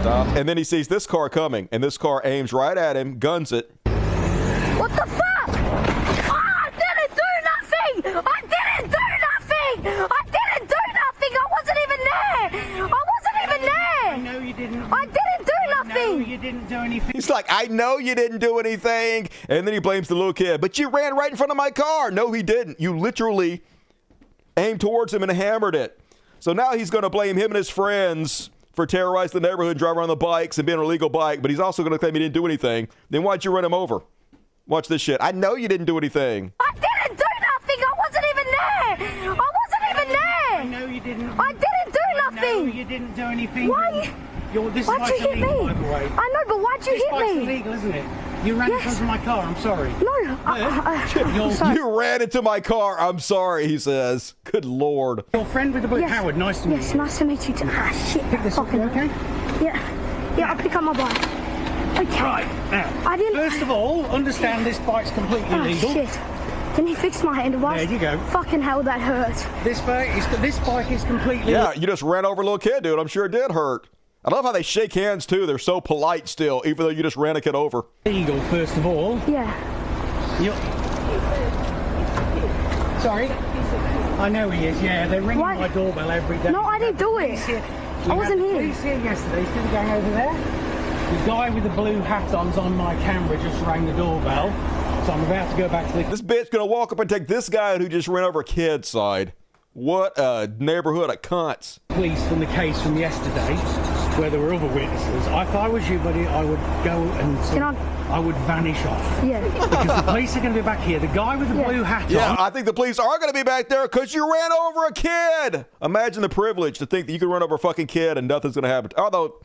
Stop. And then he sees this car coming, and this car aims right at him, guns it. What the fuck? Oh, I didn't do nothing! I didn't do nothing! I didn't do nothing! I wasn't even there! I wasn't even there! I know you didn't. I didn't do nothing! You didn't do anything. He's like, I know you didn't do anything. And then he blames the little kid. But you ran right in front of my car. No, he didn't. You literally aimed towards him and hammered it. So now he's going to blame him and his friends for terrorizing the neighborhood, driving around the bikes and being on a legal bike. But he's also going to claim he didn't do anything. Then why'd you run him over? Watch this shit. I know you didn't do anything. I didn't do nothing! I wasn't even there! I wasn't even there! I know you didn't. I didn't do nothing! No, you didn't do anything. Why? Why'd you hit me? By the way. I know, but why'd you hit me? This bike's illegal, isn't it? You ran in front of my car, I'm sorry. No, I'm sorry. You ran into my car, I'm sorry, he says. Good Lord. Your friend with the blue Howard, nice to meet you. Yes, nice to meet you too. Ah, shit. Pick this up, okay? Yeah, I'll pick up my bike. Okay. Right, now, first of all, understand this bike's completely legal. Shit. Can you fix my handlebars? There you go. Fucking hell, that hurts. This bike is completely... Yeah, you just ran over a little kid, dude. I'm sure it did hurt. I love how they shake hands, too. They're so polite still, even though you just ran a kid over. Legal, first of all. Yeah. Sorry? I know he is, yeah. They're ringing my doorbell every day. No, I didn't do it. I wasn't here. Police here yesterday. See the gang over there? The guy with the blue hat on's on my camera just rang the doorbell. So I'm about to go back to the... This bitch gonna walk up and take this guy who just ran over a kid's side. What a neighborhood of cunts. Police from the case from yesterday, where there were other witnesses. If I was you, buddy, I would go and I would vanish off. Yeah. Because the police are going to be back here. The guy with the blue hat on. Yeah, I think the police are going to be back there because you ran over a kid. Imagine the privilege to think that you can run over a fucking kid and nothing's going to happen. Although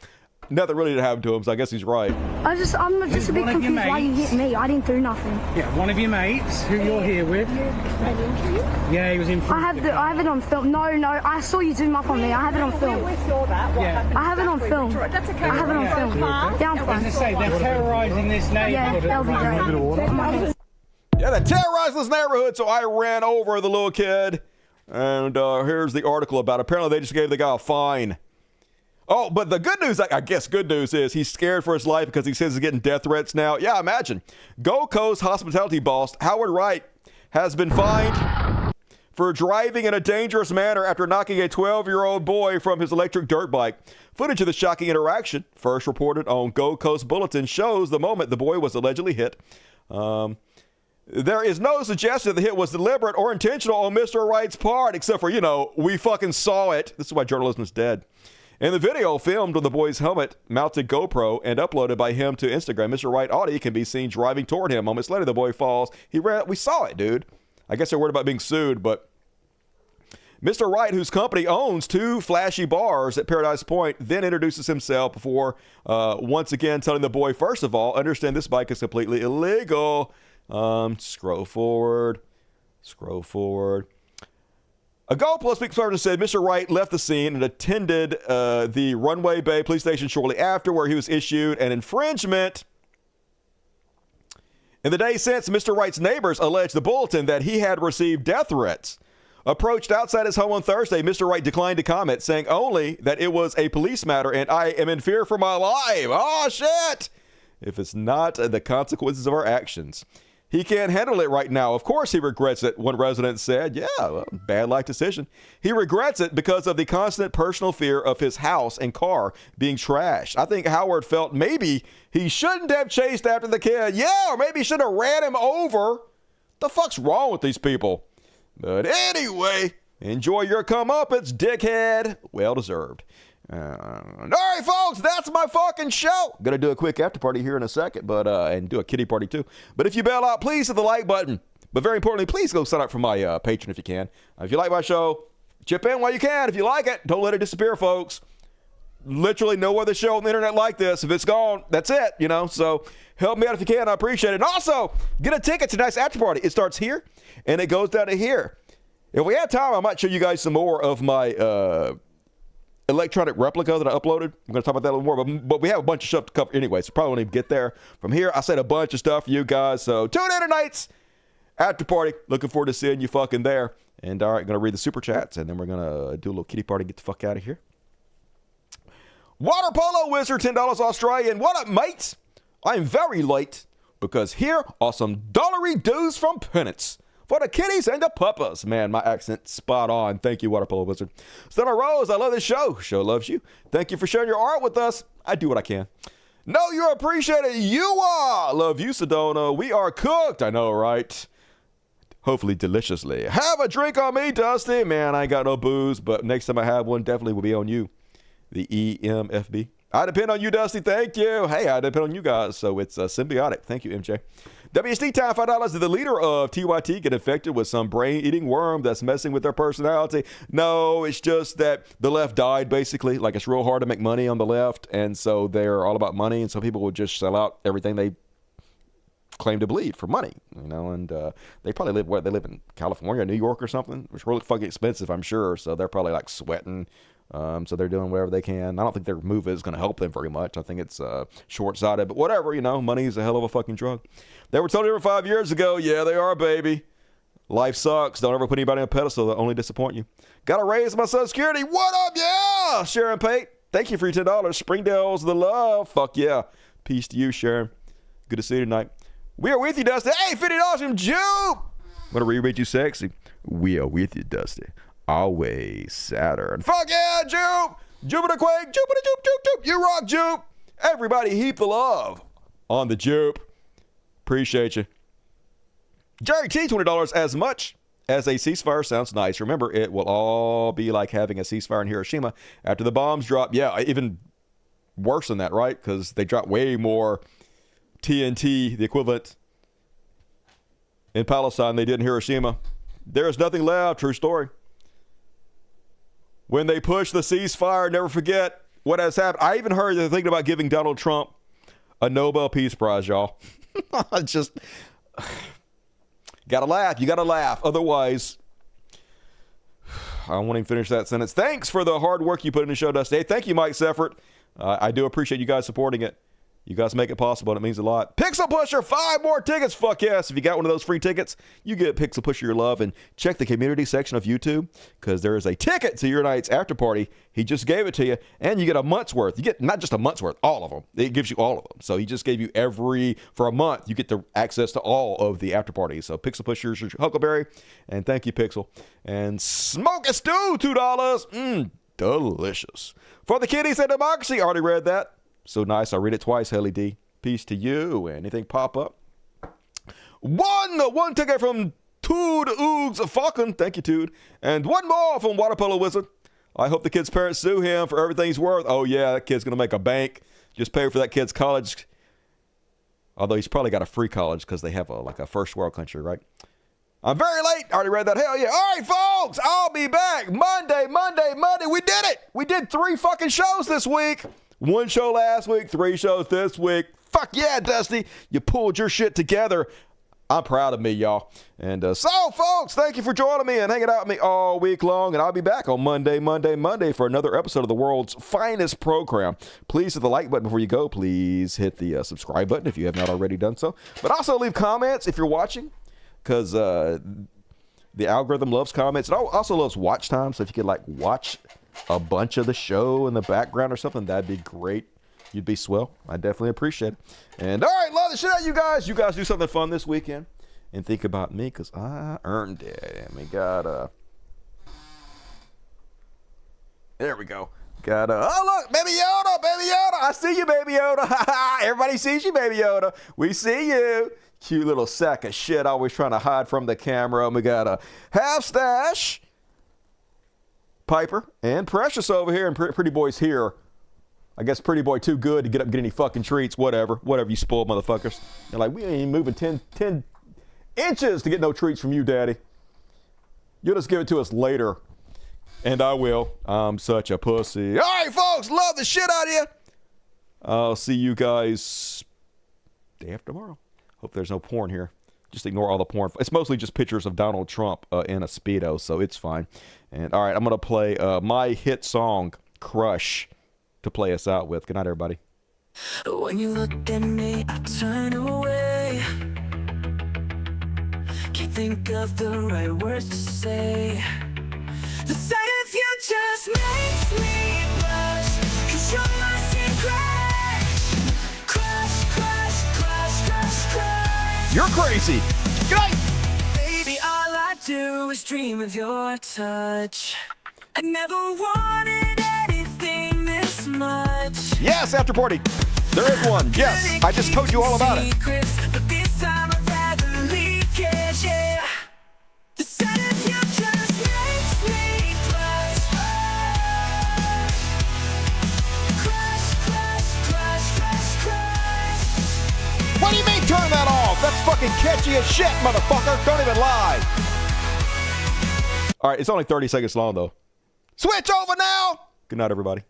nothing really did happen to him, so I guess he's right. I'm just a bit confused why you hit me. I didn't do nothing. Yeah, one of your mates who you're here with. Yeah, he was in front. I have it on film. No, I saw you zoom up on me. I have it on film. We saw that. Yeah. I have it on film. That's okay. I have it on film. Yeah, I'm fine. As I say, they're terrorizing this neighborhood. Yeah, they're terrorizing this neighborhood, so I ran over the little kid And here's the article about it. Apparently they just gave the guy a fine. Oh, but the good news, I guess good news is he's scared for his life because he says he's getting death threats now. Yeah, imagine. Gold Coast hospitality boss Howard Wright has been fined for driving in a dangerous manner after knocking a 12-year-old boy from his electric dirt bike. Footage of the shocking interaction, first reported on Gold Coast Bulletin, shows the moment the boy was allegedly hit. There is no suggestion that the hit was deliberate or intentional on Mr. Wright's part, except for, we fucking saw it. This is why journalism is dead. In the video filmed with the boy's helmet mounted GoPro and uploaded by him to Instagram, Mr. Wright Audi can be seen driving toward him. Moments later, the boy falls. He ran. We saw it, dude. I guess they're worried about being sued, but Mr. Wright, whose company owns 2 flashy bars at Paradise Point, then introduces himself before once again telling the boy, first of all, understand this bike is completely illegal. Scroll forward. A Go Plus spokesperson said Mr. Wright left the scene and attended the Runway Bay police station shortly after, where he was issued an infringement. In the days since, Mr. Wright's neighbors alleged the Bulletin that he had received death threats. Approached outside his home on Thursday, Mr. Wright declined to comment, saying only that it was a police matter and I am in fear for my life. Oh, shit! If it's not the consequences of our actions. He can't handle it right now. Of course he regrets it, one resident said. Yeah, well, bad life decision. He regrets it because of the constant personal fear of his house and car being trashed. I think Howard felt maybe he shouldn't have chased after the kid. Yeah, or maybe he should have ran him over. The fuck's wrong with these people? But anyway, enjoy your comeuppance, dickhead. Well deserved. All right, folks, that's my fucking show. Gonna do a quick after party here in a second, but and do a kiddie party too. But if you bail out, please hit the like button. But very importantly, please go sign up for my Patreon if you can. If you like my show, chip in while you can. If you like it, don't let it disappear, folks. Literally no other show on the internet like this. If it's gone, that's it, So help me out if you can. I appreciate it. And also, get a ticket to tonight's after party. It starts here and it goes down to here. If we have time, I might show you guys some more of my electronic replica that I uploaded. I'm going to talk about that a little more, but we have a bunch of stuff to cover anyway, so probably won't even get there. From here, I said a bunch of stuff for you guys, so tune in tonight's after party. Looking forward to seeing you fucking there. And all right, going to read the super chats, and then we're going to do a little kitty party and get the fuck out of here. Water Polo Wizard, $10 Australian. What up, mates? I am very late because here are some dollary dues from Penance. For the kitties and the puppas. Man, my accent spot on. Thank you, Water Polo Wizard. Stella Rose, I love this show. Show loves you. Thank you for sharing your art with us. I do what I can. No, you're appreciated. You are. Love you, Sedona. We are cooked. I know, right? Hopefully deliciously. Have a drink on me, Dusty. Man, I ain't got no booze, but next time I have one, definitely will be on you. The EMFB. I depend on you, Dusty. Thank you. Hey, I depend on you guys, so it's symbiotic. Thank you, MJ. WSD time, $5. Did the leader of TYT get infected with some brain-eating worm that's messing with their personality? No, it's just that the left died, basically. Like, it's real hard to make money on the left, and so they're all about money, and so people will just sell out everything they claim to believe for money, and they probably live in California, New York or something, which is really fucking expensive, I'm sure, so they're probably, like, sweating. So they're doing whatever they can. I don't think their move is going to help them very much. I think it's short-sighted, but whatever, money is a hell of a fucking drug. They were totally different 5 years ago. Yeah, they are, baby. Life sucks. Don't ever put anybody on a pedestal. They'll only disappoint you. Got to raise my Social Security. What up, yeah? Sharon Pate, thank you for your $10. Springdale's the love. Fuck yeah. Peace to you, Sharon. Good to see you tonight. We are with you, Dusty. Hey, $50 from Jupe. I'm going to re-rate you sexy. We are with you, Dusty. Always Saturn. Fuck yeah, Jupe! Jupiter Quake, Jupiter, Jupe, Jupe, Jupe. You rock, Jupe. Everybody heap the love on the Jupe. Appreciate you. Jerry T, $20. As much as a ceasefire sounds nice, remember, it will all be like having a ceasefire in Hiroshima after the bombs drop. Yeah, even worse than that, right? Because they dropped way more TNT, the equivalent, in Palestine they did in Hiroshima. There is nothing left. True story. When they push the ceasefire, never forget what has happened. I even heard they're thinking about giving Donald Trump a Nobel Peace Prize, y'all. Just gotta laugh. You gotta laugh. Otherwise, I won't even finish that sentence. Thanks for the hard work you put in the show, Dusty. Hey, thank you, Mike Seffert. I do appreciate you guys supporting it. You guys make it possible, and it means a lot. Pixel Pusher, 5 more tickets. Fuck yes. If you got one of those free tickets, you get Pixel Pusher your love. And check the community section of YouTube, because there is a ticket to your night's after party. He just gave it to you, and you get a month's worth. You get not just a month's worth, all of them. It gives you all of them. So he just gave you for a month, you get the access to all of the after parties. So Pixel Pusher's your Huckleberry, and thank you, Pixel. And Smoke a Stew, $2. Delicious. For the Kiddies and Democracy, already read that. So nice, I'll read it twice, Helly D. Peace to you. Anything pop up? One ticket from Chud Oogs Falcon. Thank you, Chud. And one more from Water Polo Wizard. I hope the kid's parents sue him for everything he's worth. Oh, yeah, that kid's going to make a bank. Just pay for that kid's college. Although he's probably got a free college because they have a first world country, right? I'm very late. I already read that. Hell yeah. All right, folks, I'll be back Monday. We did it. We did 3 fucking shows this week. 1 show last week, 3 shows this week. Fuck yeah, Dusty. You pulled your shit together. I'm proud of me, y'all. And so, folks, thank you for joining me and hanging out with me all week long. And I'll be back on Monday for another episode of the world's finest program. Please hit the like button before you go. Please hit the subscribe button if you have not already done so. But also leave comments if you're watching, because the algorithm loves comments. It also loves watch time. So if you could watch a bunch of the show in the background or something, that'd be great. You'd be swell. I definitely appreciate it. And all right, love the shit out of you guys. You guys do something fun this weekend and think about me, because I earned it. And we got there we go. Got oh look, Baby Yoda. I see you, Baby Yoda. Everybody sees you, Baby Yoda. We see you. Cute little sack of shit, always trying to hide from the camera. And we got a Half Stash, Piper, and Precious over here, and Pretty Boy's here. I guess Pretty Boy too good to get up and get any fucking treats. Whatever, you spoiled motherfuckers. They're like, we ain't even moving 10 inches to get no treats from you, Daddy. You'll just give it to us later. And I will. I'm such a pussy. All right, folks, love the shit out of you. I'll see you guys day after tomorrow. Hope there's no porn here. Just ignore all the porn. It's mostly just pictures of Donald Trump in a Speedo, so it's fine. And all right, I'm going to play my hit song, Crush, to play us out with. Good night, everybody. When you look at me, I turn away. Can't think of the right words to say. The sight of you just makes me blush, 'cause you're my secret. Crush, crush, crush, crush, crush. You're crazy. Good night. Baby, all I do is dream of your touch. I never wanted anything this much. Yes, after party. There is one. Yes, I just told you all about it. But this time I'd rather leakage, yeah. The sight of you just makes me blush. Crush, crush, crush, crush, crush. What do you mean turn that off? That's fucking catchy as shit, motherfucker. Don't even lie. All right, it's only 30 seconds long, though. Switch over now. Good night, everybody.